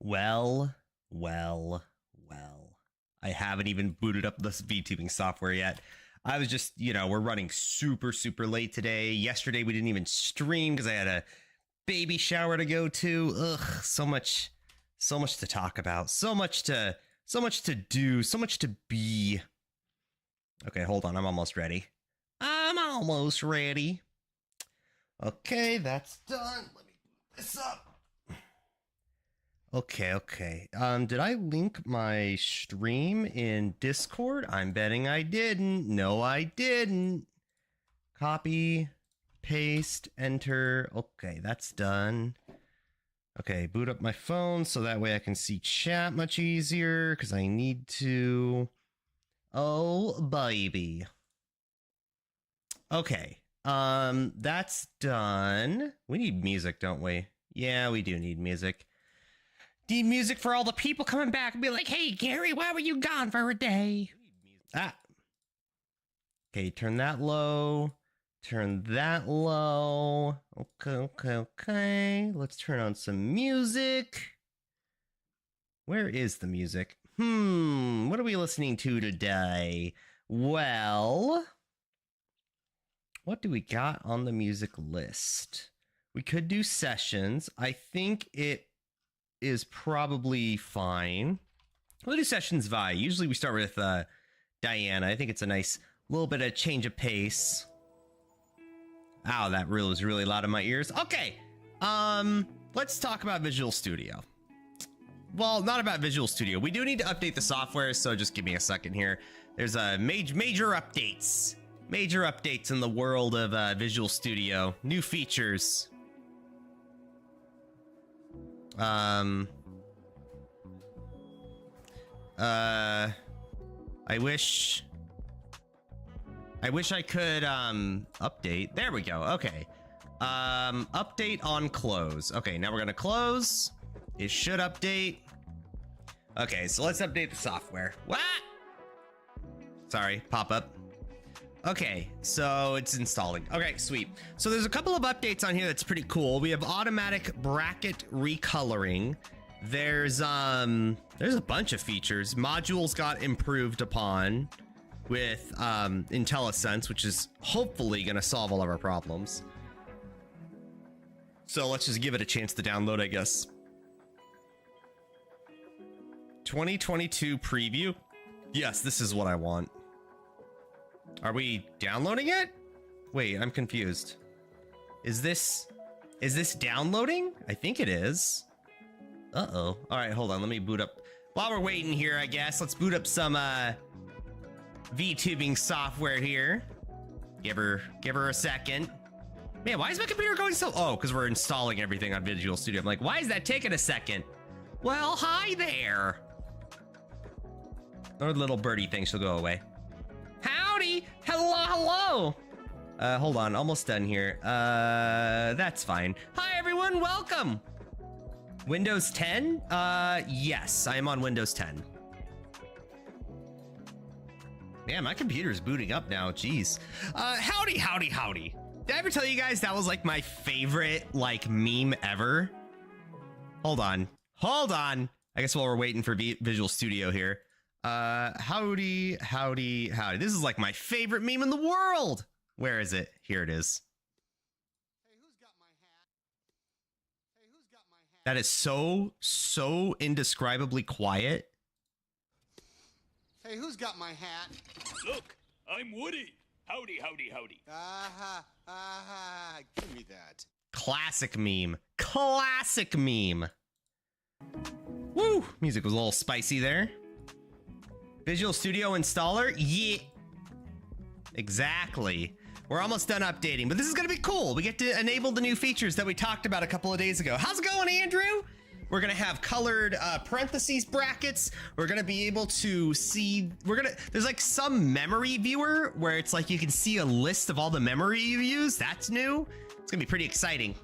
Well, well, well. I haven't even booted up this VTubing software yet. I was just, we're running super late today. Yesterday we didn't even stream because I had a baby shower to go to. Ugh, so much to talk about. So much to do. So much to be. Okay, hold on. I'm almost ready. Okay, that's done. Let me boot this up. Okay. Did I link my stream in Discord? I'm betting I didn't. No, I didn't. Copy, paste, enter. Okay, that's done. Okay, boot up my phone so that way I can see chat much easier because I need to. Oh, baby. Okay, that's done. We need music, don't we? Yeah, we do need music. Need music for all the people coming back and be like, hey, Gary, why were you gone for a day? Okay, turn that low. Turn that low. Okay. Let's turn on some music. Where is the music? What are we listening to today? Well, what do we got on the music list? We could do sessions. I think it is probably fine. We'll do sessions Vi. Usually we start with Diana. I think it's a nice little bit of change of pace. Ow, that reel was really loud in my ears. Okay, let's talk about Visual Studio. Well, not about Visual Studio. We do need to update the software, so just give me a second here. There's major updates. Major updates in the world of Visual Studio. New features. I wish I could update. There we go. Okay. Update on close. Okay, now we're gonna close. It should update. Okay, so let's update the software. What? Sorry, pop up. Okay, so it's installing. Okay, sweet. So there's a couple of updates on here that's pretty cool. We have automatic bracket recoloring. There's a bunch of features. Modules got improved upon with IntelliSense, which is hopefully going to solve all of our problems. So let's just give it a chance to download, I guess. 2022 preview. Yes, this is what I want. Are we downloading it? Wait, I'm confused. Is this downloading? I think it is. Uh-oh. All right, hold on. Let me boot up. While we're waiting here, I guess, let's boot up some VTubing software here. Give her a second. Man, why is my computer going so... Oh, because we're installing everything on Visual Studio. I'm like, why is that taking a second? Well, hi there. Or little birdie thing, she'll go away. Howdy! Hello! Hold on, almost done here. That's fine. Hi everyone, welcome! Windows 10? Yes, I am on Windows 10. Man, my computer's booting up now, jeez. Howdy! Did I ever tell you guys that was like my favorite, meme ever? Hold on. I guess while we're waiting for Visual Studio here. Howdy. This is like my favorite meme in the world. Where is it? Here it is. Hey, who's got my hat? That is so indescribably quiet. Hey, who's got my hat? Look, I'm Woody. Howdy. Give me that. Classic meme. Woo! Music was a little spicy there. Visual Studio installer? Yeah. Exactly. We're almost done updating, but this is going to be cool. We get to enable the new features that we talked about a couple of days ago. How's it going, Andrew? We're going to have colored parentheses brackets. We're going to be able to see... There's like some memory viewer where it's like you can see a list of all the memory you use. That's new. It's going to be pretty exciting.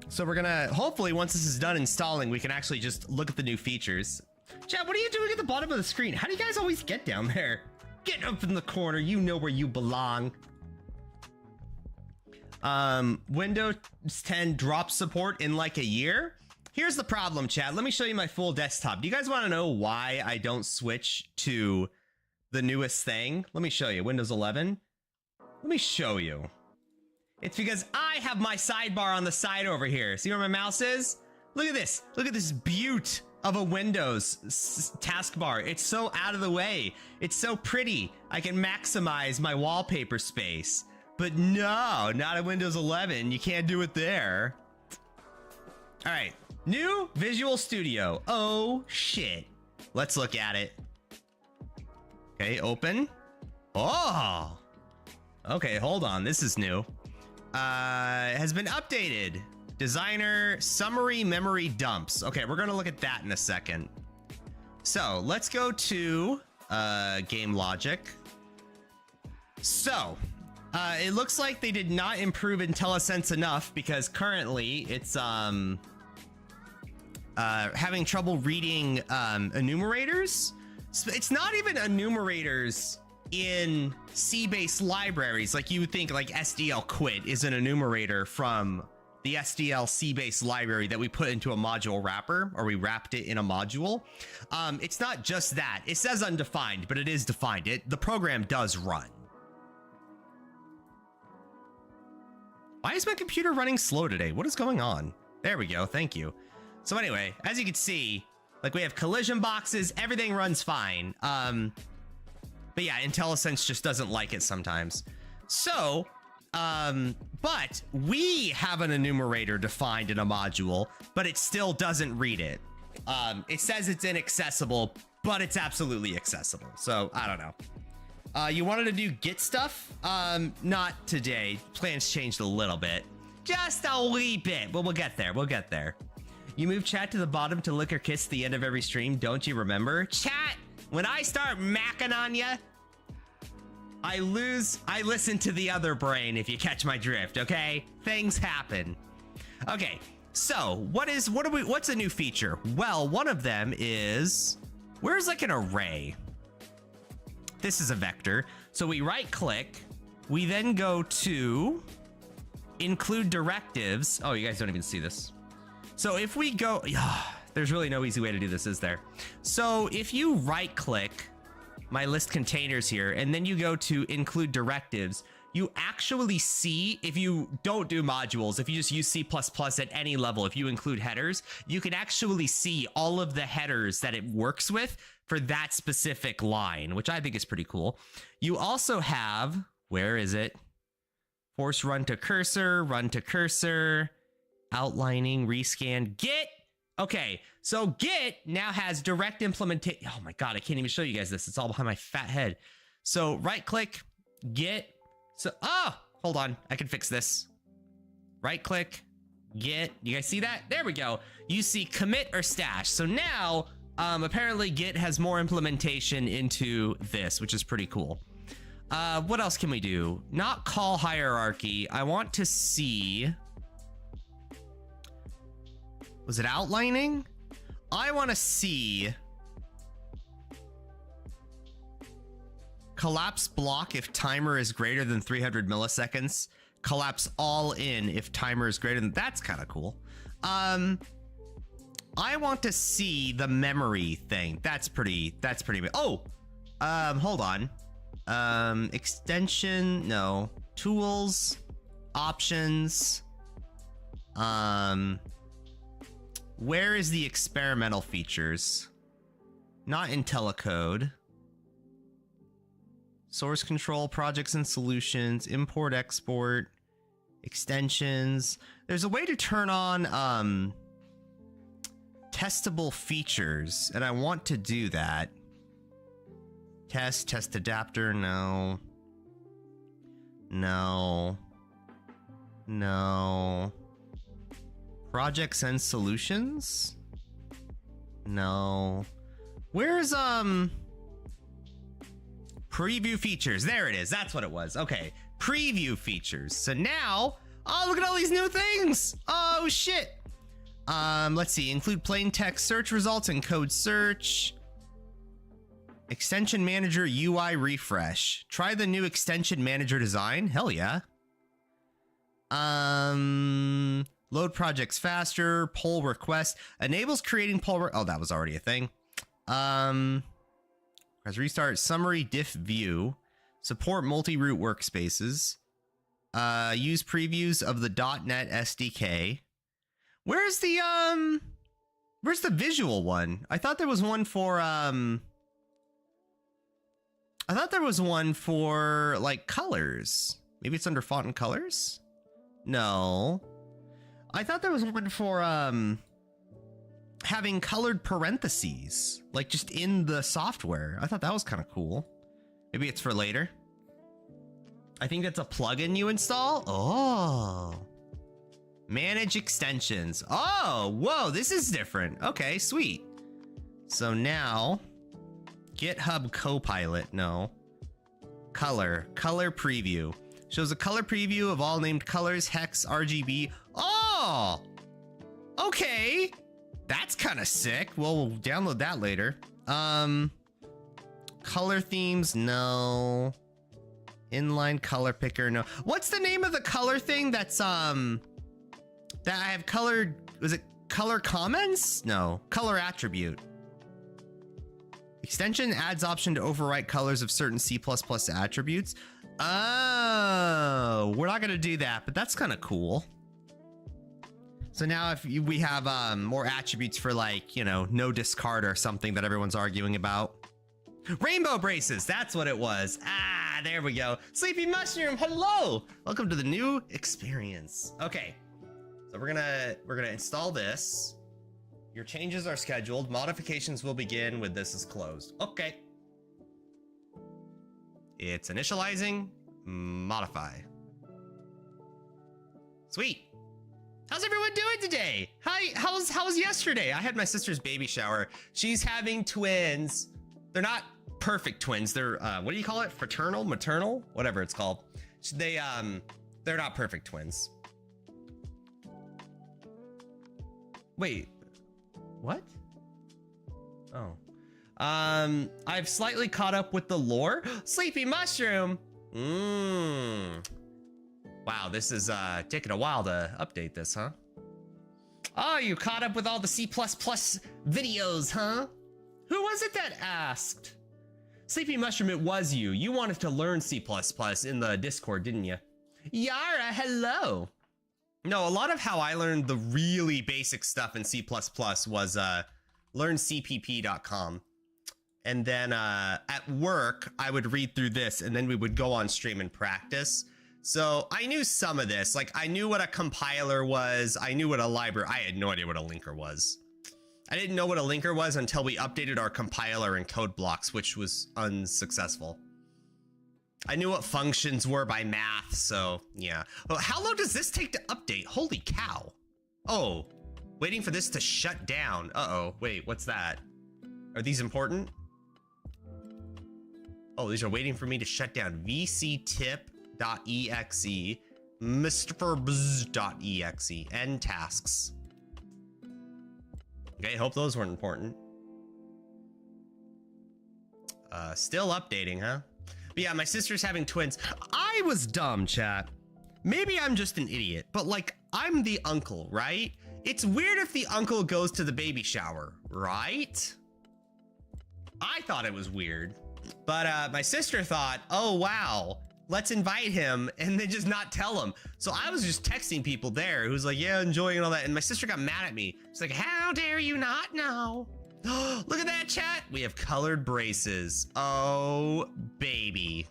So we're going to... Hopefully, once this is done installing, we can actually just look at the new features. Chat, what are you doing at the bottom of the screen? How do you guys always get down there? Get up in the corner. You know where you belong. Windows 10 drops support in like a year. Here's the problem, chat. Let me show you my full desktop. Do you guys want to know why I don't switch to the newest thing? Let me show you. Windows 11. Let me show you. It's because I have my sidebar on the side over here. See where my mouse is? Look at this. Look at this beaut of a Windows taskbar. It's so out of the way. It's so pretty. I can maximize my wallpaper space. But no, not a Windows 11. You can't do it there. All right. New Visual Studio. Oh, shit. Let's look at it. Okay, open. Oh. Okay, hold on. This is new. Has been updated. Designer summary memory dumps. Okay, we're gonna look at that in a second. So let's go to game logic. So it looks like they did not improve IntelliSense enough because currently it's having trouble reading enumerators. It's not even enumerators in C-based libraries. Like you would think like SDL quit is an enumerator from the SDL C-based library that we put into a module wrapper, or we wrapped it in a module. It's not just that. It says undefined, but it is defined. The program does run. Why is my computer running slow today? What is going on? There we go. Thank you. So anyway, as you can see, like we have collision boxes, everything runs fine. But yeah, IntelliSense just doesn't like it sometimes. So, but we have an enumerator defined in a module, but it still doesn't read it. It says it's inaccessible, but it's absolutely accessible. So I don't know. You wanted to do Git stuff? Not today. Plans changed a little bit. Just a wee bit, but we'll get there. We'll get there. You move chat to the bottom to lick or kiss the end of every stream. Don't you remember? Chat, when I start macking on you, I listen to the other brain, if you catch my drift, okay? Things happen. Okay, so what's a new feature? Well, one of them is, where's like an array? This is a vector. So we right click, we then go to include directives. Oh, you guys don't even see this. So if we go, there's really no easy way to do this, is there? So if you right click my list containers here, and then you go to include directives, you actually see, if you don't do modules, if you just use C++ at any level, if you include headers, you can actually see all of the headers that it works with for that specific line, which I think is pretty cool. You also have, where is it? Force run to cursor, outlining, rescan, Git. Okay, so Git now has direct implementation. Oh my God, I can't even show you guys this. It's all behind my fat head. So right click, Git. So, hold on. I can fix this. Right click, Git. You guys see that? There we go. You see commit or stash. So now, apparently Git has more implementation into this, which is pretty cool. What else can we do? Not call hierarchy. I want to see... Was it outlining? I want to see collapse block if timer is greater than 300 milliseconds. Collapse all in if timer is greater than... That's kind of cool. I want to see the memory thing. That's pretty... Oh! Hold on. Extension... No. Tools. Options. Where is the experimental features? Not IntelliCode. Source control, projects and solutions, import, export, extensions. There's a way to turn on testable features, and I want to do that. Test adapter, no. No. Projects and solutions? No. Where's preview features? There it is. That's what it was. Okay. Preview features. So now, oh, look at all these new things. Oh shit. Let's see. Include plain text search results and code search. Extension manager UI refresh. Try the new extension manager design. Hell yeah. Load projects faster. Pull request. Enables creating pull. Oh, that was already a thing. Press restart. Summary diff view. Support multi-root workspaces. Use previews of the .NET SDK. Where's the visual one? I thought there was one for like colors. Maybe it's under font and colors? No. I thought there was one for having colored parentheses, like just in the software. I thought that was kind of cool. Maybe it's for later. I think that's a plugin you install. Oh. Manage extensions. Oh, whoa, this is different. Okay, sweet. So now, GitHub Copilot, no. Color preview. Shows a color preview of all named colors, hex, RGB. Oh, okay. That's kind of sick. Well, we'll download that later. Color themes, no. Inline color picker, no. What's the name of the color thing that's, that I have colored, was it color comments? No, color attribute. Extension adds option to overwrite colors of certain C++ attributes. Oh, we're not gonna do that, but that's kind of cool. So now if we have more attributes for like, you know, no discard or something that everyone's arguing about. Rainbow braces, that's what it was. Ah, there we go. Sleepy Mushroom, hello. Welcome to the new experience. Okay. So we're gonna install this. Your changes are scheduled. Modifications will begin when this is closed. Okay. It's initializing. Modify. Sweet. How's everyone doing today? Hi. How's yesterday? I had my sister's baby shower. She's having twins. They're not perfect twins. They're what do you call it? Fraternal, maternal, whatever it's called. They're not perfect twins. Wait, what? Oh. I've slightly caught up with the lore. Sleepy Mushroom. Wow, this is taking a while to update this, huh? Oh, you caught up with all the C++ videos, huh? Who was it that asked? Sleepy Mushroom, it was you. You wanted to learn C++ in the Discord, didn't you? Yara, hello. No, a lot of how I learned the really basic stuff in C++ was learncpp.com. And then at work, I would read through this and then we would go on stream and practice. So I knew some of this. Like I knew what a compiler was. I knew what a library. I had no idea what a linker was. I didn't know what a linker was until we updated our compiler and code blocks, which was unsuccessful. I knew what functions were by math, so yeah. Well, how long does this take to update? Holy cow. Oh, waiting for this to shut down. Uh-oh, wait, what's that? Are these important? Oh, these are waiting for me to shut down. vctip.exe, mrBz.exe, end tasks. Okay, hope those weren't important. Still updating, huh? But yeah, my sister's having twins. I was dumb, chat. Maybe I'm just an idiot, but like, I'm the uncle, right? It's weird if the uncle goes to the baby shower, right? I thought it was weird, but my sister thought, oh wow, let's invite him and then just not tell him. So I was just texting people there who's like, yeah, enjoying and all that. And my sister got mad at me. She's like, how dare you not know? Look at that, chat. We have colored braces. Oh, baby.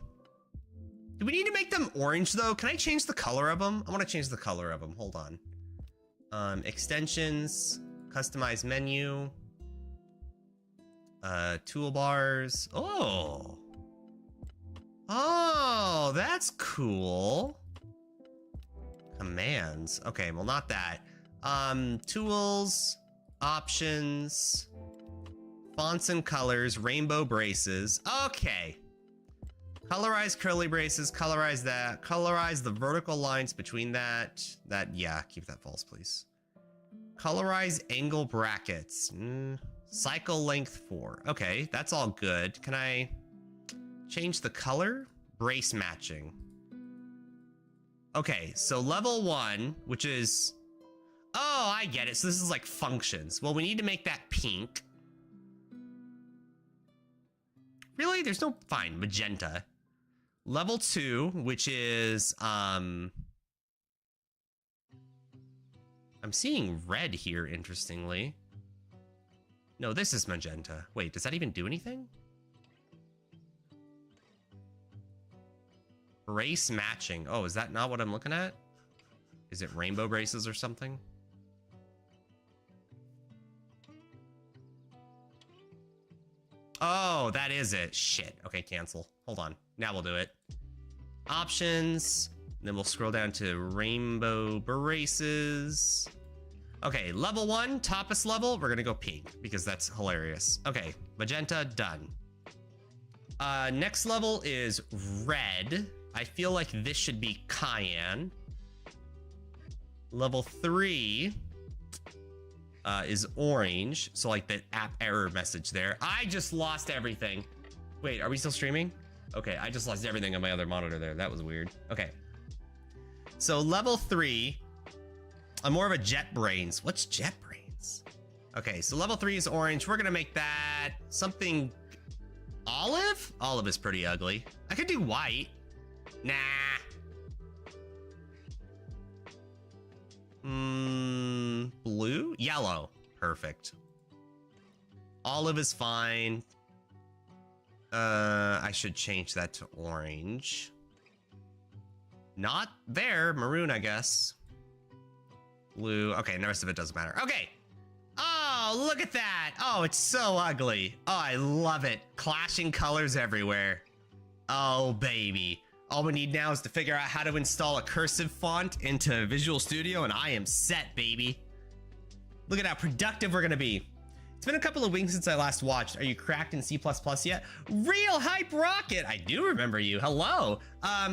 Do we need to make them orange, though? Can I change the color of them? I want to change the color of them. Hold on. Extensions, customize menu, toolbars. Oh. Oh, that's cool. Commands. Okay, well, not that. Tools, options, fonts and colors, rainbow braces. Okay. Colorize curly braces, colorize that, colorize the vertical lines between that, yeah, keep that false, please. Colorize angle brackets, cycle length 4. Okay, that's all good. Can I change the color? Brace matching. Okay, so level 1, which is, Oh, I get it. So this is like functions. Well, we need to make that pink. Really? There's no, fine, magenta. Level 2, which is, I'm seeing red here, interestingly. No, this is magenta. Wait, does that even do anything? Brace matching. Oh, is that not what I'm looking at? Is it rainbow braces or something? Oh, that is it. Shit. Okay, cancel. Hold on. Now we'll do it. Options. Then we'll scroll down to rainbow braces. Okay, level 1, toppest level. We're gonna go pink because that's hilarious. Okay, magenta, done. Next level is red. I feel like this should be cayenne. Level 3 is orange. So like the app error message there. I just lost everything. Wait, are we still streaming? Okay, I just lost everything on my other monitor there. That was weird. Okay. So level 3, I'm more of a JetBrains. What's JetBrains? Okay, so level 3 is orange. We're gonna make that something olive? Olive is pretty ugly. I could do white. Nah. Blue? Yellow. Perfect. Olive is fine. I should change that to orange. Not there. Maroon, I guess. Blue. Okay, and the rest of it doesn't matter. Okay. Oh, look at that. Oh, it's so ugly. Oh, I love it. Clashing colors everywhere. Oh, baby. All we need now is to figure out how to install a cursive font into Visual Studio, and I am set, baby. Look at how productive we're gonna be. It's been a couple of weeks since I last watched. Are you cracked in C++ yet? Real Hype Rocket! I do remember you. Hello.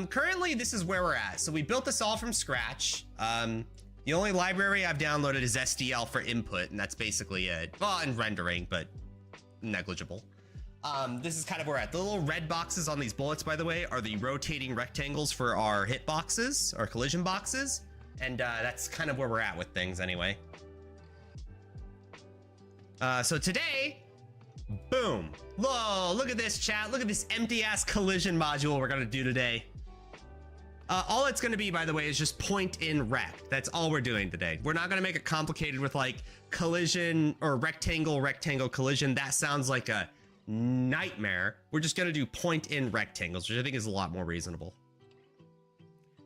Currently, this is where we're at. So we built this all from scratch. The only library I've downloaded is SDL for input, and that's basically it. Well, and rendering, but negligible. This is kind of where we're at. The little red boxes on these bullets, by the way, are the rotating rectangles for our hit boxes, our collision boxes. And that's kind of where we're at with things anyway. So today, boom. Whoa, look at this, chat. Look at this empty-ass collision module we're gonna do today. All it's gonna be, by the way, is just point in rect. That's all we're doing today. We're not gonna make it complicated with like collision or rectangle collision. That sounds like a nightmare. We're just gonna do point in rectangles, which I think is a lot more reasonable.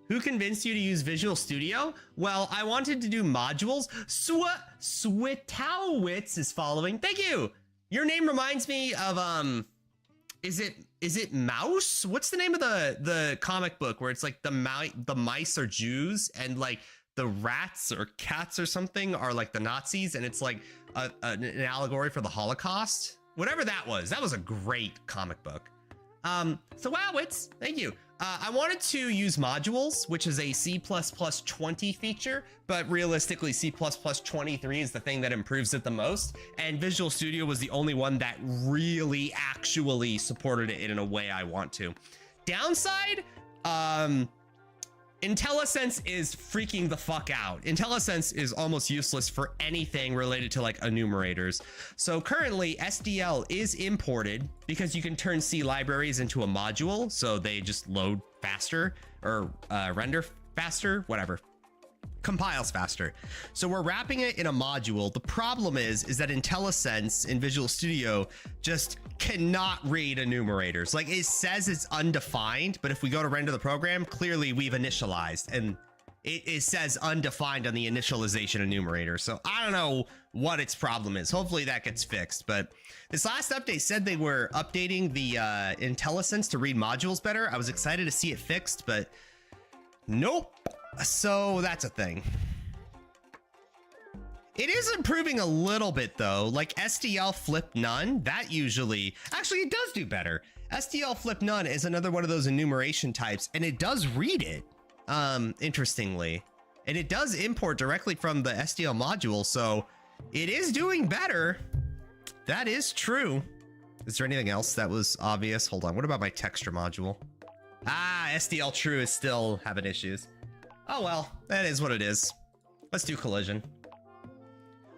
Who convinced you to use Visual Studio? Well, I wanted to do modules. Switowitz is following. Thank you. Your name reminds me of is it Mouse? What's the name of the comic book where it's like the mice are Jews and like the rats or cats or something are like the Nazis, and it's like an allegory for the Holocaust? Whatever that was a great comic book. So Wowitz, thank you. I wanted to use modules, which is a C++ 20 feature, but realistically C++ 23 is the thing that improves it the most. And Visual Studio was the only one that really actually supported it in a way I want to. Downside, IntelliSense is freaking the fuck out. IntelliSense is almost useless for anything related to like enumerators. So currently SDL is imported because you can turn C libraries into a module. So they just load faster or render faster, whatever. Compiles faster. So we're wrapping it in a module. The problem is that IntelliSense in Visual Studio just cannot read enumerators. Like it says it's undefined, but if we go to render the program, clearly we've initialized and it says undefined on the initialization enumerator. So I don't know what its problem is. Hopefully that gets fixed. But this last update said they were updating the IntelliSense to read modules better. I was excited to see it fixed, but nope. So that's a thing. It is improving a little bit though, like SDL flip none, that usually, actually it does do better. SDL flip none is another one of those enumeration types and it does read it, interestingly. And it does import directly from the SDL module, so it is doing better. That is true. Is there anything else that was obvious? Hold on, what about my texture module? Ah, SDL true is still having issues. Oh well, that is what it is. Let's do collision.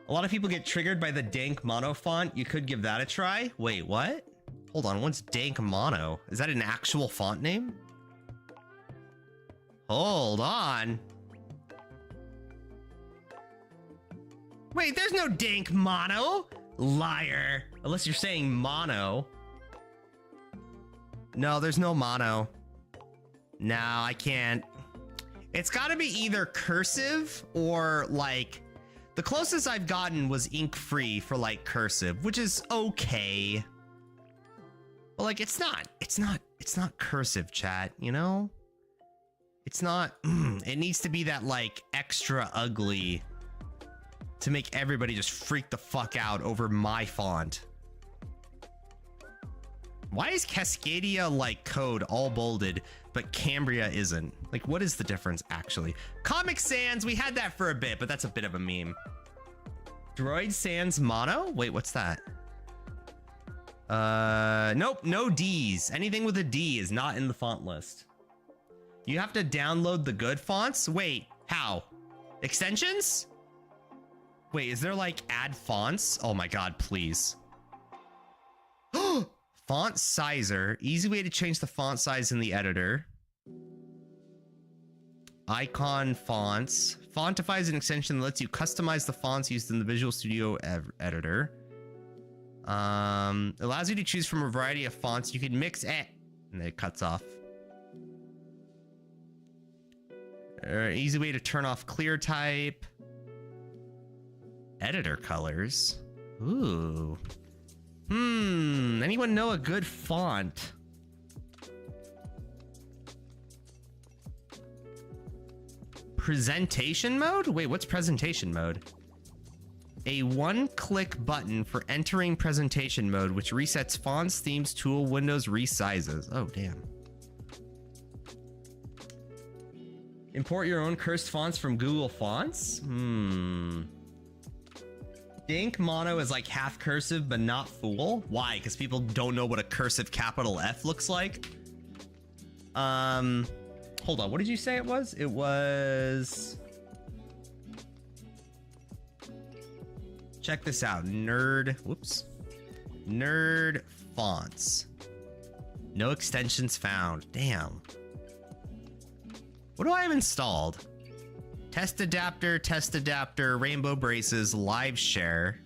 A lot of people get triggered by the dank mono font. You could give that a try. Wait, what? Hold on, what's dank mono? Is that an actual font name? Hold on. Wait, there's no dank mono. Liar. Unless you're saying mono. No, there's no mono. No, I can't. It's gotta be either cursive or like, the closest I've gotten was ink free for like cursive, which is okay. But like, it's not cursive, chat, you know? It's not, it needs to be that like extra ugly to make everybody just freak the fuck out over my font. Why is Cascadia like code all bolded, but Cambria isn't? Like, what is the difference actually? Comic Sans, we had that for a bit, but that's a bit of a meme. Droid Sans mono? Wait, what's that? Nope, no D's. Anything with a D is not in the font list. You have to download the good fonts? Wait, how? Extensions? Wait, is there like add fonts? Oh my god, please. Font sizer. Easy way to change the font size in the editor. Icon fonts. Fontify is an extension that lets you customize the fonts used in the Visual Studio editor. Allows you to choose from a variety of fonts. You can mix it. And then it cuts off. Easy way to turn off clear type. Editor colors. Ooh. Anyone know a good font? Presentation mode? Wait, what's presentation mode? A one-click button for entering presentation mode, which resets fonts, themes, tool, windows, resizes. Oh, damn. Import your own cursed fonts from Google Fonts? Dink mono is like half cursive, but not full. Why? Because people don't know what a cursive capital F looks like. Hold on. What did you say it was? It was... Check this out. Nerd. Whoops. Nerd fonts. No extensions found. Damn. What do I have installed? Test adapter, rainbow braces, live share.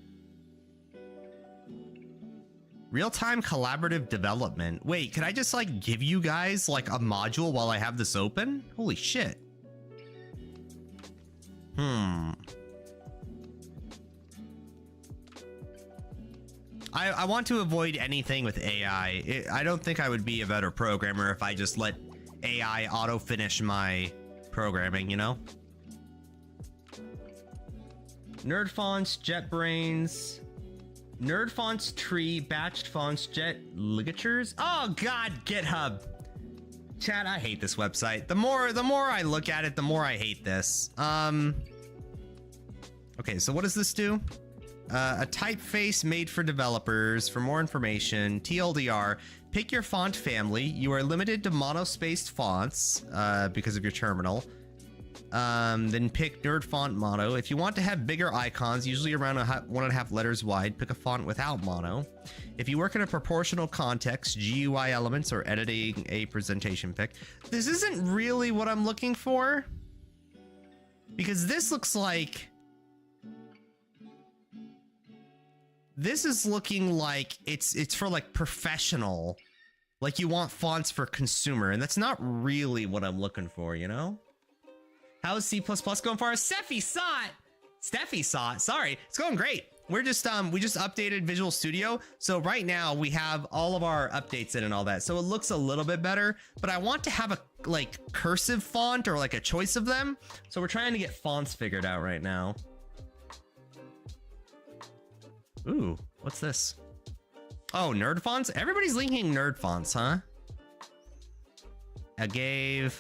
Real-time collaborative development. Wait, could I just like give you guys like a module while I have this open? Holy shit. I want to avoid anything with AI. I don't think I would be a better programmer if I just let AI auto-finish my programming, you know? Nerd fonts, JetBrains, nerd fonts, tree, batched fonts, jet ligatures. Oh god, GitHub. Chat, I hate this website. The more I look at it, the more I hate this. Okay, so what does this do? A typeface made for developers. For more information, TLDR, pick your font family. You are limited to monospaced fonts because of your terminal. Then pick nerd font mono. If you want to have bigger icons, usually around 1.5 letters wide, pick a font without mono. If you work in a proportional context, GUI elements, or editing a presentation pic. This isn't really what I'm looking for, because this looks like... This is looking like it's for like professional, like you want fonts for consumer, and that's not really what I'm looking for, you know? How is C++ going far? Steffi saw it. Sorry, it's going great. We're just we just updated Visual Studio, so right now we have all of our updates in and all that, so it looks a little bit better. But I want to have a like cursive font or like a choice of them, so we're trying to get fonts figured out right now. Ooh, what's this? Oh, nerd fonts? Everybody's linking nerd fonts, huh?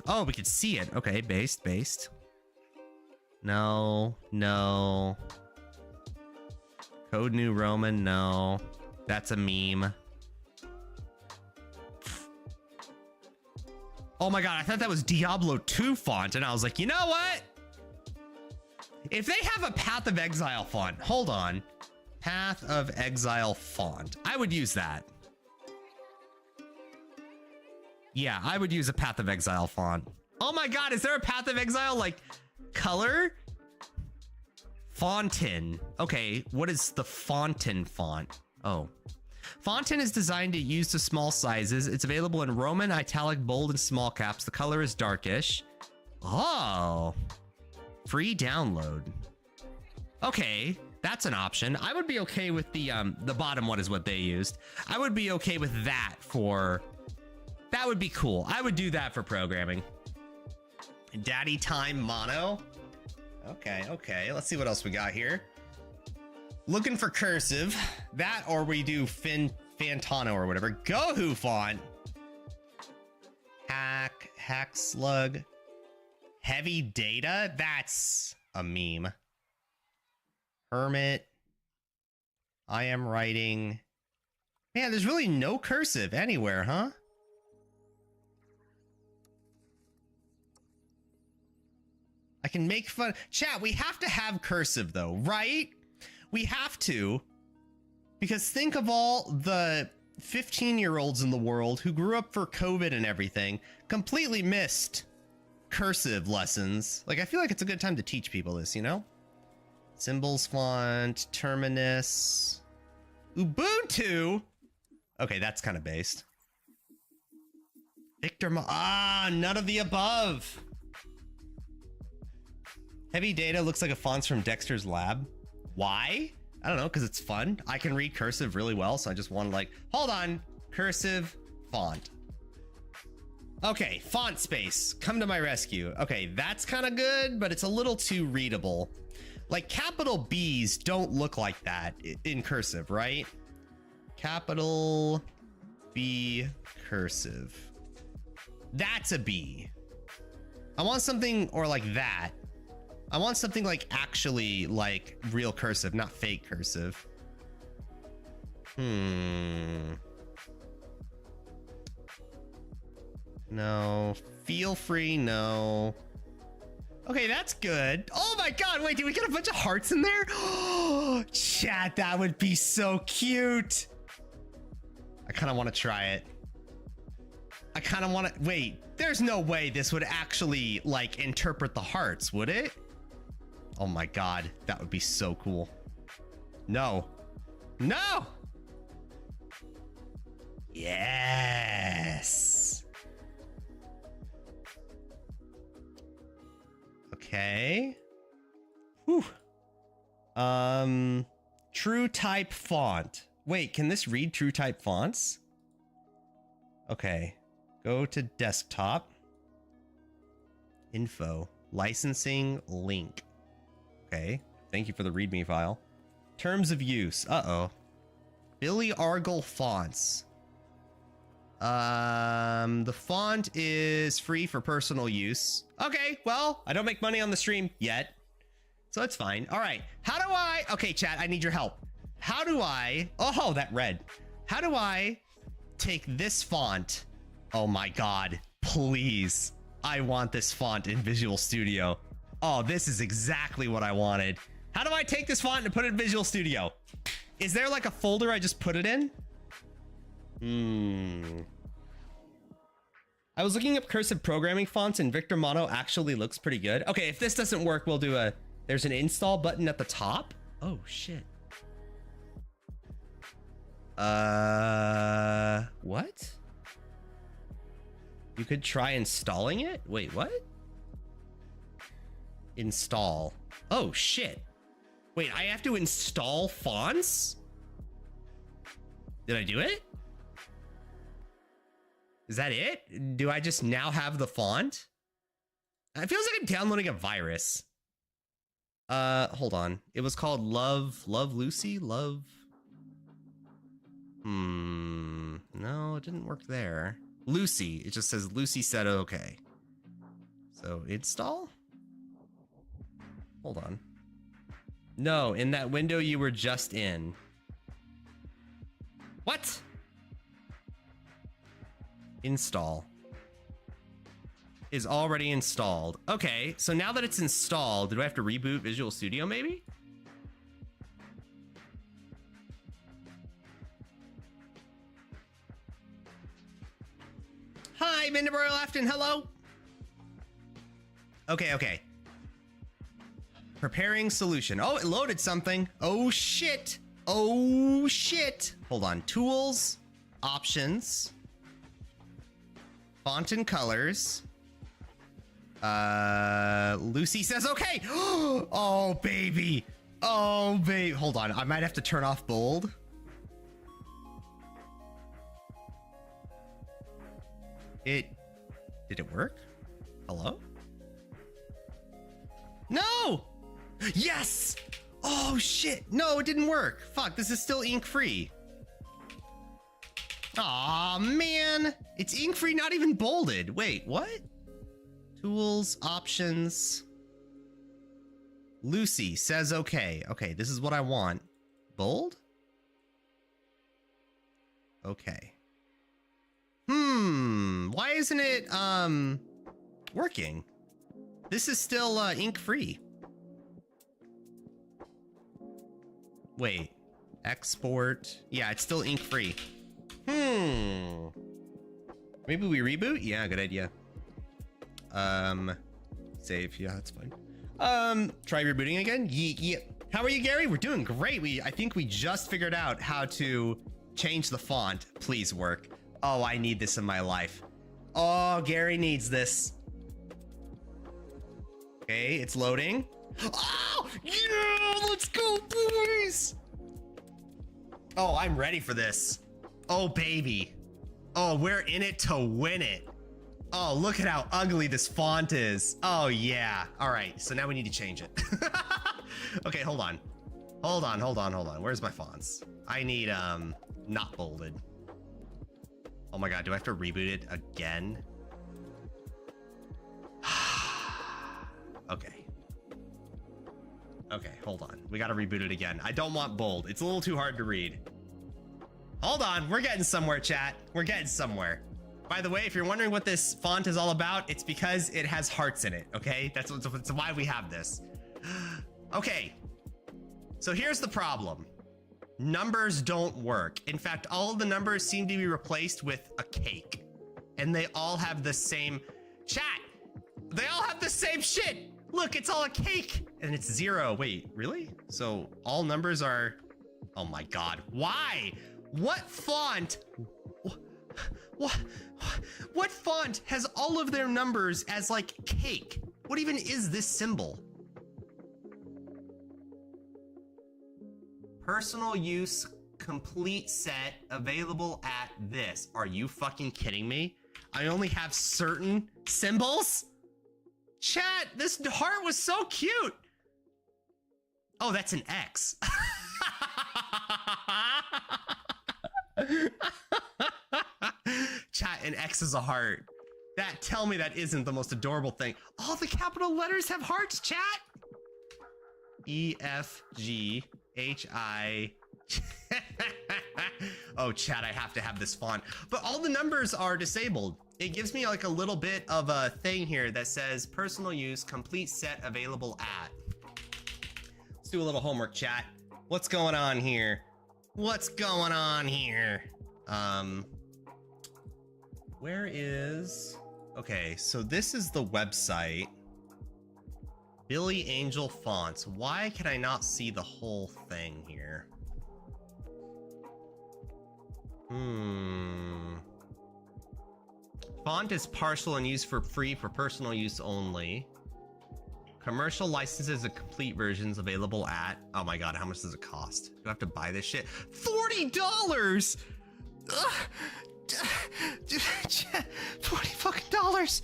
Oh, we could see it. Okay, based. No. Code New Roman, no. That's a meme. Oh my god, I thought that was Diablo 2 font, and I was like, you know what? If they have a Path of Exile font, hold on. Path of Exile font. I would use that. Yeah, I would use a Path of Exile font. Oh my god, is there a Path of Exile, like, color? Fontaine. Okay, what is the Fontaine font? Oh. Fontaine is designed to use to small sizes. It's available in Roman, italic, bold, and small caps. The color is darkish. Oh. Free download. Okay, that's an option. I would be okay with the bottom one is what they used. I would be okay with that for... That would be cool. I would do that for programming. Daddy time mono. Okay, okay. Let's see what else we got here. Looking for cursive. That or we do Fantano or whatever. Gohu font. Hack slug. Heavy data. That's a meme. Hermit. I am writing. Man, there's really no cursive anywhere, huh? I can make fun. Chat, we have to have cursive though, right? We have to. Because think of all the 15-year-olds in the world who grew up for COVID and everything, completely missed cursive lessons. Like, I feel like it's a good time to teach people this, you know? Symbols font, Terminus, Ubuntu. Okay, that's kind of based. None of the above. Heavy data looks like a font's from Dexter's Lab. Why? I don't know, because it's fun. I can read cursive really well, so I just want to like, hold on, cursive font. Okay, font space, come to my rescue. Okay, that's kind of good, but it's a little too readable. Like capital B's don't look like that in cursive, right? Capital B cursive. That's a B. I want something or like that. I want something like actually like real cursive, not fake cursive. No. Feel free, no. Okay, that's good. Oh my god, wait, did we get a bunch of hearts in there? Oh, chat, that would be so cute. I kind of want to try it. I kind of want to... Wait, there's no way this would actually, like, interpret the hearts, would it? Oh my god, that would be so cool. No. No! Yes! Okay. Whew. True type font. Wait, can this read true type fonts? Okay. Go to desktop. Info. Licensing link. Okay. Thank you for the README file. Terms of use. Uh-oh. Billy Argle fonts. The font is free for personal use. Okay, well, I don't make money on the stream yet, so it's fine. All right, how do I... Okay, chat, I need your help. How do I... Oh, that red. How do I take this font? Oh my god, please. I want this font in Visual Studio. Oh, this is exactly what I wanted. How do I take this font and put it in Visual Studio? Is there like a folder I just put it in? I was looking up cursive programming fonts and Victor Mono actually looks pretty good. Okay, if this doesn't work, we'll do a... There's an install button at the top. Oh, shit. What? You could try installing it? Wait, what? Install. Oh, shit. Wait, I have to install fonts? Did I do it? Is that it? Do I just now have the font? It feels like I'm downloading a virus. Hold on. It was called Love Lucy? Love... No, it didn't work there. Lucy. It just says Lucy said okay. So, install? Hold on. No, in that window you were just in. What? Install. is already installed. Okay, so now that it's installed, do I have to reboot Visual Studio maybe? Hi, Minderborough Afton, hello. Okay. Preparing solution. Oh, it loaded something. Oh shit. Hold on, tools, options, font and colors. Lucy says okay. Oh baby. Hold on, I might have to turn off bold. Did it work? Hello? No! Yes! Oh shit! No, it didn't work. Fuck, this is still ink free. Aw, man! It's ink free, not even bolded. Wait, what? Tools, options. Lucy says okay. Okay, this is what I want. Bold? Okay. Why isn't it, working? This is still, ink free. Wait, export. Yeah, it's still ink free. Maybe we reboot? Yeah, good idea. Save. Yeah, that's fine. Try rebooting again? Yeah. How are you, Gary? We're doing great. I think we just figured out how to change the font. Please work. Oh, I need this in my life. Oh, Gary needs this. Okay, it's loading. Oh, yeah, let's go, boys. Oh, I'm ready for this. Oh, baby. Oh, we're in it to win it. Oh, look at how ugly this font is. Oh, yeah. All right, so now we need to change it. Okay, hold on. Hold on. Where's my fonts? I need, not bolded. Oh my God, do I have to reboot it again? Okay, hold on. We gotta reboot it again. I don't want bold. It's a little too hard to read. Hold on, we're getting somewhere, chat. We're getting somewhere. By the way, if you're wondering what this font is all about, it's because it has hearts in it, okay? That's why we have this. Okay, so here's the problem. Numbers don't work. In fact, all of the numbers seem to be replaced with a cake. And they all have the same... Chat! They all have the same shit! Look, it's all a cake! And it's 0. Wait, really? So all numbers are... Oh my God, why? What font... What font has all of their numbers as like cake? What even is this symbol? Personal use complete set available at this. Are you fucking kidding me? I only have certain symbols? Chat, this heart was so cute. Oh, that's an X. Chat, an X is a heart. Tell me that isn't the most adorable thing. All the capital letters have hearts, chat. E, F, G, H, I. Oh, chat, I have to have this font. But all the numbers are disabled. It gives me like a little bit of a thing here that says personal use, complete set available at. Let's do a little homework, chat. What's going on here? What's going on here? Where is... Okay, so this is the website. Billy Angel Fonts. Why can I not see the whole thing here? Font is partial and used for free for personal use only. Commercial licenses and complete versions available at... Oh my God, how much does it cost? Do I have to buy this shit? $40! $40 fucking dollars.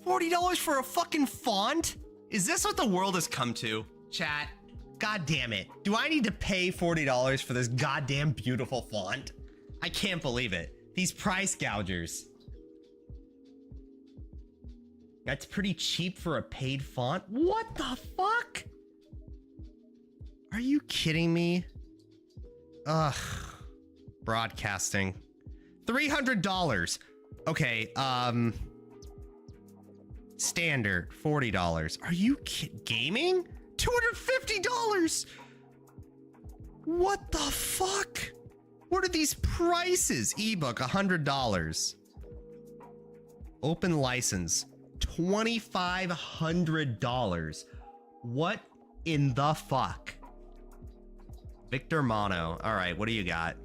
$40 for a fucking font? Is this what the world has come to? Chat, God damn it. Do I need to pay $40 for this goddamn beautiful font? I can't believe it. These price gougers. That's pretty cheap for a paid font. What the fuck? Are you kidding me? Ugh. Broadcasting. $300. Okay, Standard, $40. Are you gaming? $250. What the fuck? What are these prices? Ebook, $100. Open license, $2,500. What in the fuck? Victor Mono. All right, what do you got?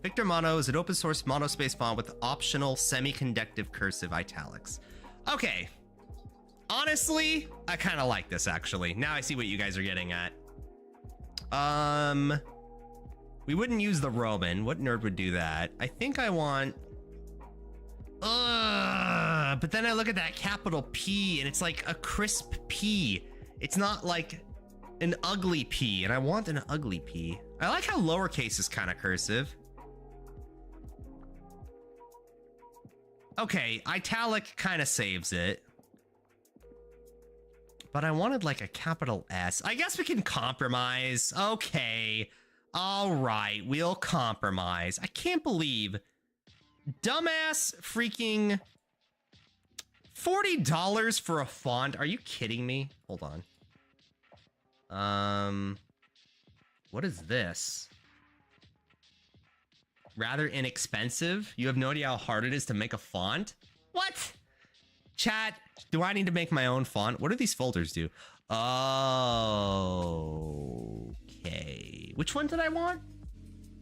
Victor Mono is an open source monospace font with optional semi-conductive cursive italics. Okay. Honestly, I kind of like this actually. Now I see what you guys are getting at. We wouldn't use the Roman. What nerd would do that? I think I want... but then I look at that capital P and it's like a crisp P. It's not like an ugly P, and I want an ugly P. I like how lowercase is kind of cursive. Okay, italic kind of saves it. But I wanted like a capital S. I guess we can compromise. Okay. All right, we'll compromise. I can't believe dumbass freaking $40 for a font. Are you kidding me? Hold on. What is this? Rather inexpensive. You have no idea how hard it is to make a font? What? Chat, do I need to make my own font? What do these folders do? Okay. Which one did I want?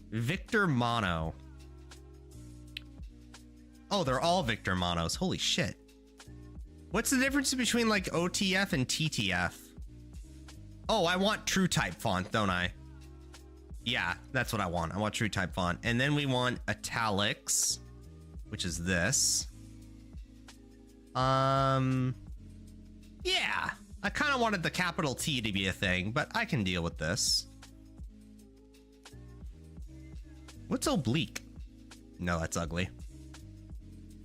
Victor Mono. Oh, they're all Victor Monos. Holy shit. What's the difference between like OTF and TTF? Oh, I want true type font, don't I? Yeah, that's what I want. I want true type font. And then we want italics, which is this. Yeah, I kind of wanted the capital T to be a thing, but I can deal with this. What's oblique? No, that's ugly.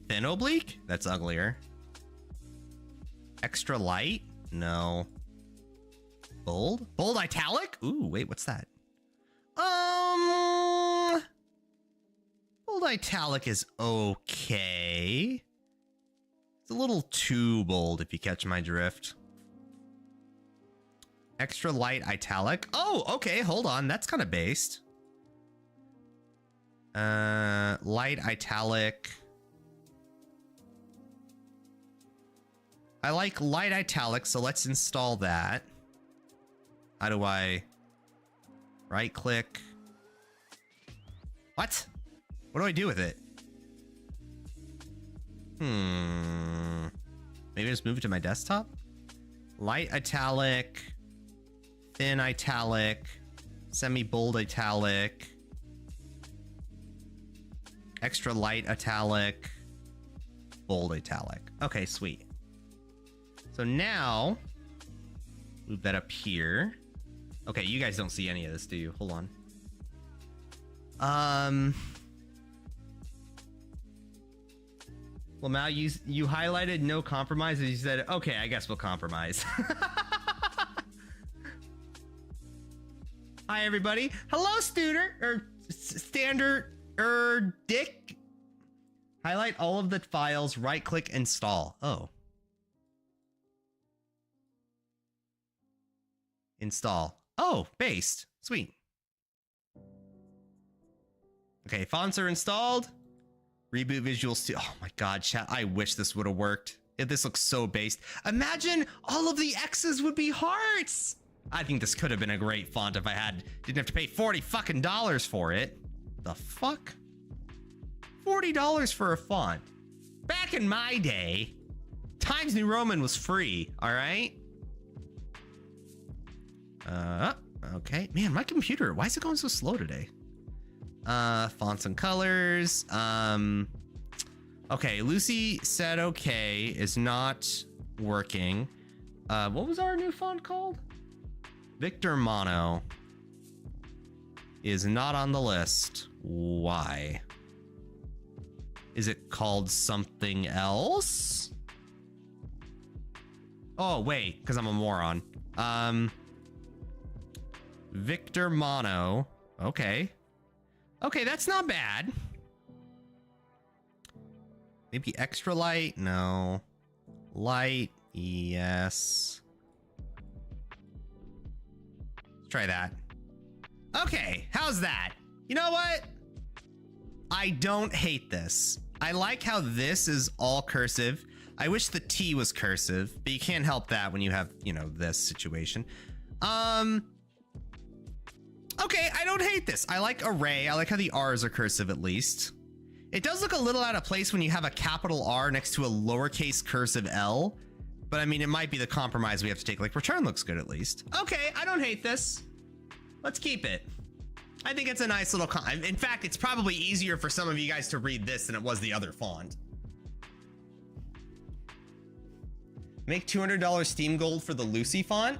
Thin oblique? That's uglier. Extra light? No. Bold? Bold italic? Ooh, wait, what's that? Bold italic is okay. It's a little too bold if you catch my drift. Extra light italic. Oh, okay, hold on. That's kind of based. Light italic. I like light italic, so let's install that. How do I right click? What? What do I do with it? Maybe just move it to my desktop? Light italic, thin italic, semi-bold italic, extra light italic, bold italic. Okay, sweet. So now, move that up here. Okay, you guys don't see any of this, do you? Hold on. Well, Mal, you highlighted no compromise, and you said, okay, I guess we'll compromise. Hi, everybody. Hello, Studer, or Standard, Dick. Highlight all of the files, right-click, install. Oh. Install. Oh, based. Sweet. Okay, fonts are installed. Reboot Visual Studio. Oh my god, chat. I wish this would have worked. This looks so based. Imagine all of the X's would be hearts. I think this could have been a great font if I didn't have to pay $40 fucking for it. The fuck? $40 for a font. Back in my day, Times New Roman was free, all right? Okay. Man, my computer, why is it going so slow today? Fonts and colors. Okay, Lucy said okay is not working. What was our new font called? Victor Mono is not on the list. Why? Is it called something else? Oh, wait, because I'm a moron. Victor Mono. Okay. Okay, that's not bad. Maybe extra light? No. light, yes. Let's try that. Okay, how's that? You know what? I don't hate this. I like how this is all cursive. I wish the T was cursive, but you can't help that when you have, you know, this situation. Okay, I don't hate this. I like array. I like how the R's are cursive at least. It does look a little out of place when you have a capital R next to a lowercase cursive L, but I mean, it might be the compromise we have to take. Like return looks good at least. Okay, I don't hate this. Let's keep it. I think it's a nice little in fact, it's probably easier for some of you guys to read this than it was the other font. Make $200 Steam Gold for the Lucy font.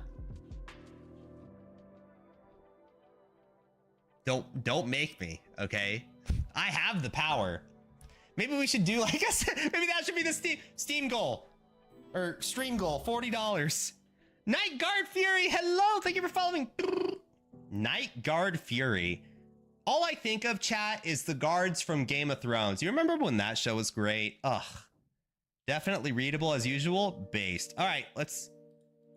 Don't make me, okay? I have the power. Maybe we should do like maybe that should be the Steam goal or stream goal, $40. Night Guard Fury, hello, thank you for following. Night Guard Fury. All I think of, chat, is the guards from Game of Thrones. You remember when that show was great? Ugh. Definitely readable as usual. Based. All right, let's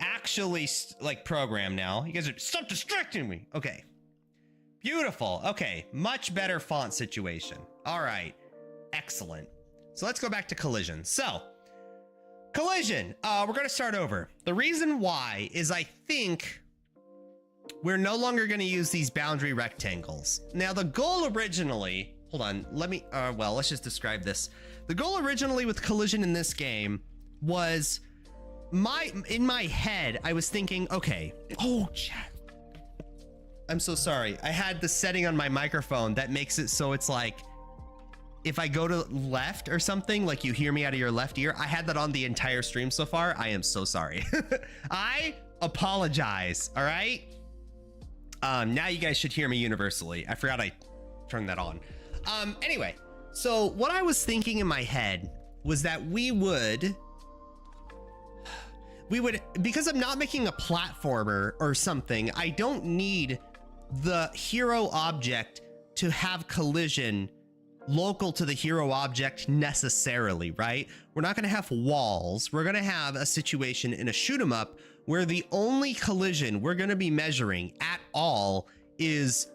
actually like program now. You guys are stop distracting me. Okay. Beautiful. Okay, much better font situation. All right, excellent. So let's go back to collision. So collision, we're gonna start over. The reason why is I think we're no longer gonna use these boundary rectangles. Now the goal originally, hold on, let me, well, let's just describe this. The goal originally with collision in this game was in my head, I was thinking, okay, oh, chat. I'm so sorry. I had the setting on my microphone that makes it so it's like, if I go to left or something, like you hear me out of your left ear, I had that on the entire stream so far. I am so sorry. I apologize, all right? Now you guys should hear me universally. I forgot I turned that on. Anyway, so what I was thinking in my head was that we would, because I'm not making a platformer or something, I don't need the hero object to have collision local to the hero object necessarily, right? We're not going to have walls. We're going to have a situation in a shoot 'em up where the only collision we're going to be measuring at all is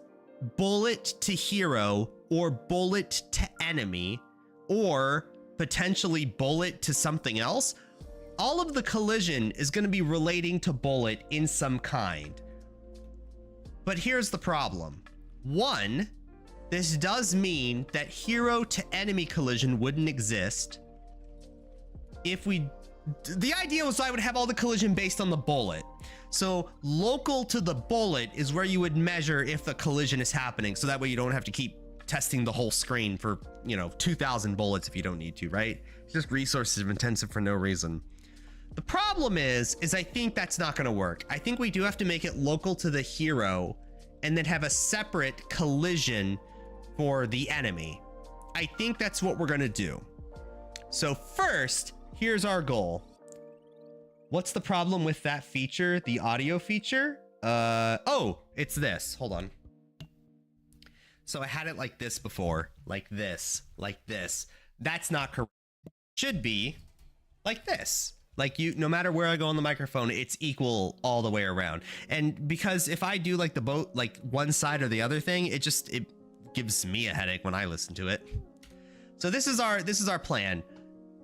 bullet to hero or bullet to enemy or potentially bullet to something else. All of the collision is going to be relating to bullet in some kind. But here's the problem. One, this does mean that hero to enemy collision wouldn't exist. The idea was I would have all the collision based on the bullet. So local to the bullet is where you would measure if the collision is happening. So that way you don't have to keep testing the whole screen for, 2,000 bullets if you don't need to, right? It's just resources intensive for no reason. The problem is I think that's not going to work. I think we do have to make it local to the hero and then have a separate collision for the enemy. I think that's what we're going to do. So first, here's our goal. What's the problem with that feature? The audio feature? Oh, it's this. Hold on. So I had it like this before, like this. That's not correct. Should be like this. Like no matter where I go on the microphone, it's equal all the way around. And because if I do like the both, like one side or the other thing, it gives me a headache when I listen to it. So this is our plan.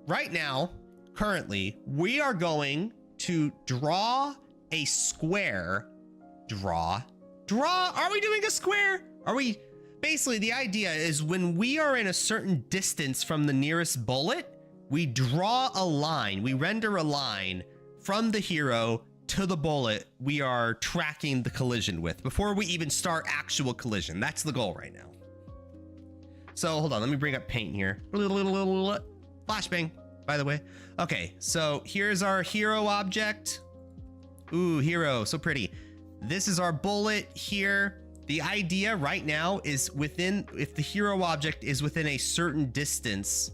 Right now, currently, we are going to draw a square. Draw. Are we doing a square? Basically, the idea is when we are in a certain distance from the nearest bullet, we draw a line, we render a line from the hero to the bullet we are tracking the collision with before we even start actual collision. That's the goal right now. So hold on, let me bring up paint here. Flashbang, by the way. Okay, so here's our hero object. Ooh, hero, so pretty. This is our bullet here. The idea right now is if the hero object is within a certain distance,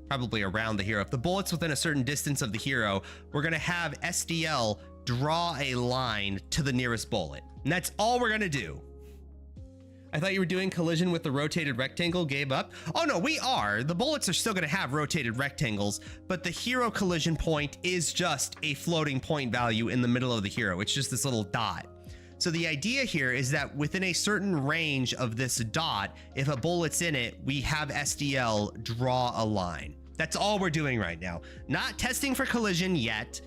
probably around the hero. If the bullet's within a certain distance of the hero, we're gonna have SDL draw a line to the nearest bullet. And that's all we're gonna do. I thought you were doing collision with the rotated rectangle, gave up. Oh no, we are. The bullets are still gonna have rotated rectangles, but the hero collision point is just a floating point value in the middle of the hero. It's just this little dot. So the idea here is that within a certain range of this dot, if a bullet's in it, we have SDL draw a line. That's all we're doing right now. Not testing for collision yet,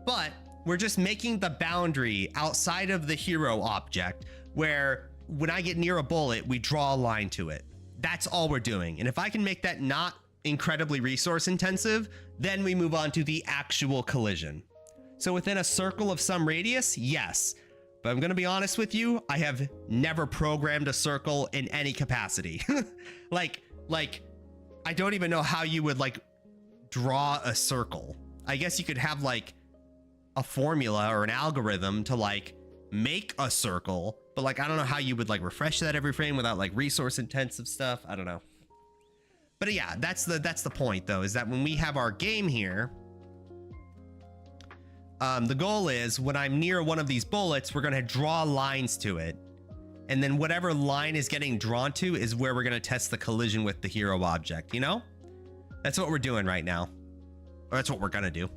but we're just making the boundary outside of the hero object where when I get near a bullet, we draw a line to it. That's all we're doing. And if I can make that not incredibly resource intensive, then we move on to the actual collision. So within a circle of some radius, yes. But I'm gonna be honest with you, I have never programmed a circle in any capacity. like, I don't even know how you would like draw a circle. I guess you could have like a formula or an algorithm to like make a circle, but like I don't know how you would like refresh that every frame without like resource intensive stuff. I don't know. But yeah, that's the point though, is that when we have our game here, the goal is when I'm near one of these bullets, we're gonna draw lines to it. And then whatever line is getting drawn to is where we're gonna test the collision with the hero object, you know? That's what we're doing right now. Or that's what we're gonna do.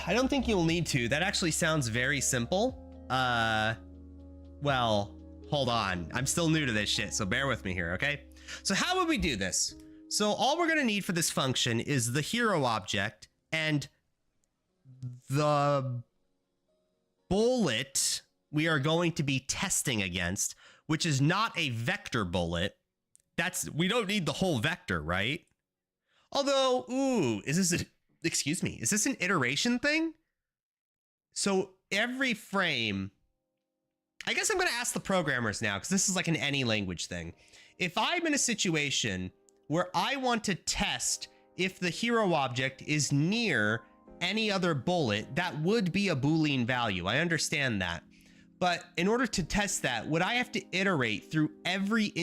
I don't think you'll need to. That actually sounds very simple. Well, hold on. I'm still new to this shit, so bear with me here, okay? So how would we do this? So all we're gonna need for this function is the hero object and the bullet we are going to be testing against, which is not a vector bullet. We don't need the whole vector, right? Although, ooh, is this an iteration thing? So every frame, I guess I'm gonna ask the programmers now, because this is like an any language thing. If I'm in a situation where I want to test if the hero object is near any other bullet, that would be a Boolean value. I understand that. But in order to test that, would I have to iterate through every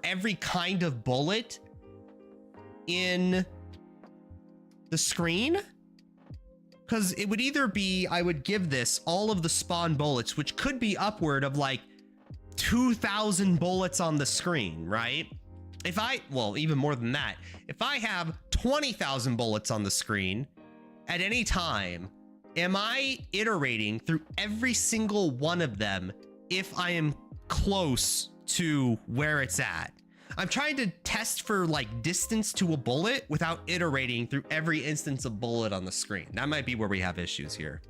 every kind of bullet in the screen? Because it would either be, I would give this all of the spawn bullets, which could be upward of like 2,000 bullets on the screen, right? Well, even more than that, if I have 20,000 bullets on the screen at any time, am I iterating through every single one of them if I am close to where it's at? I'm trying to test for like distance to a bullet without iterating through every instance of bullet on the screen. That might be where we have issues here.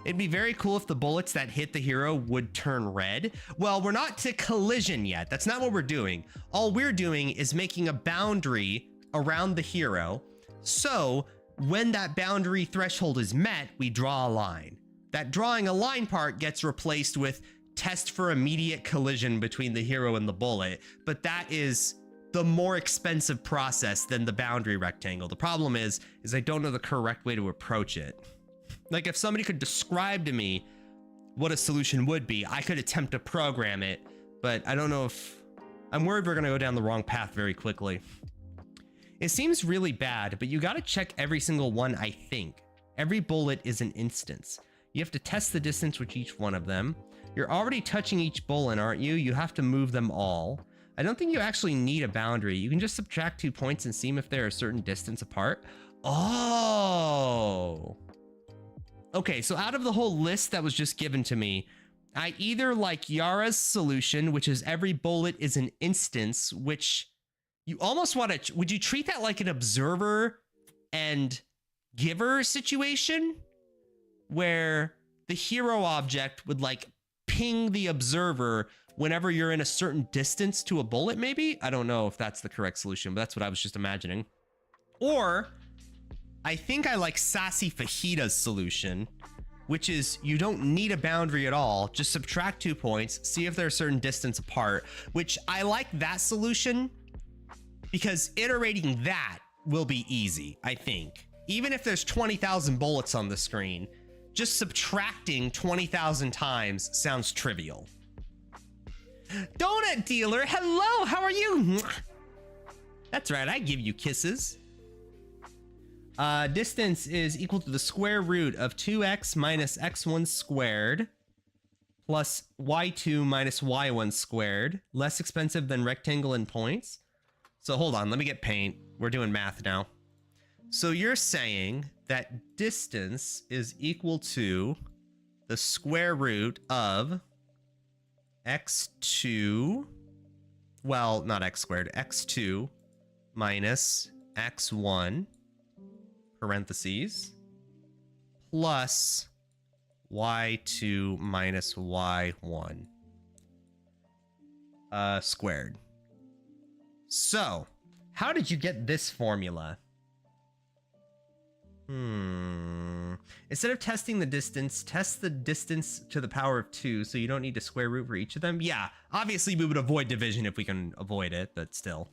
It'd be very cool if the bullets that hit the hero would turn red. Well, we're not to collision yet. That's not what we're doing. All we're doing is making a boundary around the hero. So when that boundary threshold is met, we draw a line. That drawing a line part gets replaced with test for immediate collision between the hero and the bullet, but that is the more expensive process than the boundary rectangle. The problem is I don't know the correct way to approach it. Like if somebody could describe to me what a solution would be, I could attempt to program it, but I don't know if, I'm worried we're gonna go down the wrong path very quickly. It seems really bad, but you gotta check every single one, I think. Every bullet is an instance. You have to test the distance with each one of them. You're already touching each bullet, aren't you? You have to move them all. I don't think you actually need a boundary. You can just subtract 2 points and see if they're a certain distance apart. Oh. Okay, so out of the whole list that was just given to me, I either like Yara's solution, which is every bullet is an instance, which you almost want to, would you treat that like an observer and giver situation? Where the hero object would like ping the observer whenever you're in a certain distance to a bullet, maybe? I don't know if that's the correct solution, but that's what I was just imagining. Or I think I like Sassy Fajita's solution, which is you don't need a boundary at all. Just subtract 2 points, see if they're a certain distance apart, which I like that solution because iterating that will be easy, I think. Even if there's 20,000 bullets on the screen, just subtracting 20,000 times sounds trivial. Donut dealer, hello, how are you? That's right, I give you kisses. Distance is equal to the square root of 2x minus x1 squared plus y2 minus y1 squared. Less expensive than rectangle in points. So hold on, let me get paint. We're doing math now. So you're saying that distance is equal to the square root of x2, well, not x squared, x2 minus x1, parentheses, plus y2 minus y1 squared. So, how did you get this formula? Instead of testing the distance, test the distance to the power of 2, so you don't need to square root for each of them. Yeah, obviously we would avoid division if we can avoid it, but still.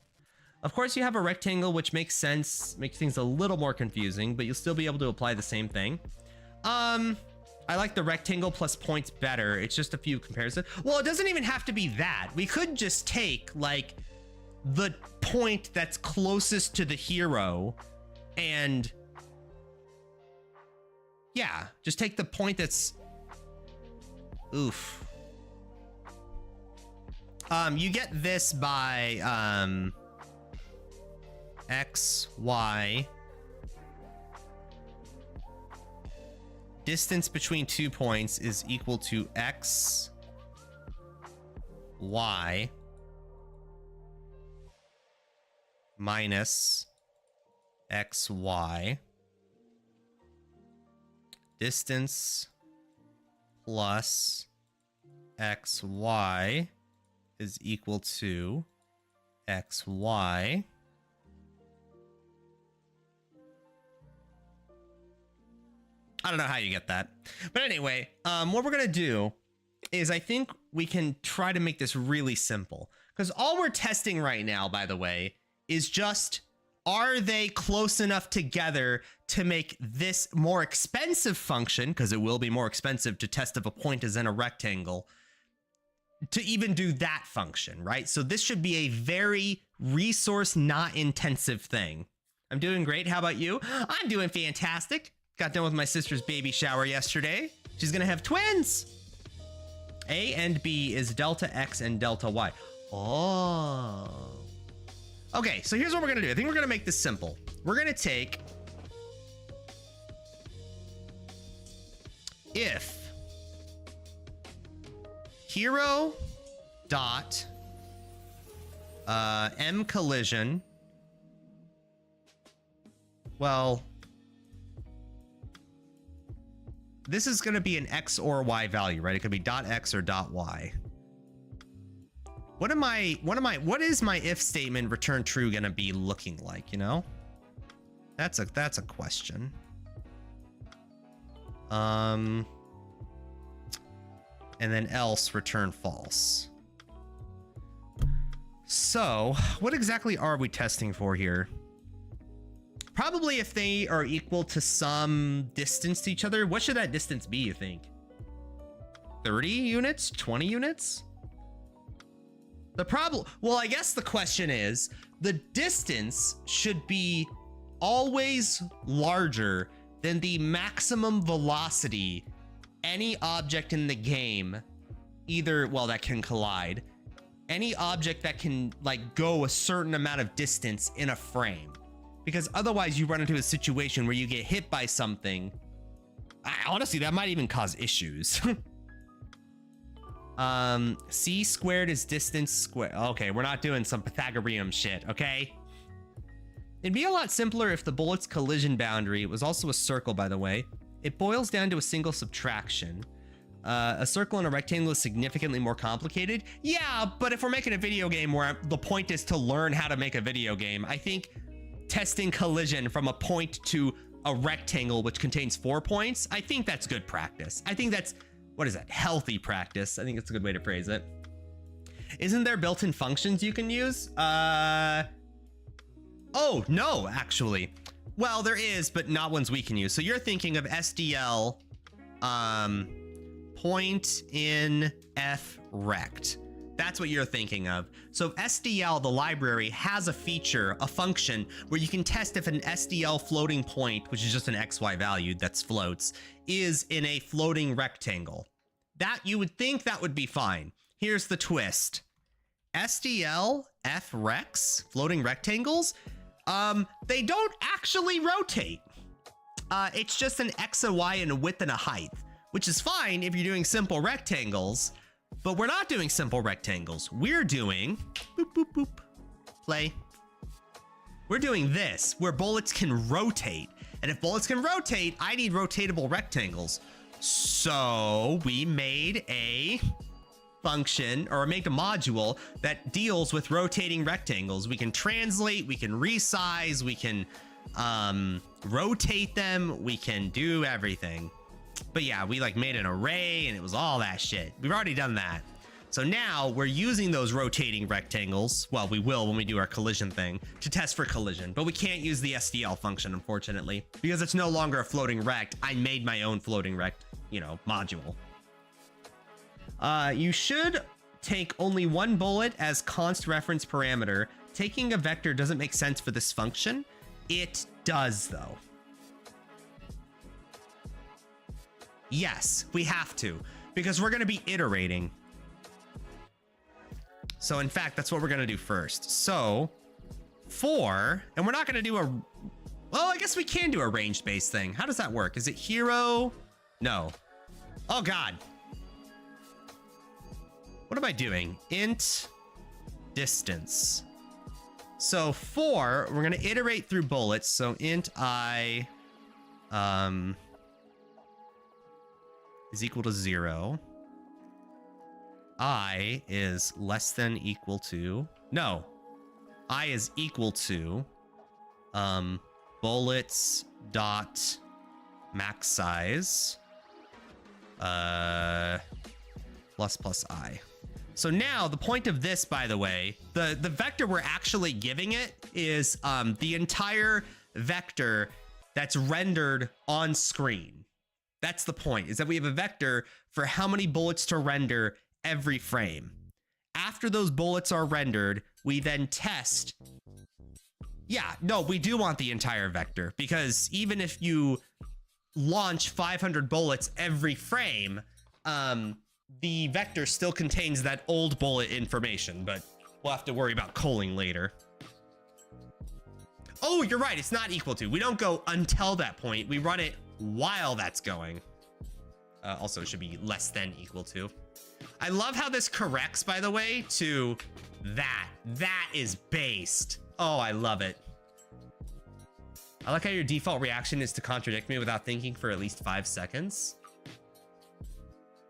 Of course, you have a rectangle, which makes sense, makes things a little more confusing, but you'll still be able to apply the same thing. I like the rectangle plus points better. It's just a few comparisons. Well, it doesn't even have to be that. We could just take, like, the point that's closest to the hero and... yeah, just take the point that's... oof. You get this by, x, y. Distance between 2 points is equal to x, y, minus x, y. Distance plus xy is equal to xy. I don't know how you get that. But anyway, what we're going to do is I think we can try to make this really simple. Because all we're testing right now, by the way, is just... are they close enough together to make this more expensive function, because it will be more expensive to test if a point is in a rectangle, to even do that function, right? So this should be a very resource not intensive thing. I'm doing great. How about you? I'm doing fantastic. Got done with my sister's baby shower yesterday. She's gonna have twins. A and B is delta X and delta Y. Oh. Okay, so here's what we're gonna do. I think we're gonna make this simple. We're gonna take if hero dot M collision, well, this is gonna be an X or Y value, right? It could be dot X or dot Y. What is my if statement return true gonna be looking like, you know? That's a question. And then else return false. So, what exactly are we testing for here? Probably if they are equal to some distance to each other. What should that distance be, you think? 30 units? 20 units? The problem, well, I guess the question is, the distance should be always larger than the maximum velocity any object in the game, either, well, that can collide, any object that can, like, go a certain amount of distance in a frame. Because otherwise you run into a situation where you get hit by something. Honestly, that might even cause issues. C squared is distance squared. Okay, we're not doing some Pythagorean shit, okay? It'd be a lot simpler if the bullet's collision boundary was also a circle, by the way. It boils down to a single subtraction. A circle and a rectangle is significantly more complicated. Yeah, but if we're making a video game where the point is to learn how to make a video game, I think testing collision from a point to a rectangle which contains 4 points, I think that's good practice. I think that's, what is that? Healthy practice. I think it's a good way to phrase it. Isn't there built-in functions you can use? Oh, no, actually. Well, there is, but not ones we can use. So you're thinking of SDL, point in F rect. That's what you're thinking of. So SDL, the library, has a feature, a function, where you can test if an SDL floating point, which is just an XY value that's floats, is in a floating rectangle. That you would think that would be fine. Here's the twist. SDL FREX, floating rectangles, they don't actually rotate. It's just an X, a Y, and a width and a height, which is fine if you're doing simple rectangles, but we're not doing simple rectangles. We're doing, boop, boop, boop, play. We're doing this, where bullets can rotate. And if bullets can rotate, I need rotatable rectangles. So we made a function, or make a module that deals with rotating rectangles. We can translate, we can resize, we can rotate them, we can do everything. But yeah, we like made an array and it was all that shit. We've already done that. So now we're using those rotating rectangles. Well, we will when we do our collision thing to test for collision, but we can't use the SDL function, unfortunately, because it's no longer a floating rect. I made my own floating rect, you know, module. You should take only one bullet as const reference parameter. Taking a vector doesn't make sense for this function. It does, though. Yes, we have to, because we're going to be iterating. So in fact, that's what we're going to do first. So and we're not going to do well, I guess we can do a range-based thing. How does that work? Is it hero? No. Oh, God. What am I doing? Int distance. So we're going to iterate through bullets. So int I is equal to 0. I is less than equal to, no, I is equal to bullets dot max size plus I. So now the point of this, by the way, the vector we're actually giving it is the entire vector that's rendered on screen. That's the point, is that we have a vector for how many bullets to render every frame. After those bullets are rendered, we then test. Yeah, no, we do want the entire vector, because even if you launch 500 bullets every frame, the vector still contains that old bullet information, but we'll have to worry about culling later. Oh, you're right, it's not equal to. We don't go until that point, we run it while that's going. Also, it should be less than equal to. I love how this corrects, by the way, to that. That is based. Oh, I love it. I like how your default reaction is to contradict me without thinking for at least 5 seconds.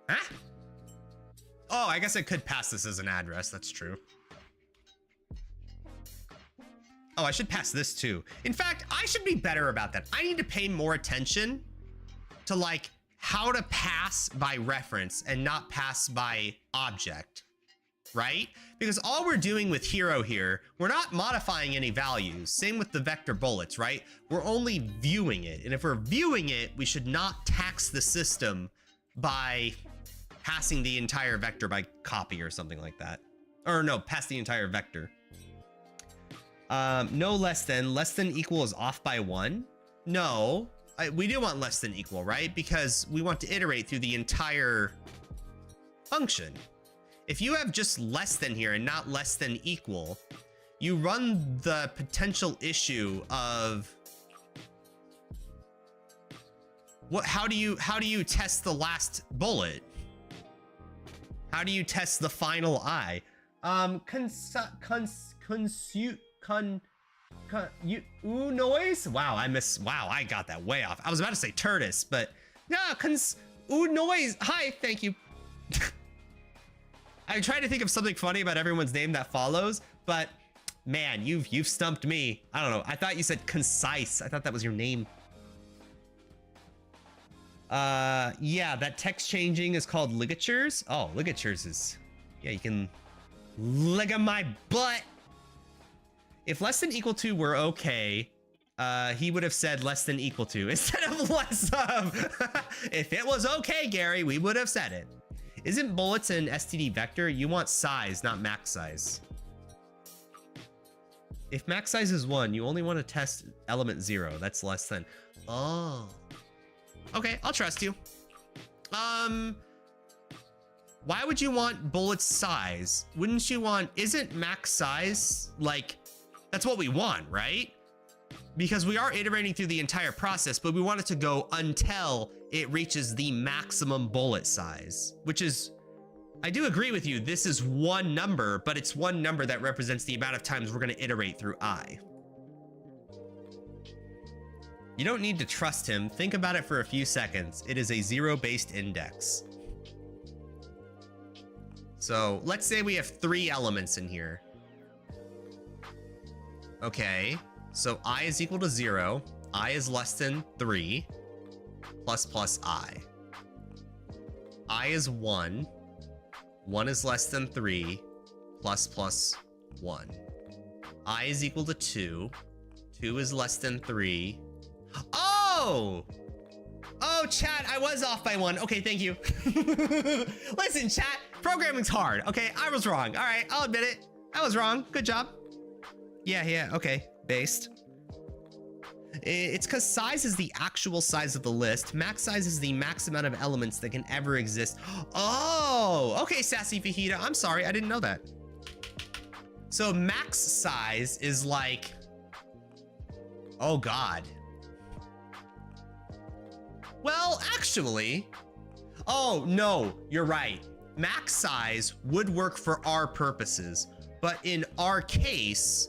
Huh? Oh, I guess I could pass this as an address. That's true. Oh, I should pass this too. In fact, I should be better about that. I need to pay more attention to like how to pass by reference and not pass by object, right? Because all we're doing with hero here, we're not modifying any values. Same with the vector bullets, right? We're only viewing it. And if we're viewing it, we should not tax the system by passing the entire vector by copy or something like that. Or no, pass the entire vector. No less than equal is off by 1. No, we do want less than equal, right? Because we want to iterate through the entire function. If you have just less than here and not less than equal, you run the potential issue of how do you test the last bullet? How do you test the final I? Noise? Wow, I got that way off. I was about to say Turtis, but yeah, noise. Hi, thank you. I tried to think of something funny about everyone's name that follows, but man, you've stumped me. I don't know. I thought you said concise. I thought that was your name. Yeah, that text changing is called ligatures. Oh, ligatures is, yeah, you can lig my butt. If less than equal to were okay, he would have said less than equal to instead of less of. If it was okay, Gary, we would have said it. Isn't bullets an STD vector? You want size, not max size. If max size is 1, you only want to test element 0. That's less than. Oh. Okay, I'll trust you. Why would you want bullet size? Wouldn't you want, isn't max size, like, that's what we want, right? Because we are iterating through the entire process, but we want it to go until it reaches the maximum bullet size, which is, I do agree with you, this is one number, but it's one number that represents the amount of times we're gonna iterate through I. You don't need to trust him. Think about it for a few seconds. It is a zero-based index. So let's say we have 3 elements in here. Okay, so I is equal to 0. I is less than 3 plus I. I is 1. 1 is less than 3 plus 1. I is equal to 2. 2 is less than 3. Oh! Oh, chat, I was off by 1. Okay, thank you. Listen, chat, programming's hard. Okay, I was wrong. All right, I'll admit it. I was wrong. Good job. Yeah, okay, based. It's because size is the actual size of the list. Max size is the max amount of elements that can ever exist. Oh, okay, Sassy Fajita. I'm sorry, I didn't know that. So max size is like, oh God. Well, actually, oh no, you're right. Max size would work for our purposes, but in our case,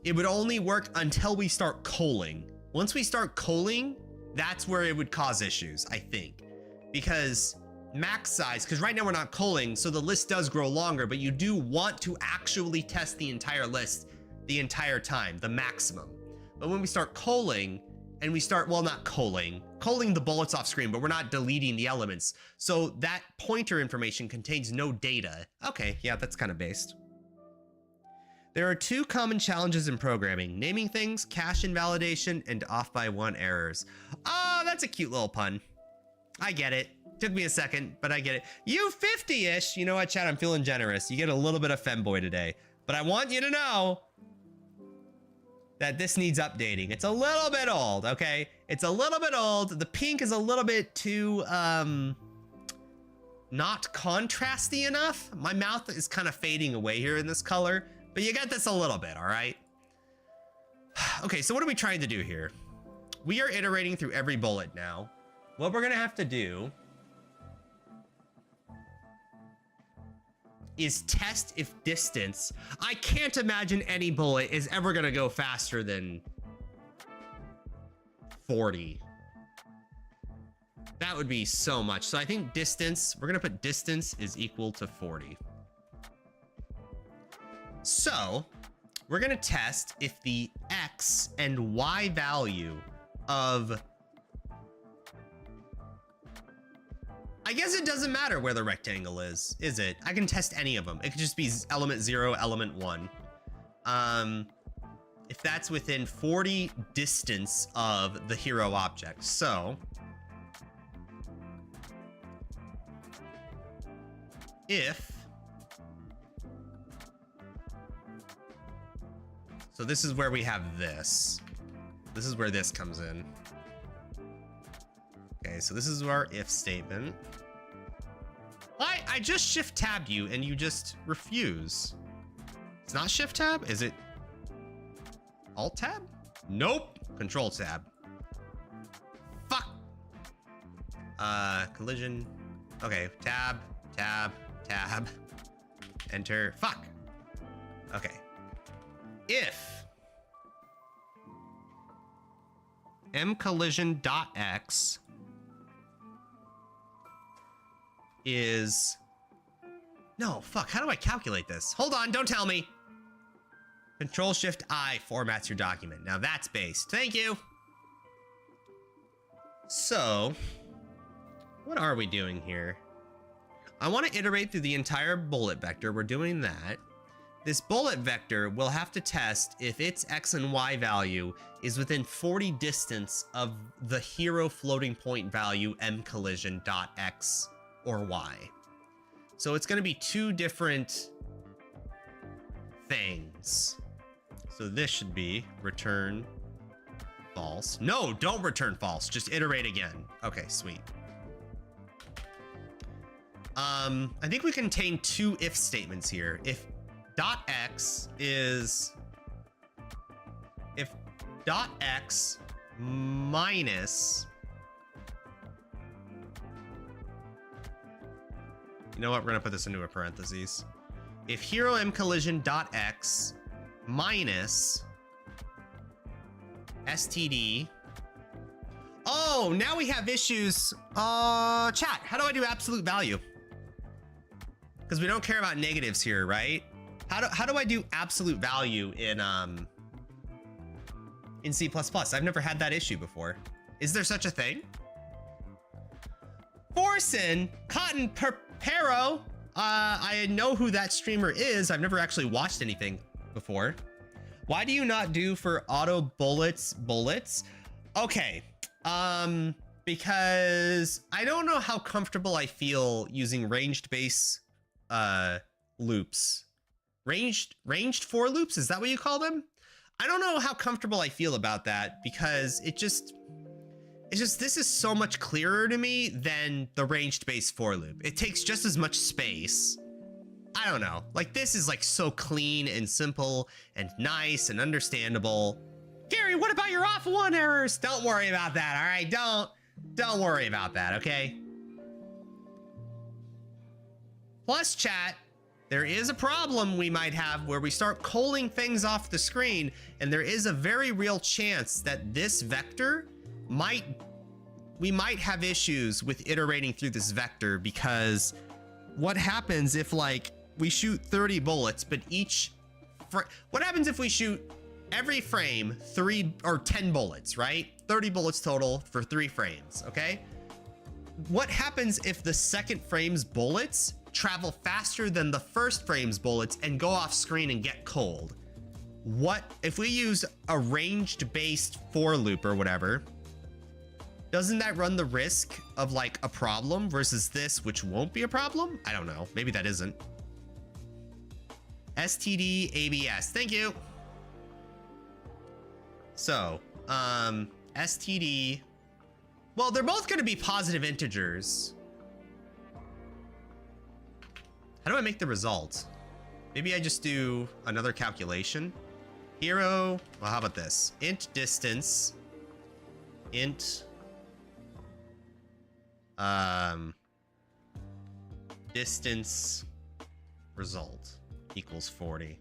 it would only work until we start culling. Once we start culling, that's where it would cause issues, I think. Because max size, because right now we're not culling, so the list does grow longer, but you do want to actually test the entire list the entire time, the maximum. But when we start culling, and we start, well, not culling the bullets off screen, but we're not deleting the elements. So that pointer information contains no data. Okay, yeah, that's kind of based. There are 2 common challenges in programming: naming things, cache invalidation, and off by 1 errors. Oh, that's a cute little pun. I get it. Took me a second, but I get it. You 50-ish. You know what, chat? I'm feeling generous. You get a little bit of femboy today. But I want you to know that this needs updating. It's a little bit old, okay? It's a little bit old. The pink is a little bit too, not contrasty enough. My mouth is kind of fading away here in this color, but you get this a little bit, all right? Okay, so what are we trying to do here? We are iterating through every bullet now. What we're gonna have to do is test if distance. I can't imagine any bullet is ever gonna go faster than 40. That would be so much. So I think distance, we're gonna put distance is equal to 40. So we're gonna test if the X and Y value of, I guess it doesn't matter where the rectangle is it? I can test any of them. It could just be element 0, element 1. If that's within 40 distance of the hero object. So if, so this is where we have this. This is where this comes in. Okay, so this is our if statement. I just shift tabbed you and you just refuse. It's not shift tab, is it alt tab? Nope, control tab. Fuck. Collision. Okay, tab, enter, fuck. Okay. If mcollision.x is, no, fuck, how do I calculate this? Hold on, don't tell me. Control Shift I formats your document. Now that's based. Thank you. So, what are we doing here? I want to iterate through the entire bullet vector. We're doing that. This bullet vector will have to test if its X and Y value is within 40 distance of the hero floating point value mcollision.x or Y. So it's going to be 2 different things. So this should be return false. No, don't return false. Just iterate again. Okay, sweet. I think we contain two if statements here. If dot x minus, you know what, we're gonna put this into a parentheses. If hero m collision dot x minus std. Oh, now we have issues. Chat, how do I do absolute value? Because we don't care about negatives here, right? How do I do absolute value in C++? I've never had that issue before. Is there such a thing? Forsen, Cotton Perpero. I know who that streamer is. I've never actually watched anything before. Why do you not do for auto bullets? Okay. Because I don't know how comfortable I feel using ranged base loops. Ranged for loops, is that what you call them? I don't know how comfortable I feel about that, because it's just this is so much clearer to me than the ranged base for loop. It takes just as much space. I don't know, like this is like so clean and simple and nice and understandable. Gary, what about your off one errors? Don't worry about that, all right? Don't worry about that, okay? Plus, chat, there is a problem we might have where we start culling things off the screen, and there is a very real chance that this vector we might have issues with iterating through this vector, because what happens if like we shoot 30 bullets, but what happens if we shoot every frame 3 or 10 bullets, right? 30 bullets total for 3 frames, okay? What happens if the second frame's bullets travel faster than the first frame's bullets and go off screen and get cold? What if we use a ranged based for loop or whatever? Doesn't that run the risk of like a problem versus this, which won't be a problem? I don't know. Maybe that isn't. STD ABS. Thank you. So, STD. Well, they're both going to be positive integers. How do I make the result? Maybe I just do another calculation. Hero. Well, how about this? Int distance. Int. Distance result equals 40.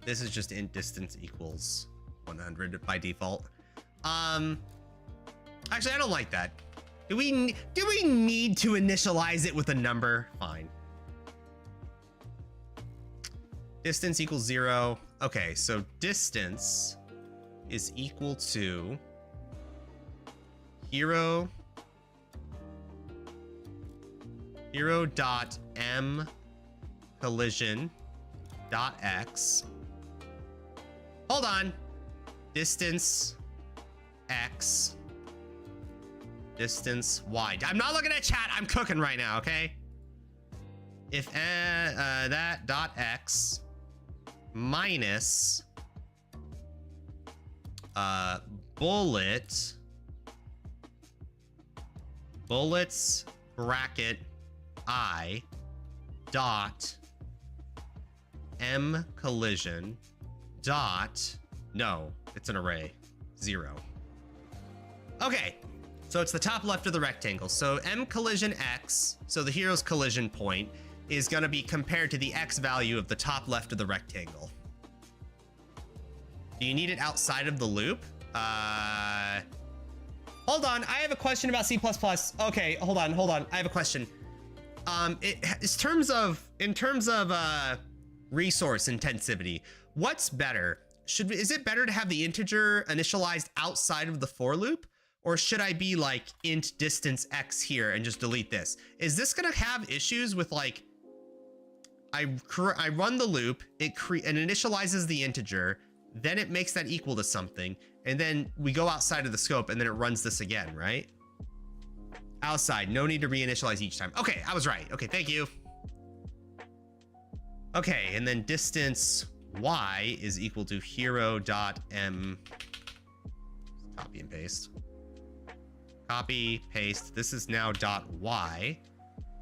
This is just int distance equals 100 by default. Actually, I don't like that. Do we need to initialize it with a number? Fine. Distance equals 0. Okay, so distance is equal to hero dot m collision dot x. Hold on. Distance x. Distance y. I'm not looking at chat. I'm cooking right now, okay? If that dot x minus bullets bracket I dot m collision dot, no, it's an array, 0. Okay, so it's the top left of the rectangle. So m collision x, so the hero's collision point, is going to be compared to the x value of the top left of the rectangle. Do you need it outside of the loop? Hold on, I have a question about C++. Okay, hold on, I have a question. In terms of resource intensivity, what's better? Is it better to have the integer initialized outside of the for loop? Or should I be like int distance x here and just delete this? Is this gonna have issues with like, I run the loop, it initializes the integer, then it makes that equal to something, and then we go outside of the scope and then it runs this again, right? Outside, no need to reinitialize each time. Okay, I was right. Okay, thank you. Okay, and then distance y is equal to hero dot m. Copy and paste. Copy, paste. This is now .y.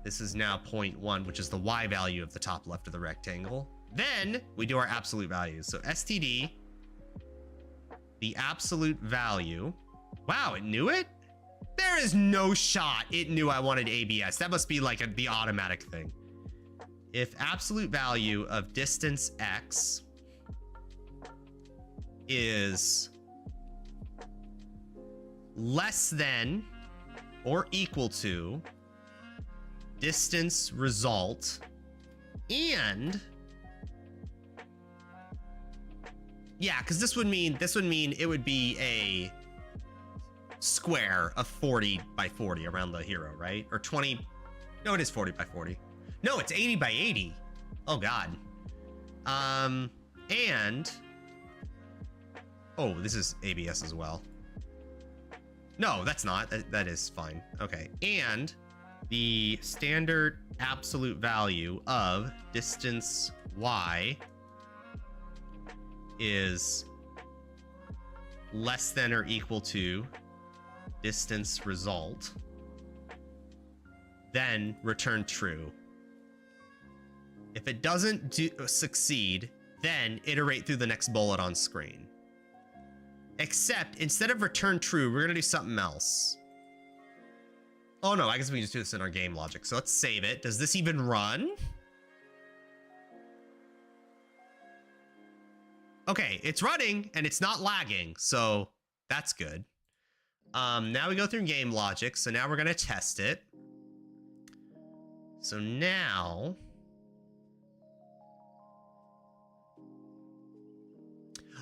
This is now 0.1, which is the y value of the top left of the rectangle. Then we do our absolute values. So std, the absolute value. Wow, it knew it? There is no shot it knew I wanted ABS. That must be like the automatic thing. If absolute value of distance x is less than or equal to distance result, and yeah, because this would mean it would be a square of 40 by 40 around the hero, right? Or 20, no, it is 40 by 40. No, it's 80 by 80. Oh God. And, oh, this is ABS as well. No, that's not, that is fine. Okay, and the standard absolute value of distance y is less than or equal to distance result, then return true. If it doesn't succeed, then iterate through the next bullet on screen. Except instead of return true, we're gonna do something else. Oh no, I guess we can just do this in our game logic. So let's save it. Does this even run? Okay, it's running and it's not lagging, so that's good. Now we go through game logic, so now we're gonna test it. So now,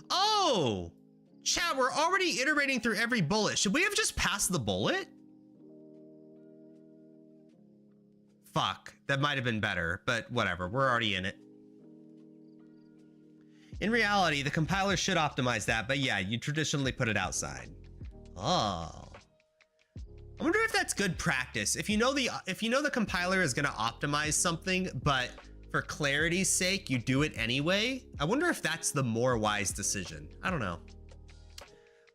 oh, chat, we're already iterating through every bullet. Should we have just passed the bullet? Fuck, that might have been better, but whatever, we're already in it. In reality, the compiler should optimize that, but yeah, you traditionally put it outside. Oh. I wonder if that's good practice. If you know the compiler is gonna optimize something, but for clarity's sake, you do it anyway. I wonder if that's the more wise decision. I don't know.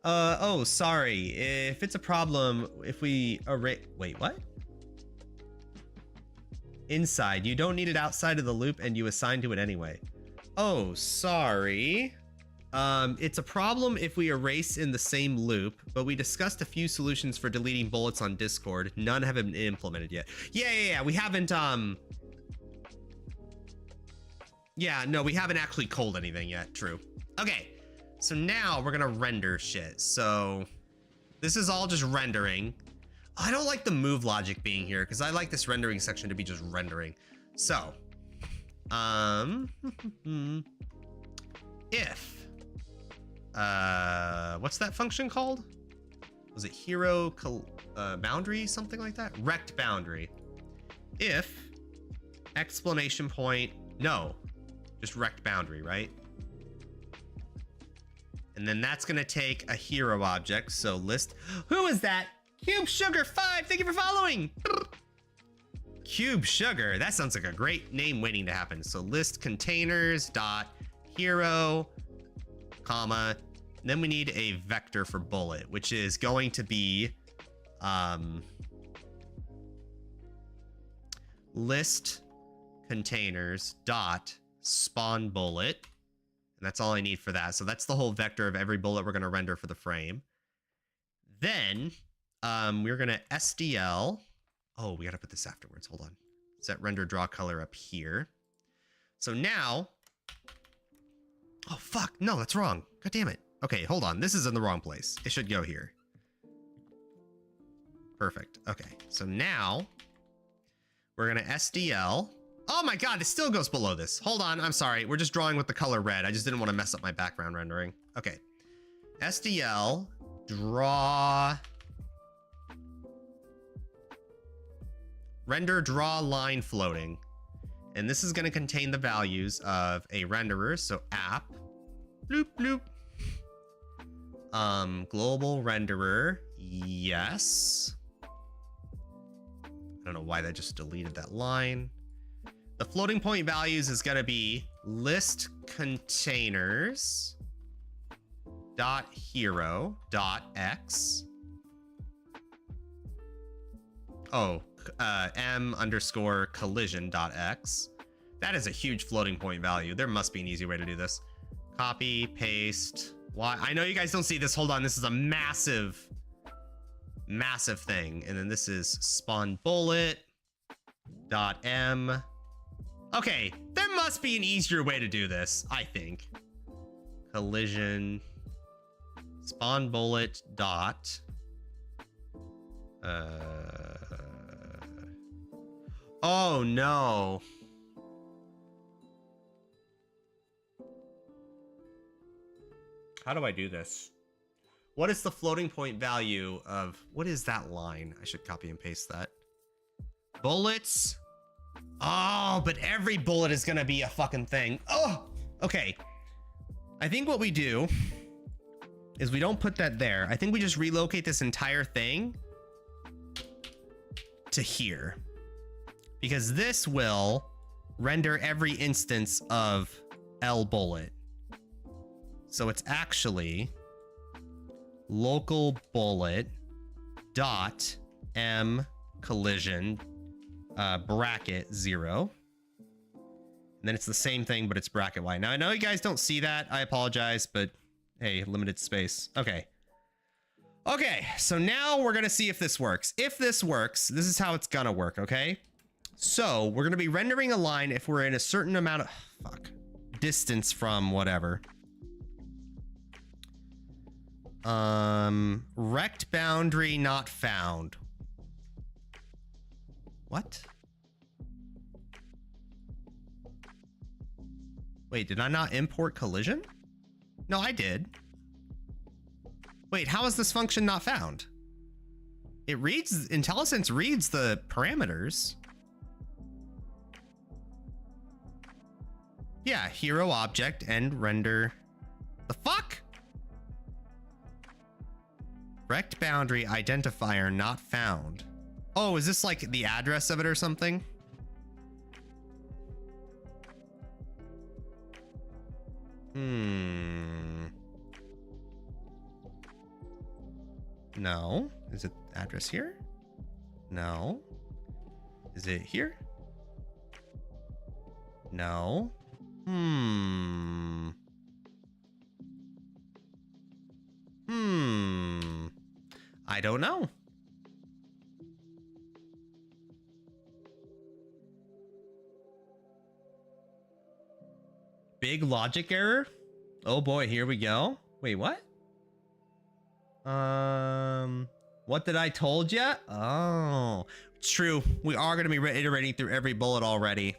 Oh, sorry. If it's a problem, if we array, wait, what? Inside, you don't need it outside of the loop and you assign to it anyway. Oh, sorry. It's a problem if we erase in the same loop, but we discussed a few solutions for deleting bullets on Discord. None have been implemented yet. Yeah, we haven't, yeah, no, we haven't actually culled anything yet, true. Okay, so now we're gonna render shit. So this is all just rendering. I don't like the move logic being here because I like this rendering section to be just rendering. So, if, what's that function called? Was it hero boundary, something like that? Rect boundary. If exclamation point, no, just rect boundary, right? And then that's gonna take a hero object. So list, who is that? Cube Sugar 5, thank you for following. Cube Sugar, that sounds like a great name waiting to happen. So list containers dot hero, comma, then we need a vector for bullet, which is going to be list containers dot spawn bullet. And that's all I need for that. So that's the whole vector of every bullet we're gonna render for the frame. Then we're gonna SDL. Oh, we gotta put this afterwards. Hold on. Set render draw color up here. So now, oh fuck, no, that's wrong. God damn it. Okay, hold on. This is in the wrong place. It should go here. Perfect. Okay, so now we're gonna SDL. Oh my God, it still goes below this. Hold on, I'm sorry. We're just drawing with the color red. I just didn't want to mess up my background rendering. Okay, SDL draw. Render draw line floating. And this is going to contain the values of a renderer. So app, bloop, bloop. Global renderer, yes. I don't know why that just deleted that line. The floating point values is going to be list containers dot hero dot x m underscore collision dot x. That is a huge floating point value. There must be an easy way to do this. Copy, paste. Why? I know you guys don't see this. Hold on. This is a massive thing. And then this is spawn bullet dot m. Okay, there must be an easier way to do this, I think. Collision spawn bullet dot oh no. How do I do this? What is the floating point value of, what is that line? I should copy and paste that. Bullets. Oh, but every bullet is gonna be a fucking thing. Oh, okay. I think what we do is we don't put that there. I think we just relocate this entire thing to here, because this will render every instance of L bullet. So it's actually local bullet dot m collision bracket 0. And then it's the same thing, but it's bracket y. Now I know you guys don't see that. I apologize, but hey, limited space. Okay. Okay, so now we're gonna see if this works. If this works, this is how it's gonna work, okay? So we're gonna be rendering a line if we're in a certain amount of distance from whatever. Rect boundary not found. What? Wait, did I not import collision? No, I did. Wait, how is this function not found? It reads, IntelliSense reads the parameters. Yeah, hero object and render. The fuck? Rect boundary identifier not found. Oh, is this like the address of it or something? No. Is it address here? No. Is it here? No. I don't know. Big logic error? Oh boy, here we go. Wait, what? What did I told ya? Oh, it's true. We are going to be iterating through every bullet already.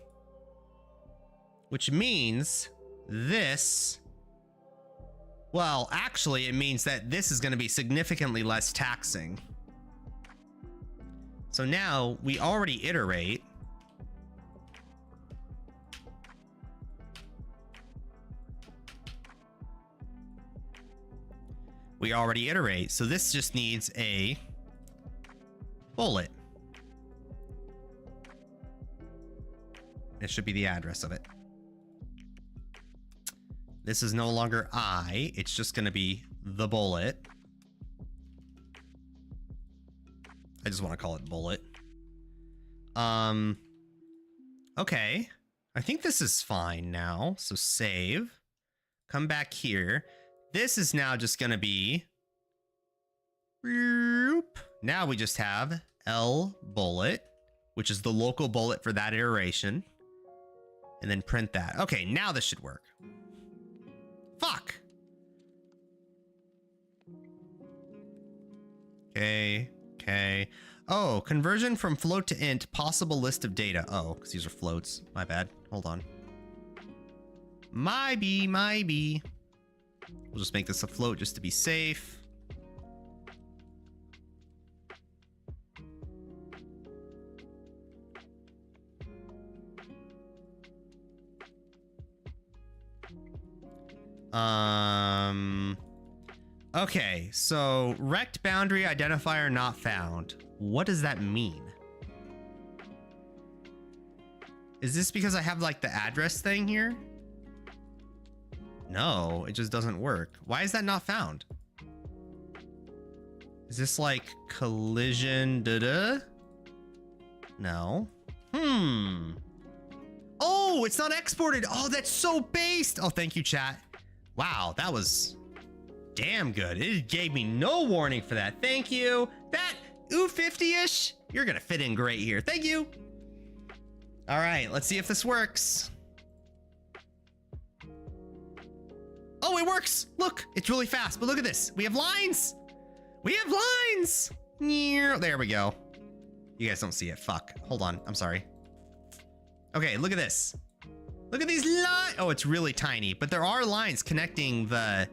Which means this... Well, actually, it means that this is going to be significantly less taxing. So now we already iterate. We already iterate. So this just needs a bullet. It should be the address of it. This is no longer I, it's just going to be the bullet. I just want to call it bullet. Okay. I think this is fine now. So save. Come back here. This is now just going to be... Now we just have L bullet, which is the local bullet for that iteration. And then print that. Okay, now this should work. Fuck. Okay. Oh, conversion from float to int, possible list of data. Oh, because these are floats. My bad. Hold on. My B. We'll just make this a float just to be safe. Okay, so rect boundary identifier not found. What does that mean? Is this because I have like the address thing here? No, it just doesn't work. Why is that not found? Is this like collision da-da? No. Oh, it's not exported. Oh, that's so based. Oh, thank you, chat. Wow, that was damn good. It gave me no warning for that. Thank you. That, ooh, 50-ish. You're gonna fit in great here. Thank you. All right, let's see if this works. Oh, it works. Look, it's really fast, but look at this. We have lines. We have lines. There we go. You guys don't see it. Fuck. Hold on. I'm sorry. Okay, look at this. Look at these lines. Oh, it's really tiny, but there are lines connecting the...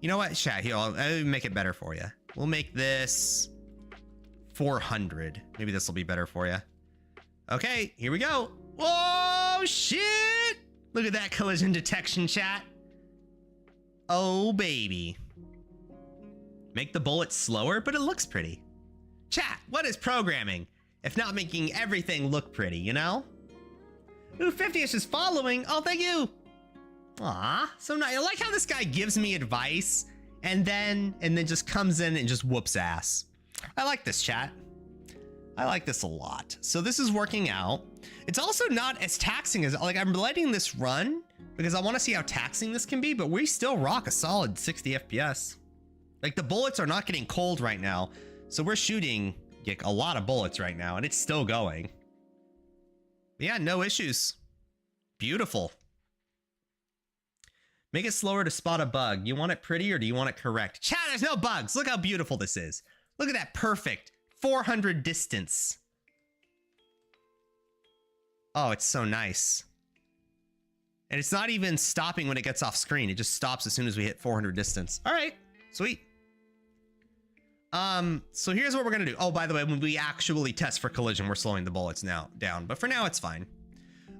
You know what? Chat, here, I'll make it better for you. We'll make this 400. Maybe this will be better for you. Okay, here we go. Whoa, shit! Look at that collision detection, chat. Oh, baby. Make the bullet slower, but it looks pretty. Chat, what is programming? If not making everything look pretty, you know? Ooh, 50-ish is following. Oh, thank you. Aw, so nice. I like how this guy gives me advice and then just comes in and just whoops ass. I like this, chat. I like this a lot. So this is working out. It's also not as taxing as, like, I'm letting this run because I want to see how taxing this can be, but we still rock a solid 60 FPS. Like, the bullets are not getting cold right now. So we're shooting like a lot of bullets right now and it's still going. Yeah, no issues. Beautiful. Make it slower to spot a bug. You want it pretty or do you want it correct? Chat, there's no bugs. Look how beautiful this is. Look at that perfect 400 distance. Oh, it's so nice. And it's not even stopping when it gets off screen. It just stops as soon as we hit 400 distance. All right, sweet. So here's what we're gonna do. Oh, by the way, when we actually test for collision, we're slowing the bullets now down, but for now it's fine.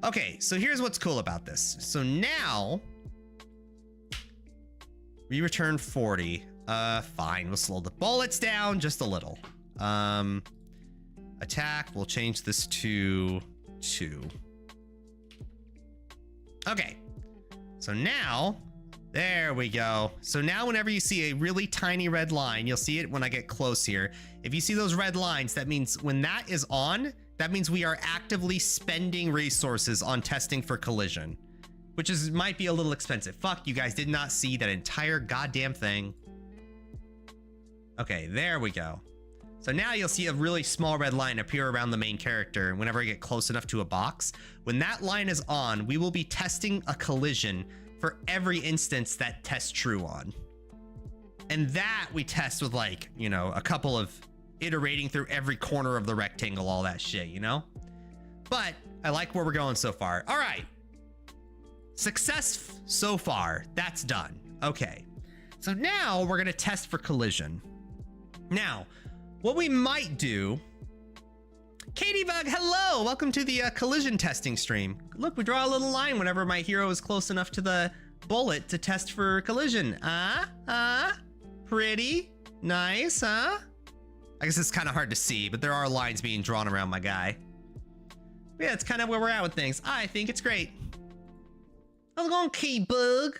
Okay, so here's what's cool about this. So now we return 40. Fine, we'll slow the bullets down just a little. Attack, we'll change this to 2. Okay, so now, there we go. So now whenever you see a really tiny red line, you'll see it when I get close here. If you see those red lines, that means when that is on, that means we are actively spending resources on testing for collision, which is might be a little expensive. Fuck, you guys did not see that entire goddamn thing. Okay, there we go. So now you'll see a really small red line appear around the main character whenever I get close enough to a box. When that line is on, we will be testing a collision for every instance that tests true on. And that we test with, like, you know, a couple of iterating through every corner of the rectangle, all that shit, you know? But I like where we're going so far. All right. Success so far. That's done. Okay. So now we're going to test for collision. Now, what we might do... Katie Bug, hello! Welcome to the collision testing stream. Look, we draw a little line whenever my hero is close enough to the bullet to test for collision. Pretty nice, huh? I guess it's kind of hard to see, but there are lines being drawn around my guy. But yeah, it's kind of where we're at with things. I think it's great. How's it going, K-Bug?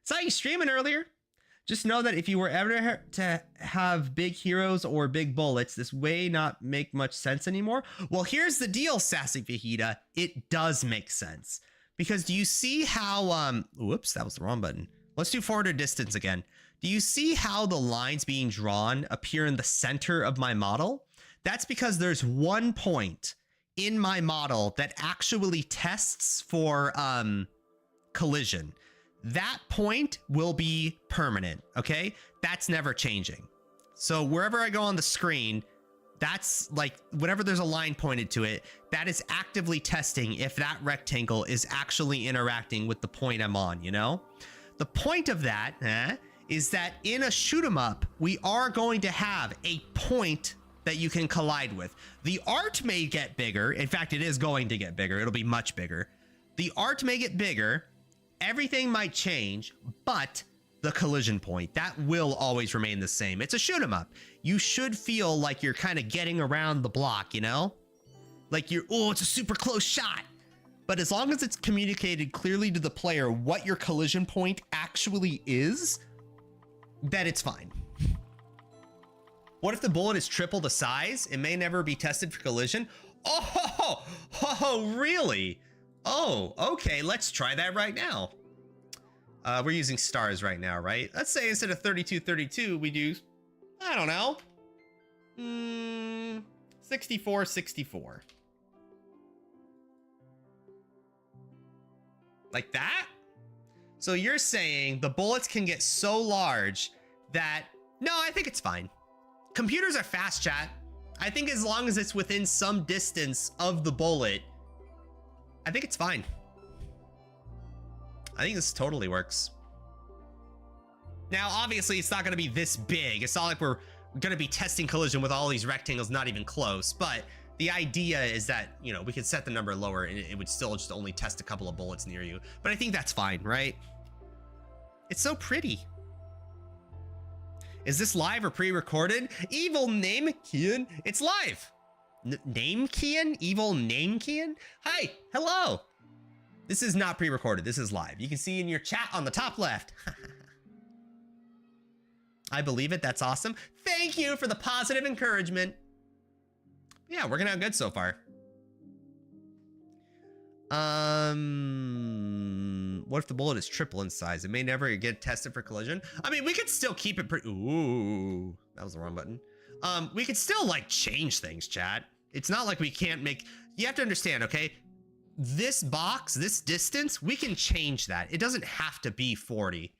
Saw you streaming earlier. Just know that if you were ever to have big heroes or big bullets, this way not make much sense anymore. Well, here's the deal, Sassy Fajita. It does make sense. Because do you see how, whoops, that was the wrong button. Let's do 400 distance again. Do you see how the lines being drawn appear in the center of my model? That's because there's one point in my model that actually tests for collision. That point will be permanent, okay? That's never changing. So wherever I go on the screen, that's like, whenever there's a line pointed to it, that is actively testing if that rectangle is actually interacting with the point I'm on, you know? The point of that is that in a shoot 'em up, we are going to have a point that you can collide with. The art may get bigger. In fact, it is going to get bigger. It'll be much bigger. The art may get bigger. Everything might change, but the collision point, that will always remain the same. It's a shoot 'em up. You should feel like you're kind of getting around the block, you know? Like you're, oh, it's a super close shot. But as long as it's communicated clearly to the player what your collision point actually is, then it's fine. What if the bullet is triple the size? It may never be tested for collision. Oh, really? Oh, okay, let's try that right now. We're using stars right now, right? Let's say instead of 32, we do, I don't know, 64. Like that? So you're saying the bullets can get so large that, no, I think it's fine. Computers are fast, chat. I think as long as it's within some distance of the bullet, I think it's fine. I think this totally works. Now, obviously, it's not going to be this big. It's not like we're going to be testing collision with all these rectangles not even close. But the idea is that, you know, we could set the number lower and it would still just only test a couple of bullets near you. But I think that's fine, right? It's so pretty. Is this live or pre-recorded? Evil name Kian. It's live. Name Kian? Evil name Kian? Hi. Hello. This is not pre-recorded. This is live. You can see in your chat on the top left. I believe it. That's awesome. Thank you for the positive encouragement. Yeah, working out good so far. What if the bullet is triple in size? It may never get tested for collision. I mean, we could still keep it pretty. Ooh, that was the wrong button. We could still like change things, chat. It's not like we can't make, you have to understand, okay? This box, this distance, we can change that. It doesn't have to be 40.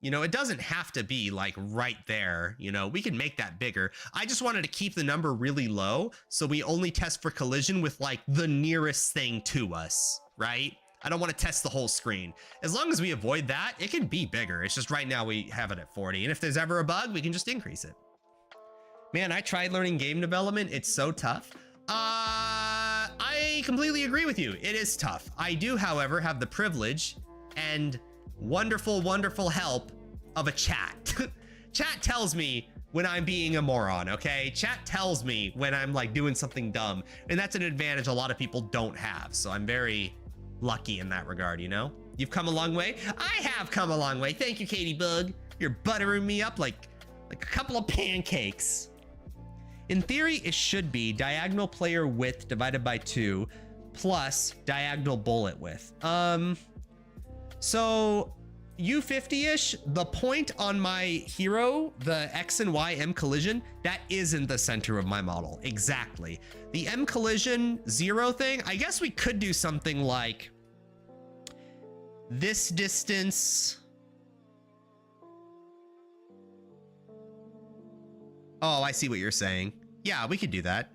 You know, it doesn't have to be like right there. You know, we can make that bigger. I just wanted to keep the number really low, so we only test for collision with like the nearest thing to us, right? I don't want to test the whole screen. As long as we avoid that, it can be bigger. It's just right now we have it at 40. And if there's ever a bug, we can just increase it. Man, I tried learning game development. It's so tough. I completely agree with you. It is tough. I do, however, have the privilege and wonderful, wonderful help of a chat. Chat tells me when I'm being a moron, okay? Chat tells me when I'm like doing something dumb, and that's an advantage a lot of people don't have. So I'm very lucky in that regard, you know? You've come a long way. I have come a long way. Thank you, Katie Bug. You're buttering me up like a couple of pancakes. In theory, it should be diagonal player width divided by 2 plus diagonal bullet width. So U50-ish, the point on my hero, the X and Y M collision, that is in the center of my model. Exactly. The M collision 0 thing, I guess we could do something like this distance. Oh, I see what you're saying. Yeah, we could do that.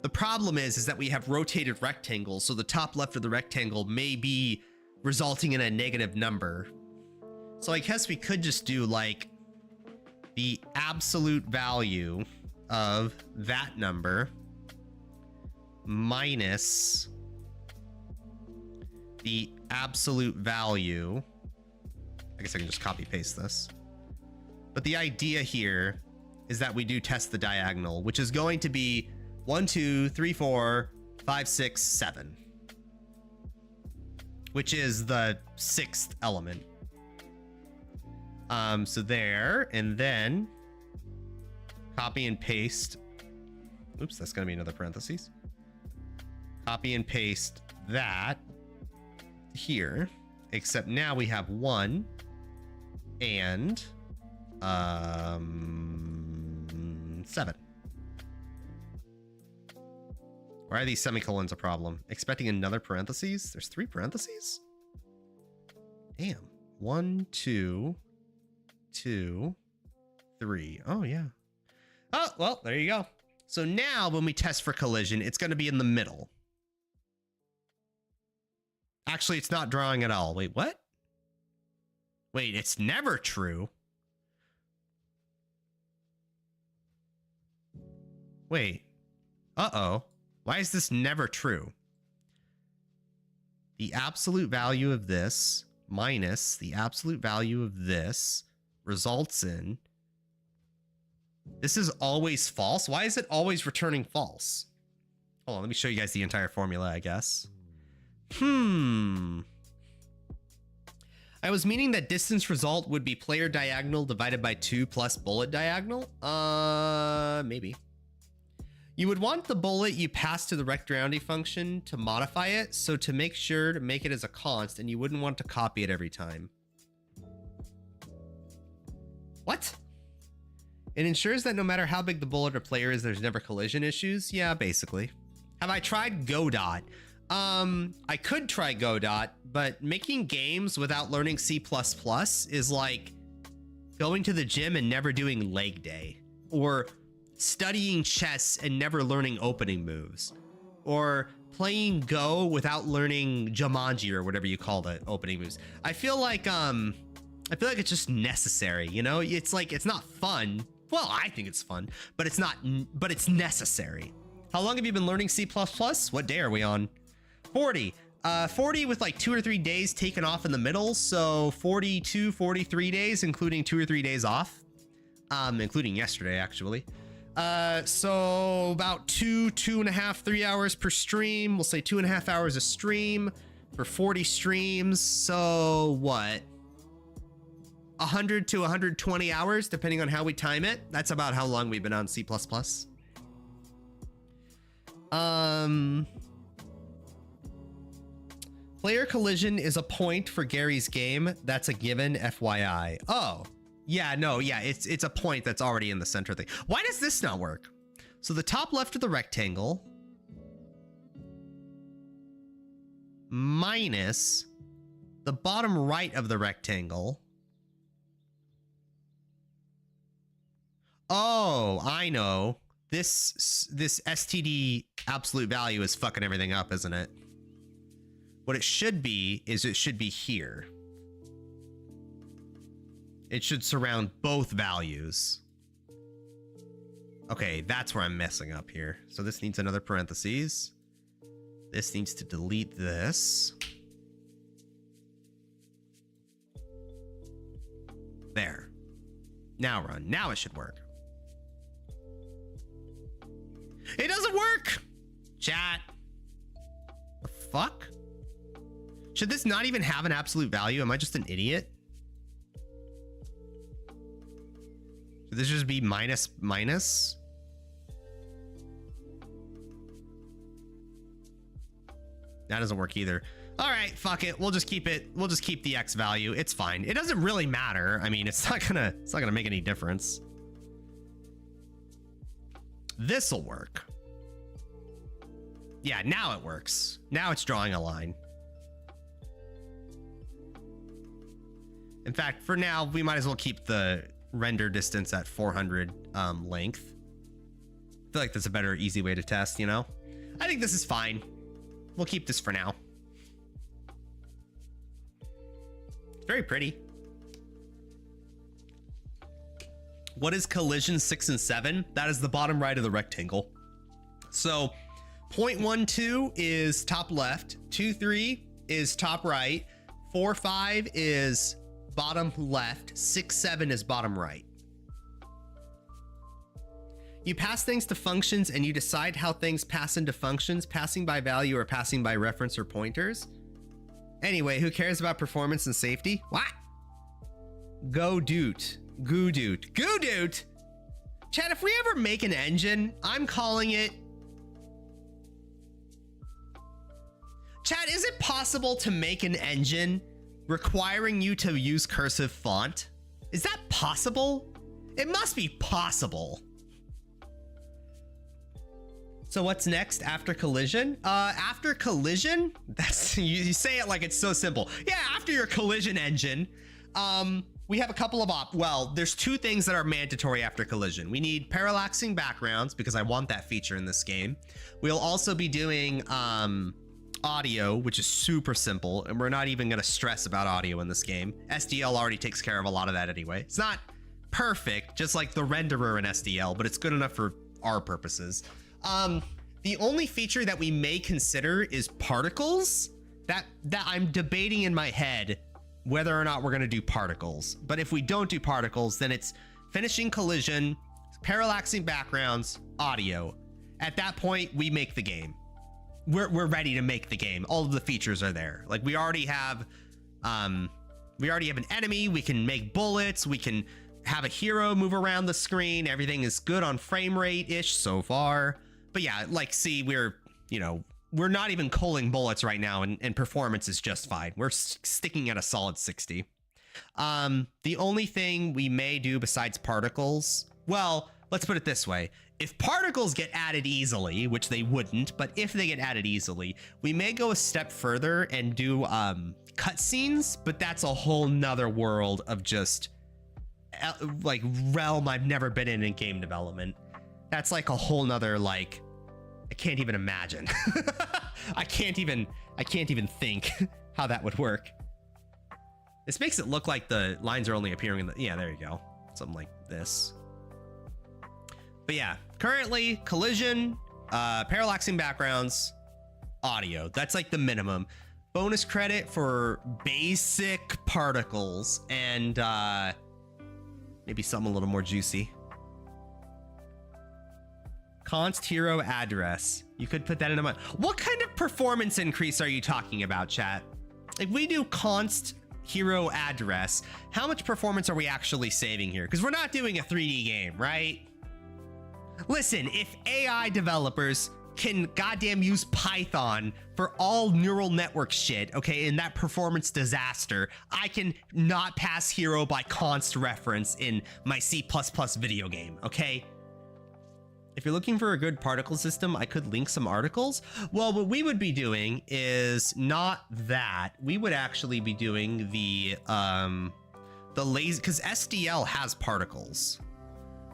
The problem is that we have rotated rectangles, so the top left of the rectangle may be resulting in a negative number. So I guess we could just do like the absolute value of that number minus the absolute value. I guess I can just copy paste this. But the idea here is that we do test the diagonal, which is going to be 1, 2, 3, 4, 5, 6, 7, which is the 6th element. So there, and then copy and paste. Oops, that's gonna be another parentheses. Copy and paste that here, except now we have 1 and 7. Why are these semicolons a problem? Expecting another parentheses? There's 3 parentheses? Damn. 1, 2, 2, 3. Oh, yeah. Oh, well, there you go. So now when we test for collision, it's going to be in the middle. Actually, it's not drawing at all. Wait, what? Wait, it's never true. Wait. Uh-oh. Why is this never true? The absolute value of this minus the absolute value of this results in... This is always false? Why is it always returning false? Hold on, let me show you guys the entire formula, I guess. I was meaning that distance result would be player diagonal divided by 2 plus bullet diagonal. Maybe. You would want the bullet you pass to the rectorounding function to modify it, so to make sure to make it as a const, and you wouldn't want to copy it every time. What? It ensures that no matter how big the bullet or player is, there's never collision issues? Yeah, basically. Have I tried Godot? I could try Godot, but making games without learning C++ is like going to the gym and never doing leg day, or studying chess and never learning opening moves, or playing Go without learning Jumanji or whatever you call the opening moves. I feel like it's just necessary, you know? It's like, it's not fun. Well, I think it's fun, but it's not, but it's necessary. How long have you been learning C++? What day are we on? 40. 40 with like 2 or 3 days taken off in the middle. So 42, 43 days, including 2 or 3 days off. Including yesterday, actually. So about 2.5, 3 hours per stream. We'll say 2.5 hours a stream for 40 streams. So what? 100 to 120 hours, depending on how we time it. That's about how long we've been on C++. Player collision is a point for Gary's game. That's a given, FYI. Oh, yeah, no, yeah, it's a point that's already in the center thing. Why does this not work? So the top left of the rectangle minus the bottom right of the rectangle. Oh, I know. This STD absolute value is fucking everything up, isn't it? What it should be is it should be here. It should surround both values. Okay, that's where I'm messing up here. So this needs another parentheses. This needs to delete this. There. Now run. Now it should work. It doesn't work! Chat. The fuck? Should this not even have an absolute value? Am I just an idiot? Should this just be minus minus? That doesn't work either. All right, fuck it. We'll just keep it. We'll just keep the X value. It's fine. It doesn't really matter. I mean, it's not gonna make any difference. This'll work. Yeah, now it works. Now it's drawing a line. In fact, for now, we might as well keep the render distance at 400 length. I feel like that's a better, easy way to test, you know? I think this is fine. We'll keep this for now. It's very pretty. What is collision 6 and 7? That is the bottom right of the rectangle. So 0.12 is top left, 2.3 is top right, 4.5 is bottom left, 6.7 is bottom right. You pass things to functions and you decide how things pass into functions, passing by value or passing by reference or pointers. Anyway, who cares about performance and safety? What? Go doot. Goo doot. Goo doot? Chad, if we ever make an engine, I'm calling it... Chad, is it possible to make an engine requiring you to use cursive font? Is that possible? It must be possible. So what's next after collision? After collision, that's you say it like it's so simple. Yeah, after your collision engine, we have a couple of well, there's 2 things that are mandatory after collision. We need parallaxing backgrounds because I want that feature in this game. We'll also be doing audio, which is super simple, and we're not even going to stress about audio in this game. SDL already takes care of a lot of that anyway. It's not perfect, just like the renderer in SDL, but it's good enough for our purposes. The only feature that we may consider is particles. That I'm debating in my head whether or not we're going to do particles. But if we don't do particles, then it's finishing collision, parallaxing backgrounds, audio. At that point, we make the game. We're ready to make the game. All of the features are there. Like we already have we already have an enemy. We can make bullets. We can have a hero move around the screen. Everything is good on frame rate-ish so far. But yeah, like, see, we're not even culling bullets right now, and performance is just fine. We're sticking at a solid 60. The only thing we may do besides particles, well, let's put it this way. If particles get added easily, which they wouldn't, but if they get added easily, we may go a step further and do cutscenes, but that's a whole nother world of just like realm I've never been in game development. That's like a whole nother, like, I can't even imagine. I can't even think how that would work. This makes it look like the lines are only appearing in the, yeah, there you go. Something like this. But yeah, currently collision, parallaxing backgrounds, audio. That's like the minimum. Bonus credit for basic particles and maybe something a little more juicy. Const hero address. You could put that in a month. What kind of performance increase are you talking about, chat? If we do const hero address, how much performance are we actually saving here? Because we're not doing a 3D game, right? Listen, if AI developers can goddamn use Python for all neural network shit, okay, in that performance disaster, I can not pass hero by const reference in my C++ video game, okay? If you're looking for a good particle system, I could link some articles. Well, what we would be doing is not that. We would actually be doing the lazy, because SDL has particles.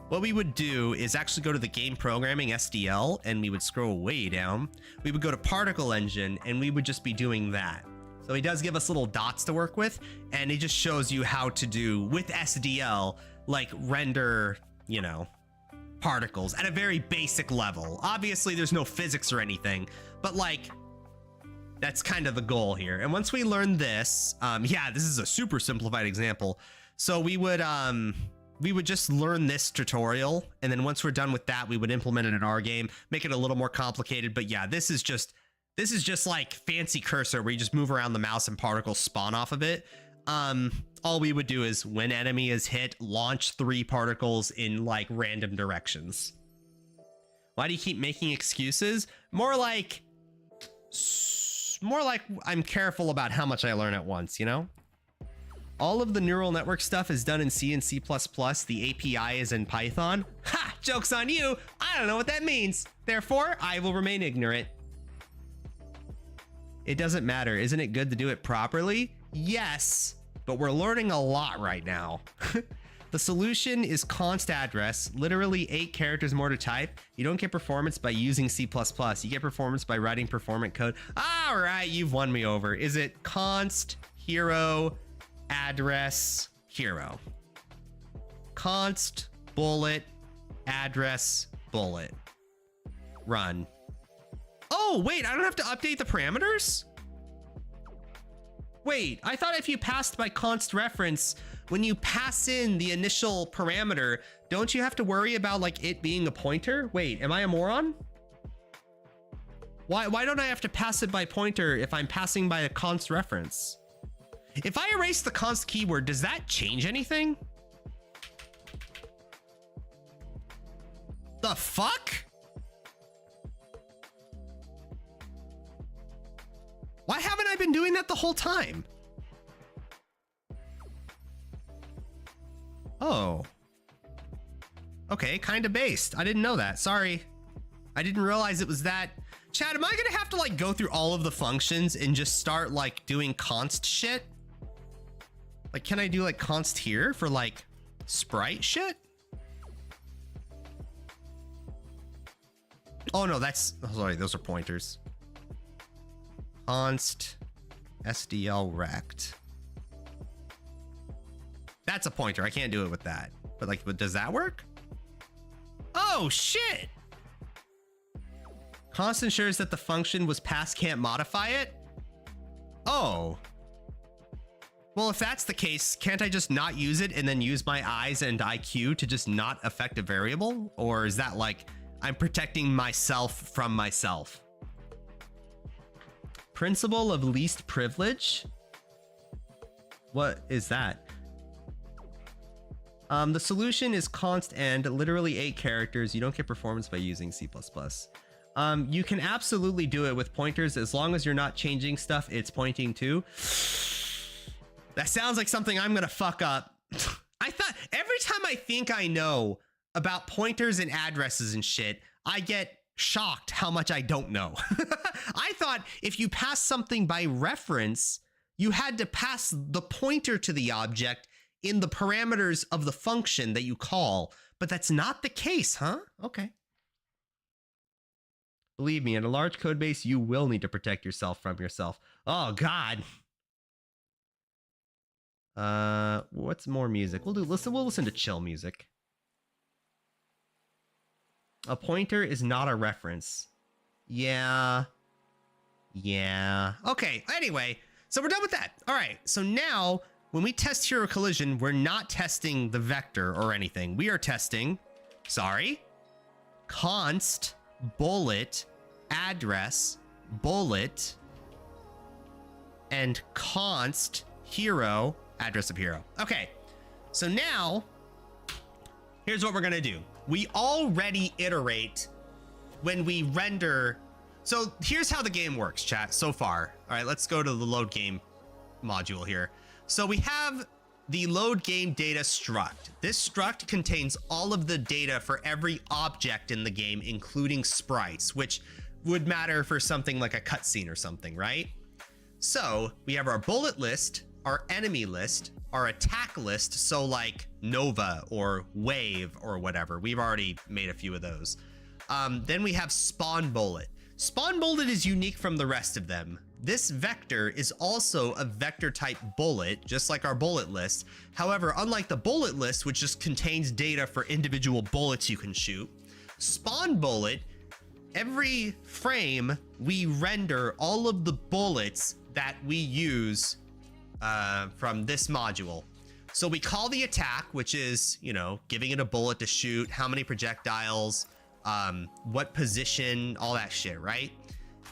What we would do is actually go to the game programming SDL, and we would scroll way down. We would go to particle engine, and we would just be doing that. So he does give us little dots to work with, and he just shows you how to do with SDL, like render, you know, particles at a very basic level. Obviously there's no physics or anything, but like that's kind of the goal here. And once we learn this, yeah, this is a super simplified example. So we would just learn this tutorial, and then once we're done with that, we would implement it in our game, make it a little more complicated. But yeah, this is just like fancy cursor where you just move around the mouse and particles spawn off of it. All we would do is when enemy is hit, launch 3 particles in like random directions. Why do you keep making excuses? More like I'm careful about how much I learn at once, you know? All of the neural network stuff is done in C and C++. The API is in Python. Ha! Joke's on you! I don't know what that means. Therefore, I will remain ignorant. It doesn't matter. Isn't it good to do it properly? Yes, but we're learning a lot right now. The solution is const address, literally 8 characters more to type. You don't get performance by using C++. You get performance by writing performant code. All right, you've won me over. Is it const hero address hero? Const bullet address bullet. Run. Oh, wait, I don't have to update the parameters? Wait, I thought if you passed by const reference, when you pass in the initial parameter, don't you have to worry about like it being a pointer? Wait, am I a moron? Why don't I have to pass it by pointer if I'm passing by a const reference? If I erase the const keyword, does that change anything? The fuck? Why haven't I been doing that the whole time? Oh. Okay, kind of based. I didn't know that. Sorry. I didn't realize it was that. Chad, am I gonna have to like go through all of the functions and just start like doing const shit? Like, can I do like const here for like sprite shit? Oh no, that's, oh, sorry, those are pointers. Const SDL rect. That's a pointer. I can't do it with that. But like, but does that work? Oh shit! Const ensures that the function was passed can't modify it. Oh. Well, if that's the case, can't I just not use it and then use my eyes and IQ to just not affect a variable? Or is that like I'm protecting myself from myself? Principle of least privilege. What is that? The solution is const and literally 8 characters. You don't get performance by using C++. You can absolutely do it with pointers as long as you're not changing stuff it's pointing to. That sounds like something I'm gonna fuck up. I thought every time I think I know about pointers and addresses and shit, I get shocked how much I don't know. I thought if you pass something by reference, you had to pass the pointer to the object in the parameters of the function that you call, but that's not the case, huh? Okay. Believe me, in a large code base, you will need to protect yourself from yourself. Oh, God. What's more music? We'll listen to chill music. A pointer is not a reference. Yeah. Okay, anyway, so we're done with that. All right, so now when we test hero collision, we're not testing the vector or anything. We are testing, const bullet address bullet and const hero address of hero. Okay, so now here's what we're gonna do. We already iterate when we render. So here's how the game works, chat, so far. All right, let's go to the load game module here. So we have the load game data struct. This struct contains all of the data for every object in the game, including sprites, which would matter for something like a cutscene or something, right? So we have our bullet list, our enemy list, our attack list, so like Nova or Wave or whatever. We've already made a few of those. Then we have spawn bullet. Spawn bullet is unique from the rest of them. This vector is also a vector type bullet, just like our bullet list. However, unlike the bullet list, which just contains data for individual bullets you can shoot, spawn bullet, every frame we render all of the bullets that we use from this module. So we call the attack, which is, you know, giving it a bullet to shoot, how many projectiles, what position, all that shit, right?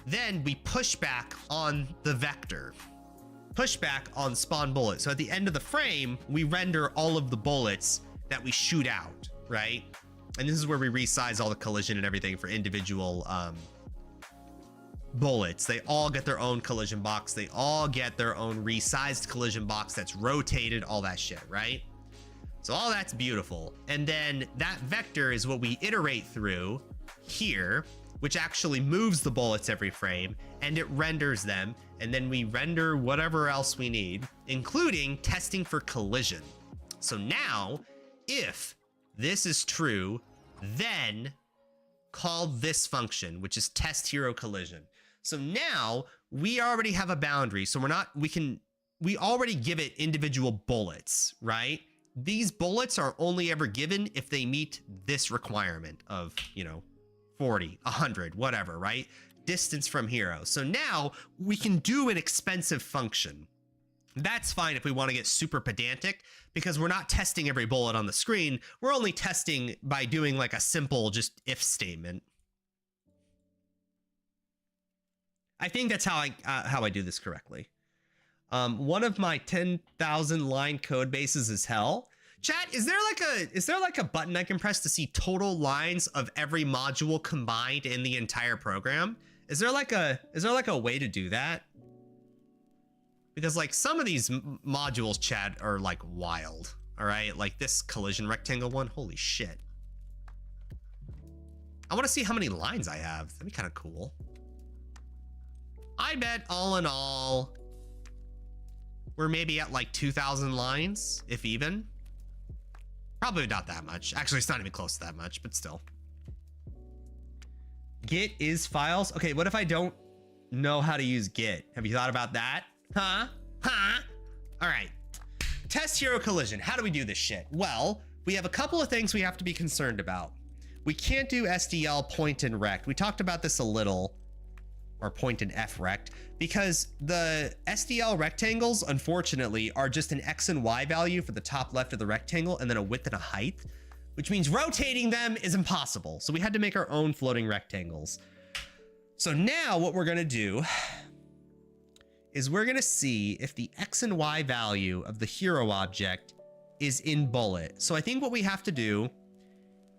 Then we push back on the vector, push back on spawn bullet. So at the end of the frame, we render all of the bullets that we shoot out, right? And this is where we resize all the collision and everything for individual bullets. They all get their own collision box. They all get their own resized collision box that's rotated, all that shit, right? So all that's beautiful. And then that vector is what we iterate through here, which actually moves the bullets every frame, and it renders them. And then we render whatever else we need, including testing for collision. So now, if this is true, then call this function, which is test hero collision. So now we already have a boundary. So we already give it individual bullets, right? These bullets are only ever given if they meet this requirement of, you know, 40, 100, whatever, right? Distance from hero. So now we can do an expensive function. That's fine if we want to get super pedantic, because we're not testing every bullet on the screen. We're only testing by doing like a simple just if statement. I think that's how I do this correctly. One of my 10,000 line code bases is hell. Chat, is there like a button I can press to see total lines of every module combined in the entire program? Is there like a way to do that? Because like some of these modules, chat, are like wild. All right, like this collision rectangle one. Holy shit! I want to see how many lines I have. That'd be kind of cool. I bet all in all, we're maybe at like 2,000 lines, if even. Probably not that much. Actually, it's not even close to that much, but still. Git is files. Okay, what if I don't know how to use Git? Have you thought about that? Huh? All right. Test hero collision. How do we do this shit? Well, we have a couple of things we have to be concerned about. We can't do SDL point and rect. We talked about this a little, or point and F rect, because the SDL rectangles, unfortunately, are just an X and Y value for the top left of the rectangle and then a width and a height, which means rotating them is impossible. So we had to make our own floating rectangles. So now what we're gonna do is we're gonna see if the X and Y value of the hero object is in bullet. So I think what we have to do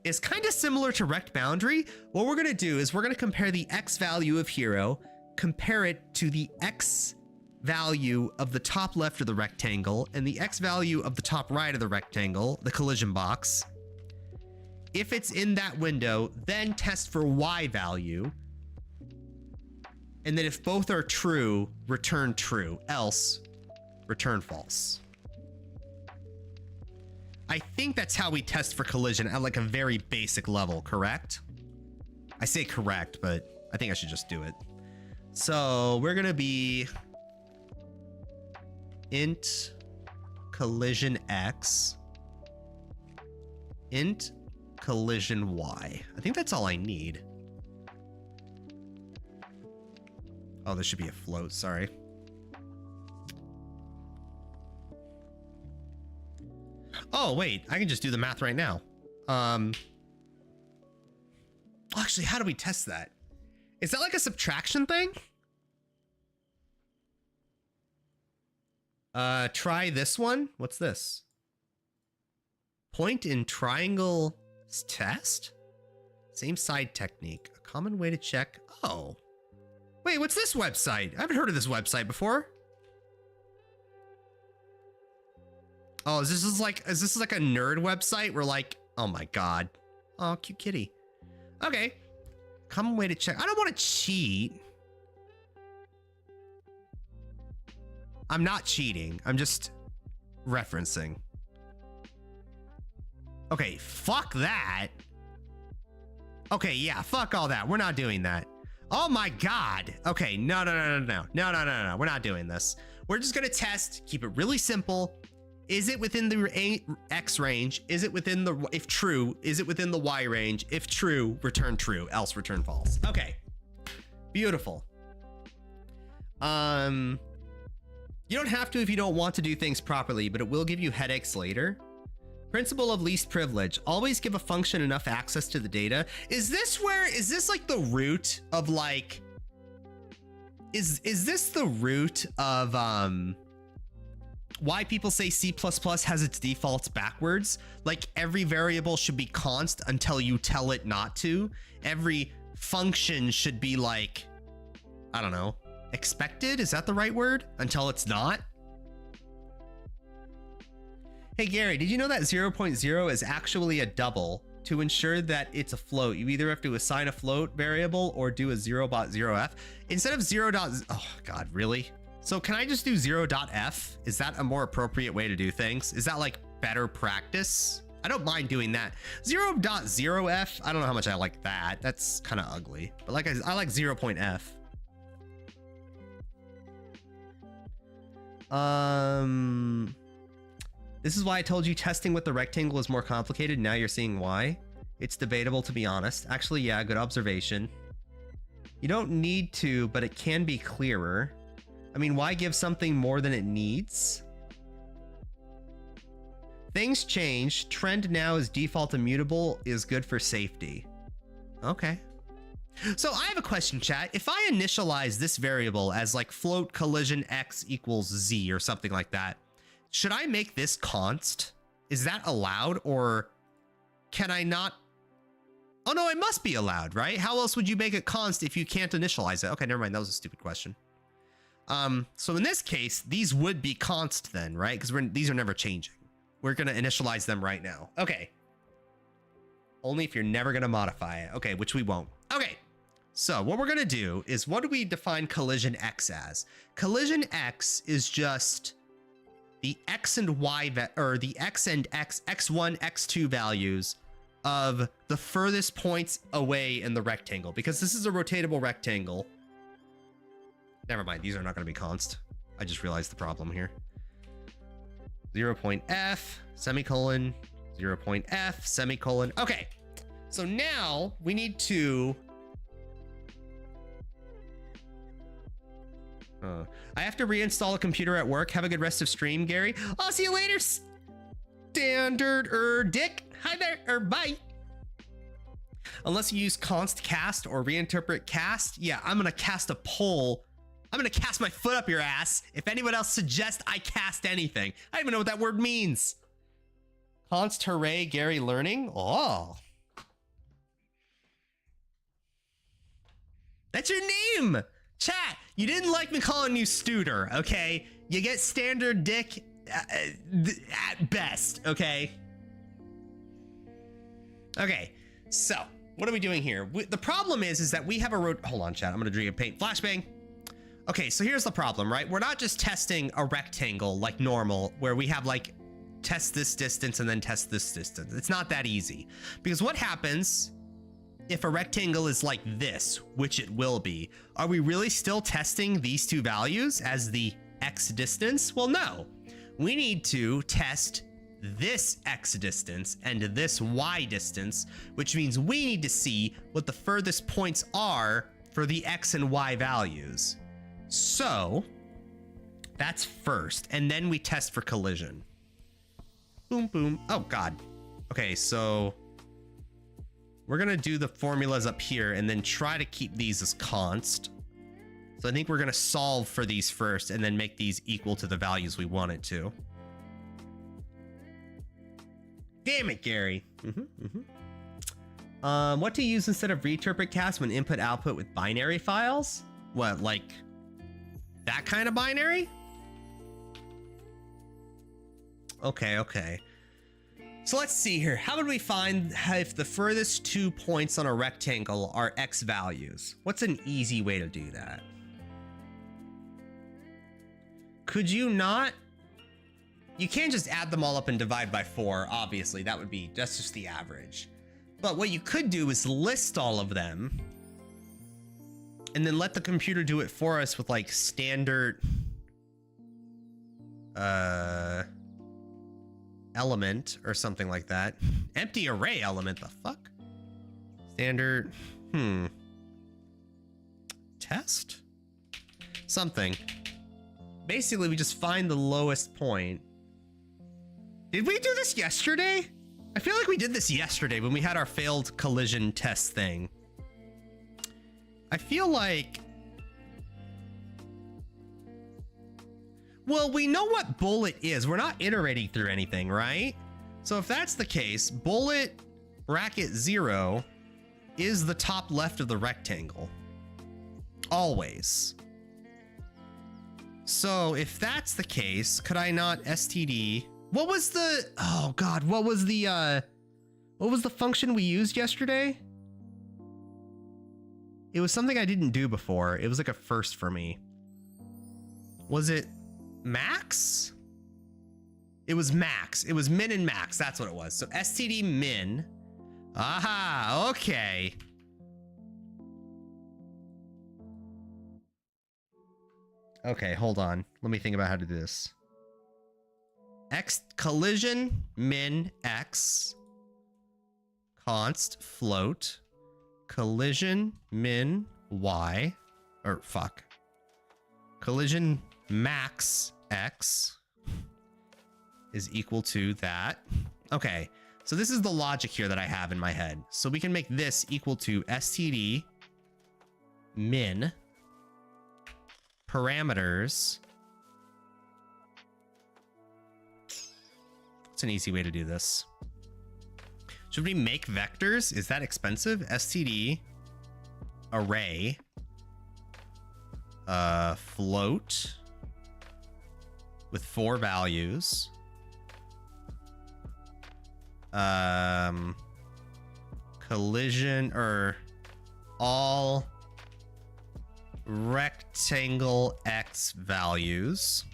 is kind of similar to rect boundary. What we're gonna do is we're gonna compare the X value of hero, compare it to the X value of the top left of the rectangle and the X value of the top right of the rectangle, the collision box. If it's in that window, then test for Y value. And then if both are true, return true, else return false. I think that's how we test for collision at like a very basic level, correct? I say correct, but I think I should just do it. So we're gonna be int collision X, int collision Y. I think that's all I need. Oh, this should be a float, sorry. Oh, wait, I can just do the math right now. Actually, how do we test that? Is that like a subtraction thing? Try this one. What's this? Point in triangle test? Same side technique. A common way to check. Oh. Wait, what's this website? I haven't heard of this website before. Oh, is this like a nerd website where like, oh my God. Oh, cute kitty. Okay. Common way to check. I don't want to cheat. I'm not cheating. I'm just referencing. Okay, fuck that. Okay, yeah, fuck all that. We're not doing that. Oh my God. Okay, no. We're not doing this. We're just gonna test, keep it really simple. Is it within the X range? Is it within the, if true, is it within the Y range? If true, return true, else return false. Okay, beautiful. You don't have to if you don't want to do things properly, but it will give you headaches later. Principle of least privilege. Always give a function enough access to the data. Is this like the root of like, is this the root of why people say C++ has its defaults backwards? Like every variable should be const until you tell it not to. Every function should be like, I don't know, expected? Is that the right word? Until it's not? Hey Gary, did you know that 0.0 is actually a double? To ensure that it's a float, you either have to assign a float variable or do a 0.0f. Instead of 0. Oh God, really? So can I just do 0.f? Is that a more appropriate way to do things? Is that like better practice? I don't mind doing that. 0.0f, I don't know how much I like that. That's kind of ugly, but like I like 0.f. This is why I told you testing with the rectangle is more complicated. Now you're seeing why. It's debatable, to be honest. Actually, yeah, good observation. You don't need to, but it can be clearer. I mean, why give something more than it needs? Things change. Trend now is default immutable is good for safety. Okay. So I have a question, chat. If I initialize this variable as like float collision x equals z or something like that, should I make this const? Is that allowed, or can I not? Oh no, it must be allowed, right? How else would you make it const if you can't initialize it? Okay, never mind. That was a stupid question. So in this case, these would be const then, right? Because these are never changing. We're gonna initialize them right now. Okay. Only if you're never gonna modify it. Okay, which we won't. Okay. So what we're gonna do is, what do we define collision x as? Collision x is just the x and y, or the x and x1, x2 values of the furthest points away in the rectangle, because this is a rotatable rectangle. Never mind, these are not going to be const. I just realized the problem here. 0.f, semicolon, 0.f, semicolon. Okay, so now we need to... I have to reinstall a computer at work. Have a good rest of stream, Gary. I'll see you later, standard Dick. Hi there, bye. Unless you use const cast or reinterpret cast. Yeah, I'm gonna cast a poll I'm gonna cast my foot up your ass if anyone else suggests I cast anything. I don't even know what that word means. Const hooray, Gary learning? Oh. That's your name! Chat, you didn't like me calling you Studer, okay? You get standard dick at best, okay? Okay, so what are we doing here? The problem is that we have a road. Hold on, chat. I'm gonna drink a paint. Flashbang. Okay, so here's the problem, right? We're not just testing a rectangle like normal, where we have like test this distance and then test this distance. It's not that easy, because what happens if a rectangle is like this, which it will be? Are we really still testing these two values as the x distance? Well, no. We need to test this x distance and this y distance, which means we need to see what the furthest points are for the x and y values. So that's first, and then we test for collision. Boom, boom. Oh, God. Okay, so we're gonna do the formulas up here and then try to keep these as const. So I think we're gonna solve for these first and then make these equal to the values we want it to. Damn it, Gary. What to use instead of reinterpret cast when input output with binary files? What, like that kind of binary? Okay. So let's see here. How would we find if the furthest 2 points on a rectangle are x values? What's an easy way to do that? Could you not? You can't just add them all up and divide by 4, obviously. That's just the average. But what you could do is list all of them and then let the computer do it for us with like standard element or something like that. Empty array element, the fuck? Standard, test? Something. Basically, we just find the lowest point. Did we do this yesterday? I feel like we did this yesterday when we had our failed collision test thing. I feel like... Well, we know what bullet is. We're not iterating through anything, right? So if that's the case, bullet bracket 0 is the top left of the rectangle. Always. So if that's the case, could I not std... What was the... Oh, God. What was the function we used yesterday? It was something I didn't do before. It was like a first for me. Was it max? It was max. It was min and max. That's what it was. So std min. Aha, okay. Okay, hold on. Let me think about how to do this. X collision min x const float collision min y, or fuck, collision max x is equal to that. Okay, so this is the logic here that I have in my head. So we can make this equal to std min parameters. It's an easy way to do this. Should we make vectors? Is that expensive? Std array float with 4 values. Collision or all rectangle x values.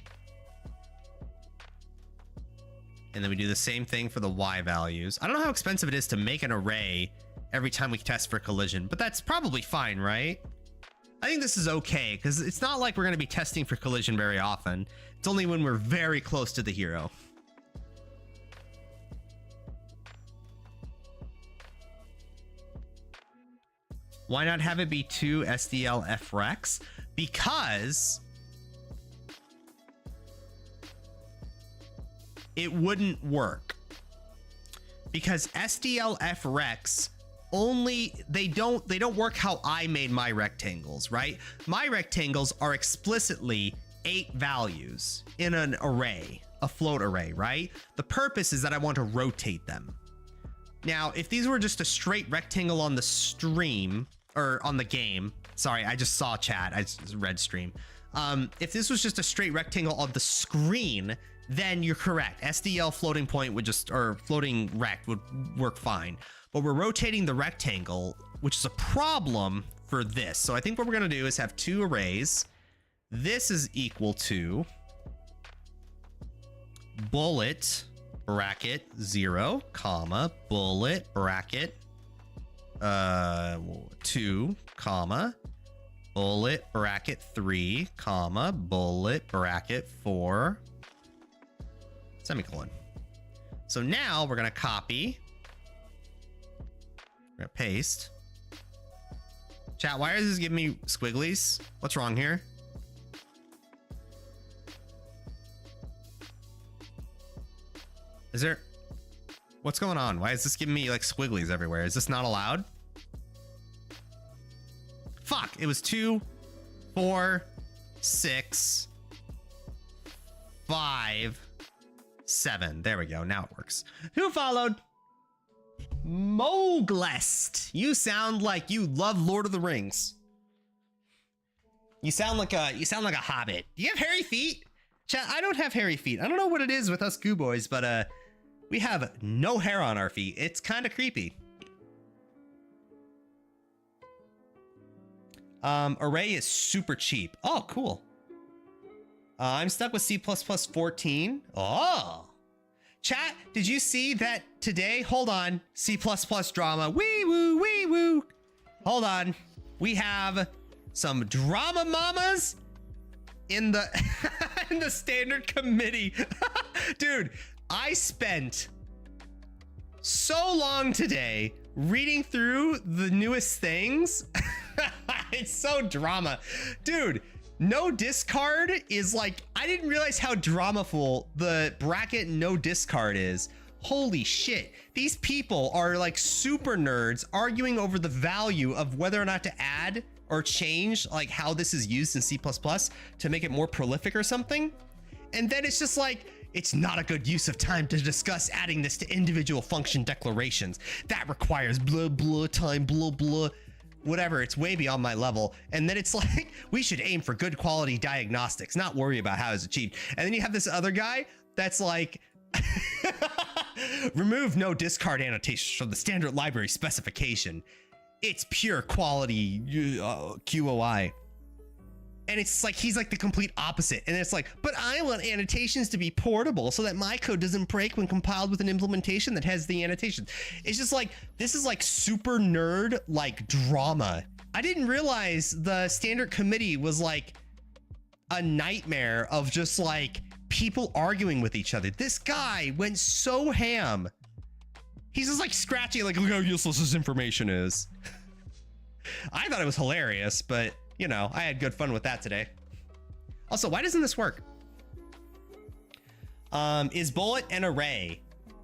And then we do the same thing for the y values. I don't know how expensive it is to make an array every time we test for collision, but that's probably fine, right? I think this is okay, because it's not like we're going to be testing for collision very often. It's only when we're very close to the hero. Why not have it be 2 SDLFREX? Because it wouldn't work. Because SDLFREX they don't work how I made my rectangles, right? My rectangles are explicitly 8 values in an array, a float array, right? The purpose is that I want to rotate them. Now, if these were just a straight rectangle on the stream or on the game, sorry, I just saw chat, I just read stream. If this was just a straight rectangle on the screen, then you're correct. SDL floating point would just, or floating rect would work fine. But we're rotating the rectangle, which is a problem for this. So I think what we're gonna do is have 2 arrays. This is equal to bullet bracket 0, comma, bullet bracket 2, comma, bullet bracket 3, comma, bullet bracket 4, semicolon. So now we're gonna copy, we're gonna paste. Chat, why is this giving me squigglies? What's wrong here? Is there, what's going on? Why is this giving me like squigglies everywhere? Is this not allowed? Fuck, it was 2, 4, 6, 5, 7. There we go, now it works. Who followed? Moglest. You sound like you love Lord of the Rings. You sound like a hobbit. Do you have hairy feet? Chat, I don't have hairy feet. I don't know what it is with us goo boys, but we have no hair on our feet. It's kind of creepy. Array is super cheap. Oh, cool. I'm stuck with C++ 14. Oh. Chat, did you see that today? Hold on. C++ drama. Wee woo, wee woo. Hold on. We have some drama mamas in the in the standard committee. Dude, I spent so long today reading through the newest things. It's so drama. Dude, no discard is like, I didn't realize how dramaful the bracket no discard is. Holy shit. These people are like super nerds arguing over the value of whether or not to add or change like how this is used in C++ to make it more prolific or something. And then it's just like, it's not a good use of time to discuss adding this to individual function declarations. That requires blah, blah, time, blah, blah. Whatever, it's way beyond my level. And then it's like, we should aim for good quality diagnostics, not worry about how it's achieved. And then you have this other guy that's like, remove no discard annotations from the standard library specification. It's pure quality QOI. And it's like, he's like the complete opposite. And it's like, but I want annotations to be portable so that my code doesn't break when compiled with an implementation that has the annotations. It's just like, this is like super nerd, like drama. I didn't realize the standard committee was like a nightmare of just like people arguing with each other. This guy went so ham. He's just like scratching, like, look how useless this information is. I thought it was hilarious, but you know, I had good fun with that today. Also, why doesn't this work? Is bullet an array?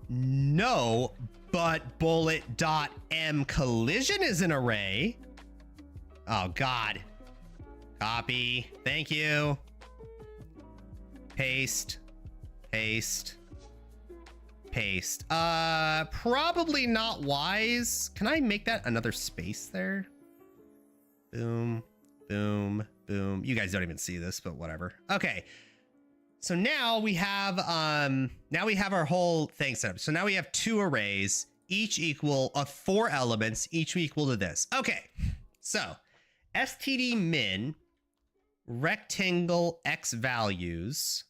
No, but bullet.m collision is an array. Oh God. Copy. Thank you. Paste. Paste. Paste. Probably not wise. Can I make that another space there? Boom. Boom, boom. You guys don't even see this, but whatever. Okay. So now we have our whole thing set up. So now we have 2 arrays, each equal of 4 elements, each equal to this. Okay. So std min rectangle x values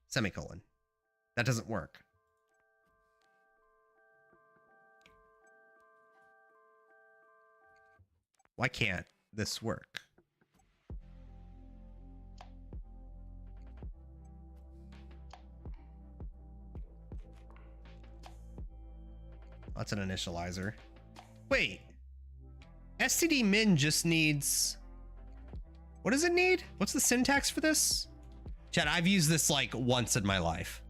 semicolon. That doesn't work. Why can't this work? That's an initializer. Wait. std min just needs... What does it need? What's the syntax for this? Chat, I've used this like once in my life.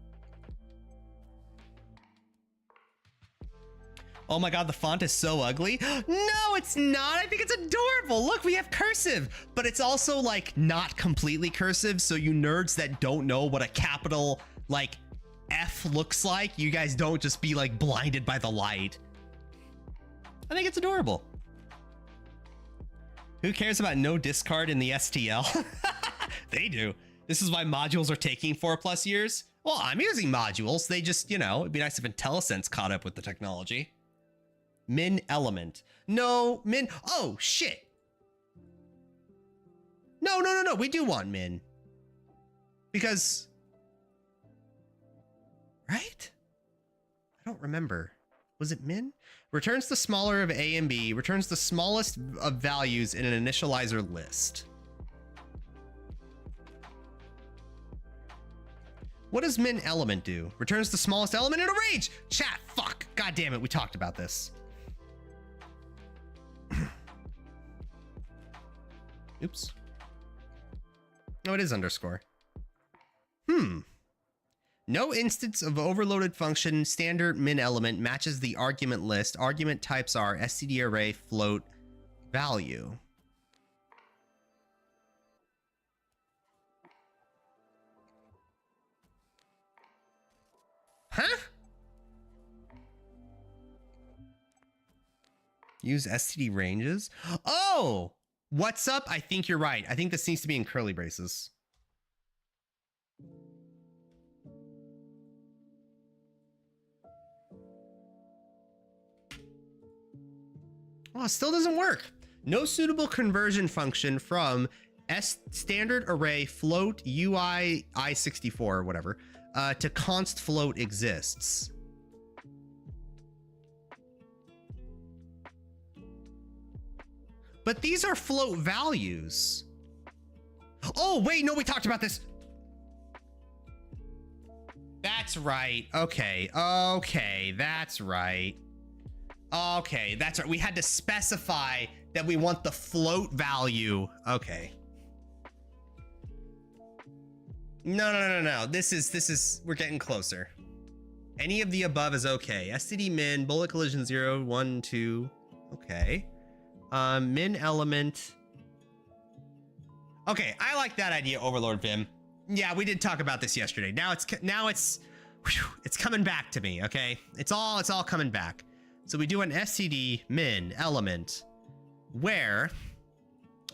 Oh my god, the font is so ugly. No, it's not. I think it's adorable. Look, we have cursive, but it's also like not completely cursive. So you nerds that don't know what a capital like F looks like, you guys don't just be like blinded by the light. I think it's adorable. Who cares about no discard in the STL? They do. This is why modules are taking 4+ years. Well, I'm using modules. They just, you know, it'd be nice if IntelliSense caught up with the technology. Min element. No, min. Oh, shit. No. We do want min. Because. Right? I don't remember. Was it min? Returns the smaller of A and B. Returns the smallest of values in an initializer list. What does min element do? Returns the smallest element in a range. Chat, fuck. God damn it, we talked about this. Oops. No, it is underscore. No instance of overloaded function standard min element matches the argument list. Argument types are std array, float, value. Huh? Use std ranges? Oh! What's up? I think you're right. I think this needs to be in curly braces. Oh, it still doesn't work. No suitable conversion function from standard array float UI I64 or whatever to const float exists. But these are float values. Oh, wait, no, we talked about this. That's right. Okay, that's right. Okay, that's right. We had to specify that we want the float value. Okay. No. This is, we're getting closer. Any of the above is okay. STD min, bullet collision 0, 1, 2. Okay. Min element. Okay, I like that idea, Overlord Vim. Yeah, we did talk about this yesterday. Now it's coming back to me, okay? It's all coming back. So we do an STD min element where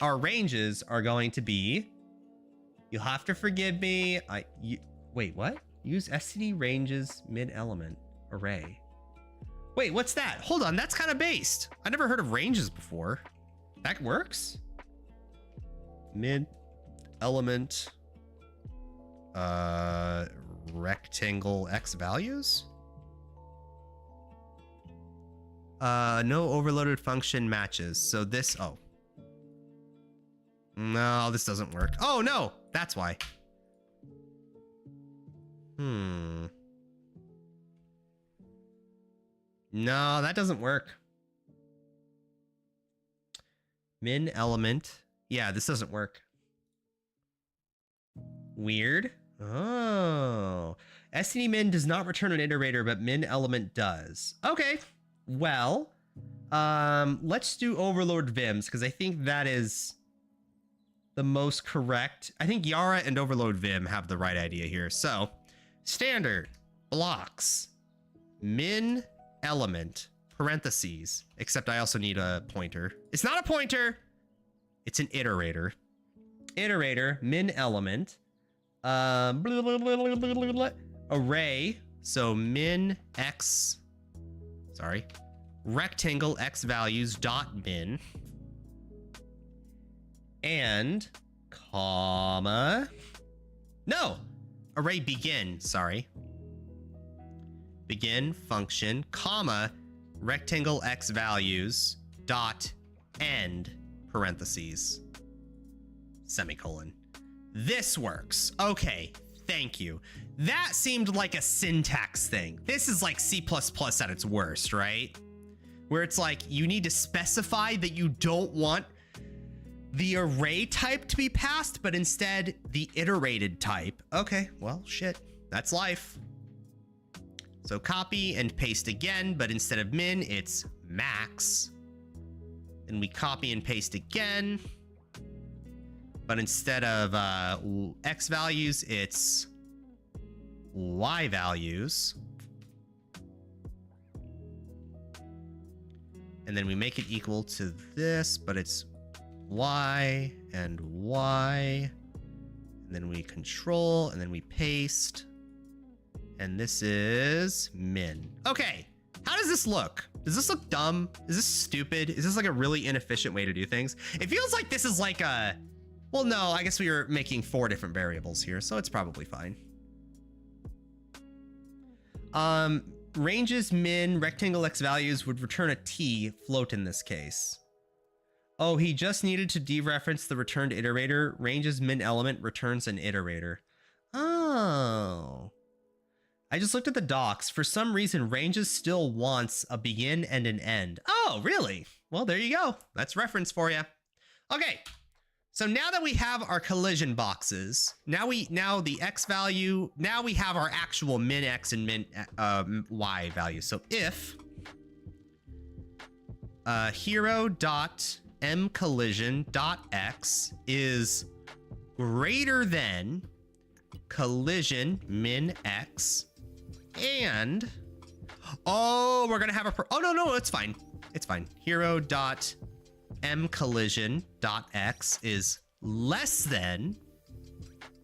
our ranges are going to be, you'll have to forgive me. Wait, what? Use STD ranges min element array. Wait, what's that? Hold on, that's kind of based. I never heard of ranges before. That works? Min element rectangle x values? No overloaded function matches. So this, oh. No, this doesn't work. Oh no, that's why. No, that doesn't work. Min element. Yeah, this doesn't work. Weird. Oh. STD min does not return an iterator, but min element does. Okay. Well, let's do overload vims because I think that is the most correct. I think Yara and overload vim have the right idea here. So, standard blocks min element parentheses, except I also need a pointer. It's not a pointer. It's an iterator. Iterator min element array. So min x, sorry, rectangle x values dot min and comma, no, array begin, sorry, begin function, comma, rectangle x values dot end parentheses, semicolon. This works. Okay, thank you. That seemed like a syntax thing. This is like C++ at its worst, right? Where it's like you need to specify that you don't want the array type to be passed, but instead the iterated type. Okay, well, shit, that's life. So copy and paste again, but instead of min, it's max. And we copy and paste again. But instead of X values, it's Y values. And then we make it equal to this, but it's Y and Y. And then we control, and then we paste. And this is min. Okay, how does this look? Does this look dumb? Is this stupid? Is this like a really inefficient way to do things? It feels like this is like a, well, no, I guess we were making 4 different variables here, so it's probably fine. Ranges min rectangle X values would return a T float in this case. Oh, he just needed to dereference the returned iterator. Ranges min element returns an iterator. Oh. I just looked at the docs. For some reason, ranges still wants a begin and an end. Oh, really? Well, there you go. That's reference for you. Okay. So now that we have our collision boxes, now the X value, now we have our actual min X and min Y value. So if hero.mCollision.x is greater than collision min X and, oh, we're gonna have a, oh, no, it's fine. It's fine. Hero.mCollision.x is less than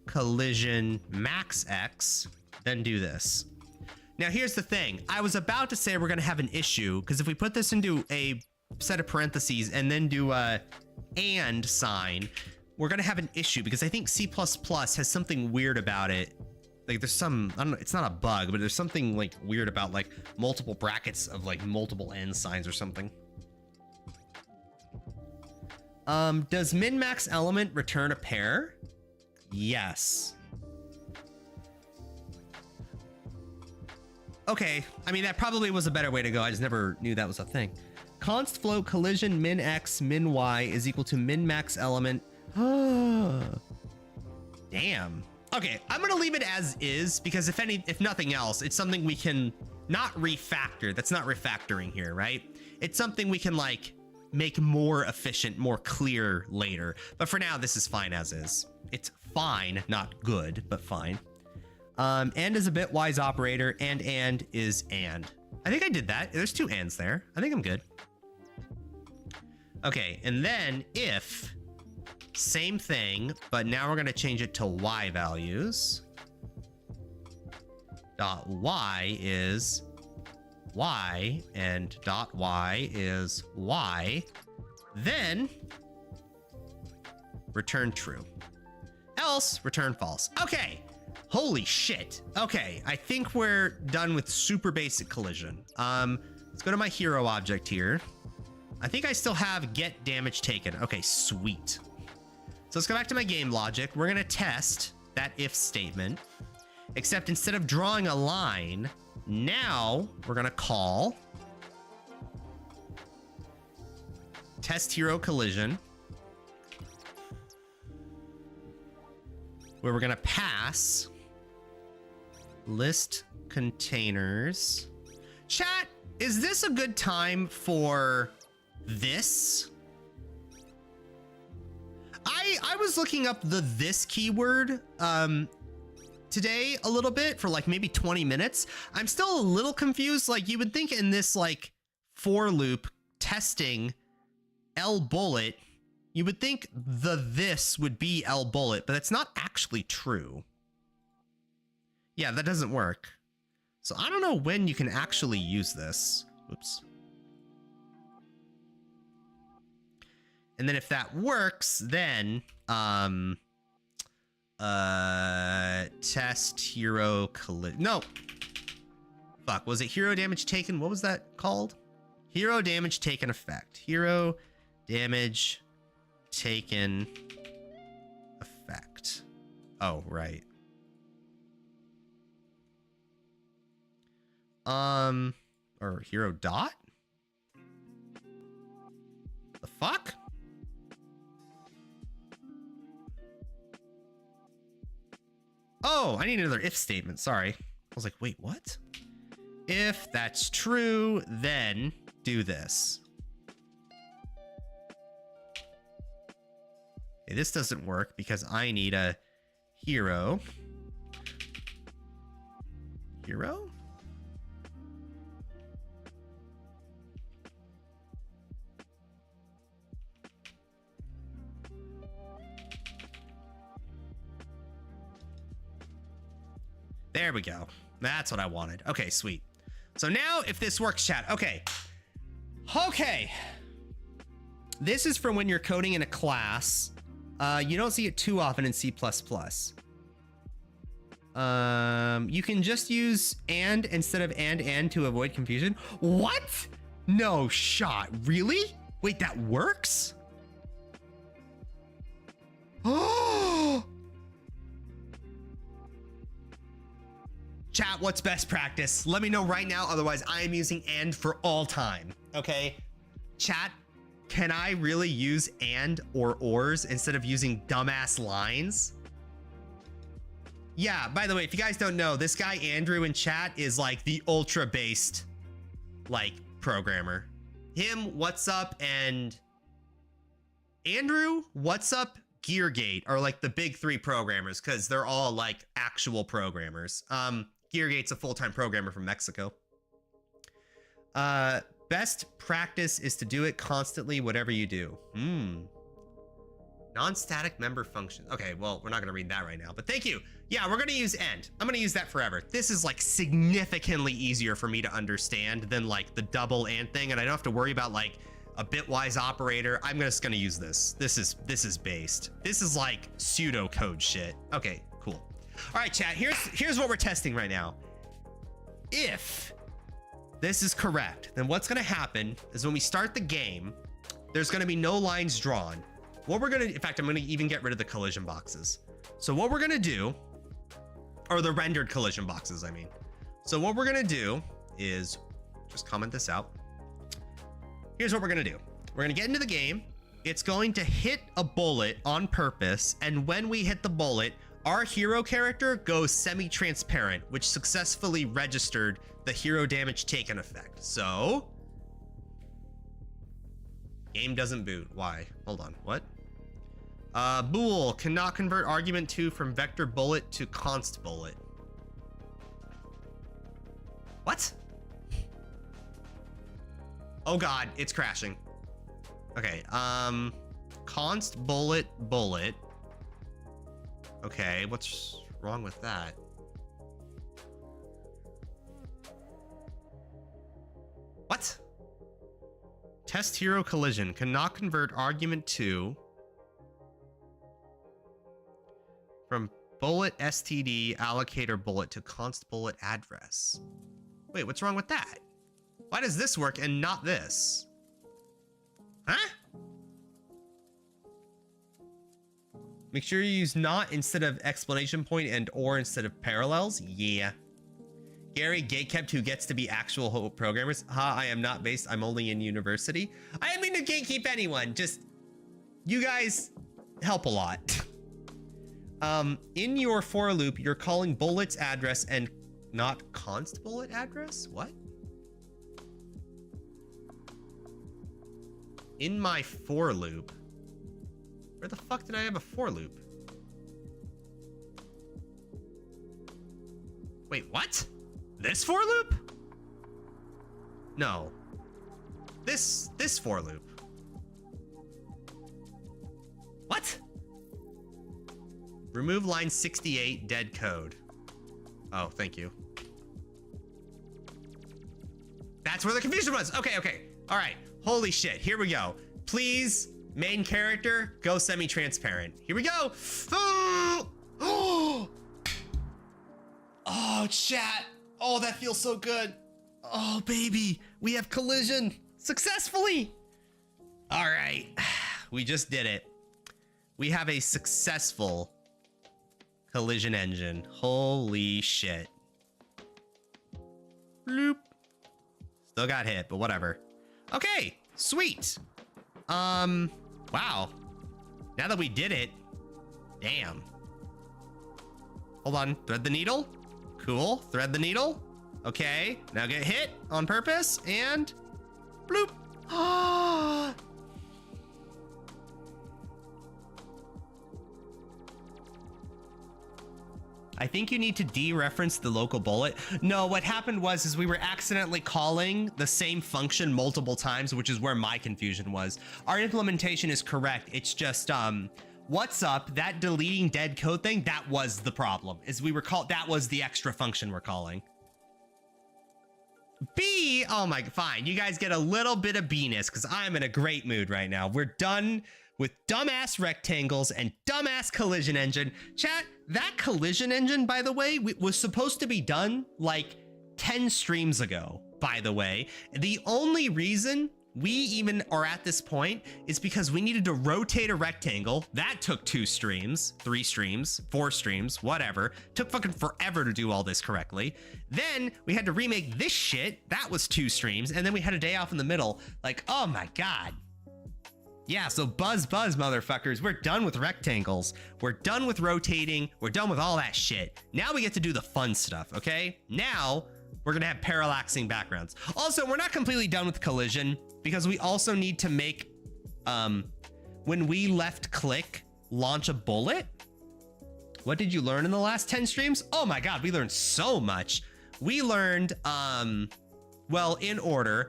collision max X, then do this. Now, here's the thing. I was about to say we're gonna have an issue, because if we put this into a set of parentheses and then do a and sign, we're gonna have an issue, because I think C++ has something weird about it. Like there's some, I don't know, it's not a bug, but there's something like weird about like multiple brackets of like multiple end signs or something. Does min-max element return a pair? Yes. Okay, I mean, that probably was a better way to go. I just never knew that was a thing. Const float collision min X min Y is equal to min-max element. Damn. Okay, I'm gonna leave it as is, because if nothing else, it's something we can not refactor. That's not refactoring here, right? It's something we can like make more efficient, more clear later. But for now, this is fine as is. It's fine, not good, but fine. And is a bitwise operator, and is and. I think I did that. There's 2 ands there. I think I'm good. Okay, and then if, same thing, but now we're gonna change it to Y values. Dot Y is Y, and dot Y is Y, then return true. Else, return false. Okay, holy shit. Okay, I think we're done with super basic collision. Let's go to my hero object here. I think I still have get damage taken. Okay, sweet. So let's go back to my game logic. We're gonna test that if statement, except instead of drawing a line, now we're gonna call test hero collision, where we're gonna pass list containers. Chat, is this a good time for this? I was looking up the this keyword today a little bit for like maybe 20 minutes. I'm still a little confused. Like you would think in this like for loop testing L bullet, you would think the this would be L bullet, but that's not actually true. Yeah, that doesn't work. So I don't know when you can actually use this. Oops. And then if that works, then test hero collision. No. Fuck, was it hero damage taken? What was that called? Hero damage taken effect. Hero damage taken effect. Oh, right. Or hero dot? The fuck? Oh, I need another if statement. Sorry. I was like, wait, what? If that's true, then do this. Okay, this doesn't work because I need a hero. Hero? There we go. That's what I wanted. Okay, sweet. So now if this works, chat. Okay. Okay. This is for when you're coding in a class. You don't see it too often in C++. You can just use and instead of and to avoid confusion. What? No shot. Really? Wait, that works? Oh! Chat, what's best practice? Let me know right now. Otherwise, I am using and for all time. Okay? Chat, can I really use and or ors instead of using dumbass lines? Yeah, by the way, if you guys don't know, this guy Andrew in chat is like the ultra based like programmer. Him, What's Up, and Andrew, What's Up, Geargate are like the big three programmers because they're all like actual programmers. Geargate's a full-time programmer from Mexico. Best practice is to do it constantly, whatever you do. Non-static member functions. Okay, well, we're not gonna read that right now, but thank you. Yeah, we're gonna use end. I'm gonna use that forever. This is like significantly easier for me to understand than like the double and thing, and I don't have to worry about like a bitwise operator. I'm just gonna use this. This is based. This is like pseudocode shit. Okay, cool. All right, chat, here's what we're testing right now. If this is correct, then what's gonna happen is when we start the game, there's gonna be no lines drawn. What we're gonna, in fact, I'm gonna even get rid of the collision boxes. So what we're gonna do, or the rendered collision boxes, I mean. So what we're gonna do is, just comment this out. Here's what we're gonna do. We're gonna get into the game. It's going to hit a bullet on purpose, and when we hit the bullet, our hero character goes semi-transparent, which successfully registered the hero damage taken effect. So, game doesn't boot. Why? Hold on, what? Bool cannot convert argument 2 from vector bullet to const bullet. What? Oh god, it's crashing. Okay, const bullet. Okay, what's wrong with that? What? Test hero collision cannot convert argument 2 from bullet std allocator bullet to const bullet address. Wait, what's wrong with that? Why does this work and not this? Huh? Make sure you use not instead of exclamation point and or instead of parallels. Yeah. Gary Gatekept, who gets to be actual programmers. Ha, I am not based. I'm only in university. I didn't mean to gatekeep anyone. Just, you guys help a lot. In your for loop, you're calling bullet's address and not const bullet address? What? In my for loop. Where the fuck did I have a for loop? Wait, what? This for loop? No. This for loop. What? Remove line 68, dead code. Oh, thank you. That's where the confusion was. Okay. All right. Holy shit. Here we go. Please, main character, go semi-transparent. Here we go. Oh, chat. Oh, that feels so good. Oh, baby. We have collision successfully. All right. We just did it. We have a successful collision engine. Holy shit. Bloop. Still got hit, but whatever. Okay, sweet. Wow. Now that we did it, damn. Hold on, thread the needle. Cool, thread the needle. Okay, now get hit on purpose and bloop. Ah. I think you need to dereference the local bullet. No, what happened was we were accidentally calling the same function multiple times, which is where my confusion was. Our implementation is correct. It's just what's up, that deleting dead code thing, that was the problem. Is we were that was the extra function we're calling. B, oh my, fine. You guys get a little bit of B-ness because I'm in a great mood right now. We're done with dumbass rectangles and dumbass collision engine. Chat, that collision engine, by the way, was supposed to be done like 10 streams ago, by the way. The only reason we even are at this point is because we needed to rotate a rectangle. That took 2 streams, 3 streams, 4 streams, whatever. Took fucking forever to do all this correctly. Then we had to remake this shit. That was 2 streams. And then we had a day off in the middle. Like, oh my God. Yeah, so buzz, motherfuckers. We're done with rectangles. We're done with rotating. We're done with all that shit. Now we get to do the fun stuff, okay? Now we're gonna have parallaxing backgrounds. Also, we're not completely done with collision because we also need to make, when we left click, launch a bullet. What did you learn in the last 10 streams? Oh my God, we learned so much. We learned, well, in order,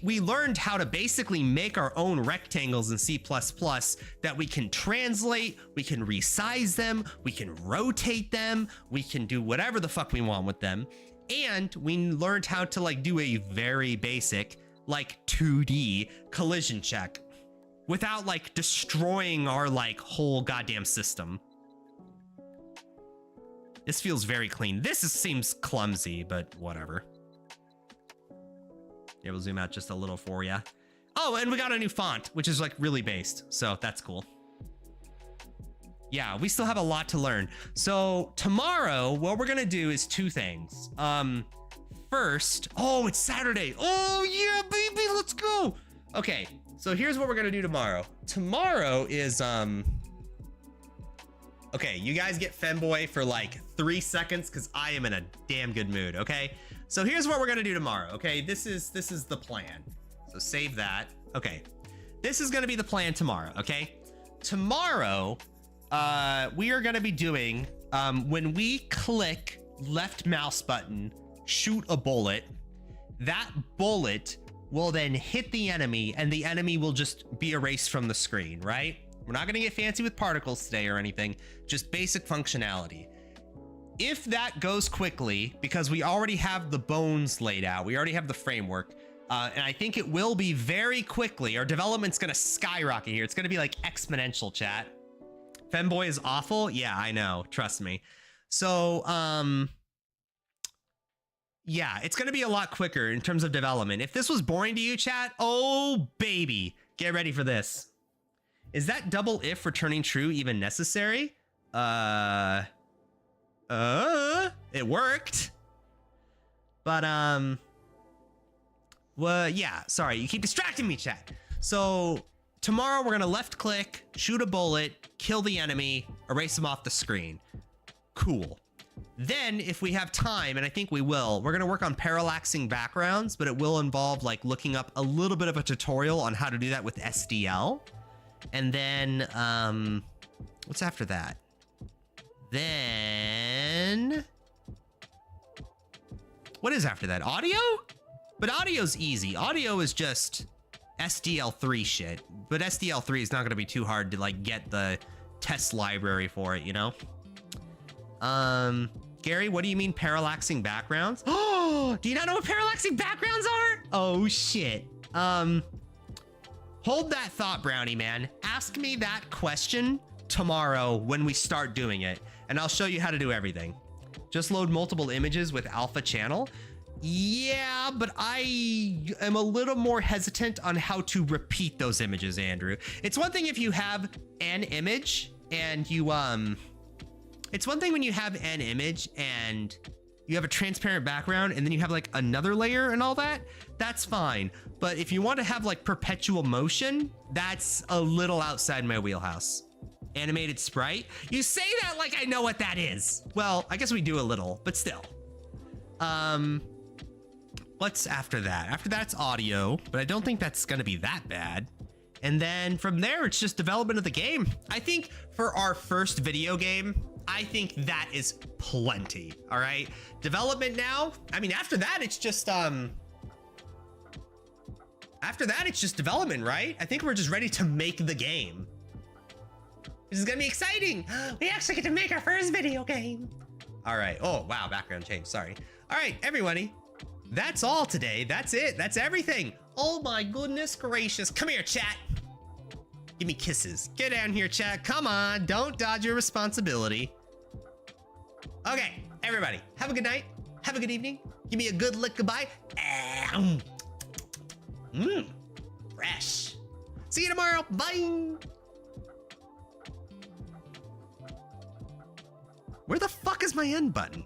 we learned how to basically make our own rectangles in C++ that we can translate, we can resize them, we can rotate them, we can do whatever the fuck we want with them. And we learned how to like do a very basic like 2D collision check without like destroying our like whole goddamn system. This feels very clean. Seems clumsy, but whatever. Yeah, we'll zoom out just a little for you. Oh, and we got a new font, which is like really based. So that's cool. Yeah, we still have a lot to learn. So tomorrow, what we're gonna do is 2 things. First, oh, it's Saturday. Oh yeah, baby, let's go. Okay, so here's what we're gonna do tomorrow. Tomorrow is, okay, you guys get femboy for like 3 seconds because I am in a damn good mood, okay? So here's what we're gonna do tomorrow, okay? This is the plan. So save that. Okay, this is gonna be the plan tomorrow, okay? Tomorrow, we are gonna be doing, when we click left mouse button, shoot a bullet, that bullet will then hit the enemy and the enemy will just be erased from the screen, right? We're not gonna get fancy with particles today or anything, just basic functionality. If that goes quickly, because we already have the bones laid out, we already have the framework, and I think it will be very quickly, our development's gonna skyrocket here. It's gonna be like exponential, chat. Femboy is awful? Yeah, I know, trust me. So, yeah, it's gonna be a lot quicker in terms of development. If this was boring to you, chat, oh baby, get ready for this. Is that double if returning true even necessary? It worked. But, well, yeah, sorry, you keep distracting me, chat. So, tomorrow we're gonna left click, shoot a bullet, kill the enemy, erase them off the screen. Cool. Then, if we have time, and I think we will, we're gonna work on parallaxing backgrounds, but it will involve like looking up a little bit of a tutorial on how to do that with SDL. And then, what's after that? Then, what is after that? Audio? But audio's easy. Audio is just SDL3 shit. But SDL3 is not going to be too hard to like get the test library for it, you know? Gary, what do you mean parallaxing backgrounds? Oh, do you not know what parallaxing backgrounds are? Oh shit. Hold that thought, Brownie man. Ask me that question tomorrow when we start doing it, and I'll show you how to do everything. Just load multiple images with alpha channel. Yeah, but I am a little more hesitant on how to repeat those images, Andrew. It's one thing if you have an image and you, it's one thing when you have an image and you have a transparent background and then you have like another layer and all that, that's fine. But if you want to have like perpetual motion, that's a little outside my wheelhouse. Animated sprite? You say that like I know what that is. Well, I guess we do a little, but still. What's after that? After that's audio, but I don't think that's gonna be that bad. And then from there, it's just development of the game. I think for our first video game, I think that is plenty, all right? Development now, I mean, after that, it's just development, right? I think we're just ready to make the game. This is gonna be exciting. We actually get to make our first video game. All right, oh, wow, background change, sorry. All right, everybody, that's all today. That's it, that's everything. Oh my goodness gracious. Come here, chat. Give me kisses. Get down here, chat. Come on, don't dodge your responsibility. Okay, everybody, have a good night. Have a good evening. Give me a good lick goodbye. Fresh. See you tomorrow. Bye. Where the fuck is my end button?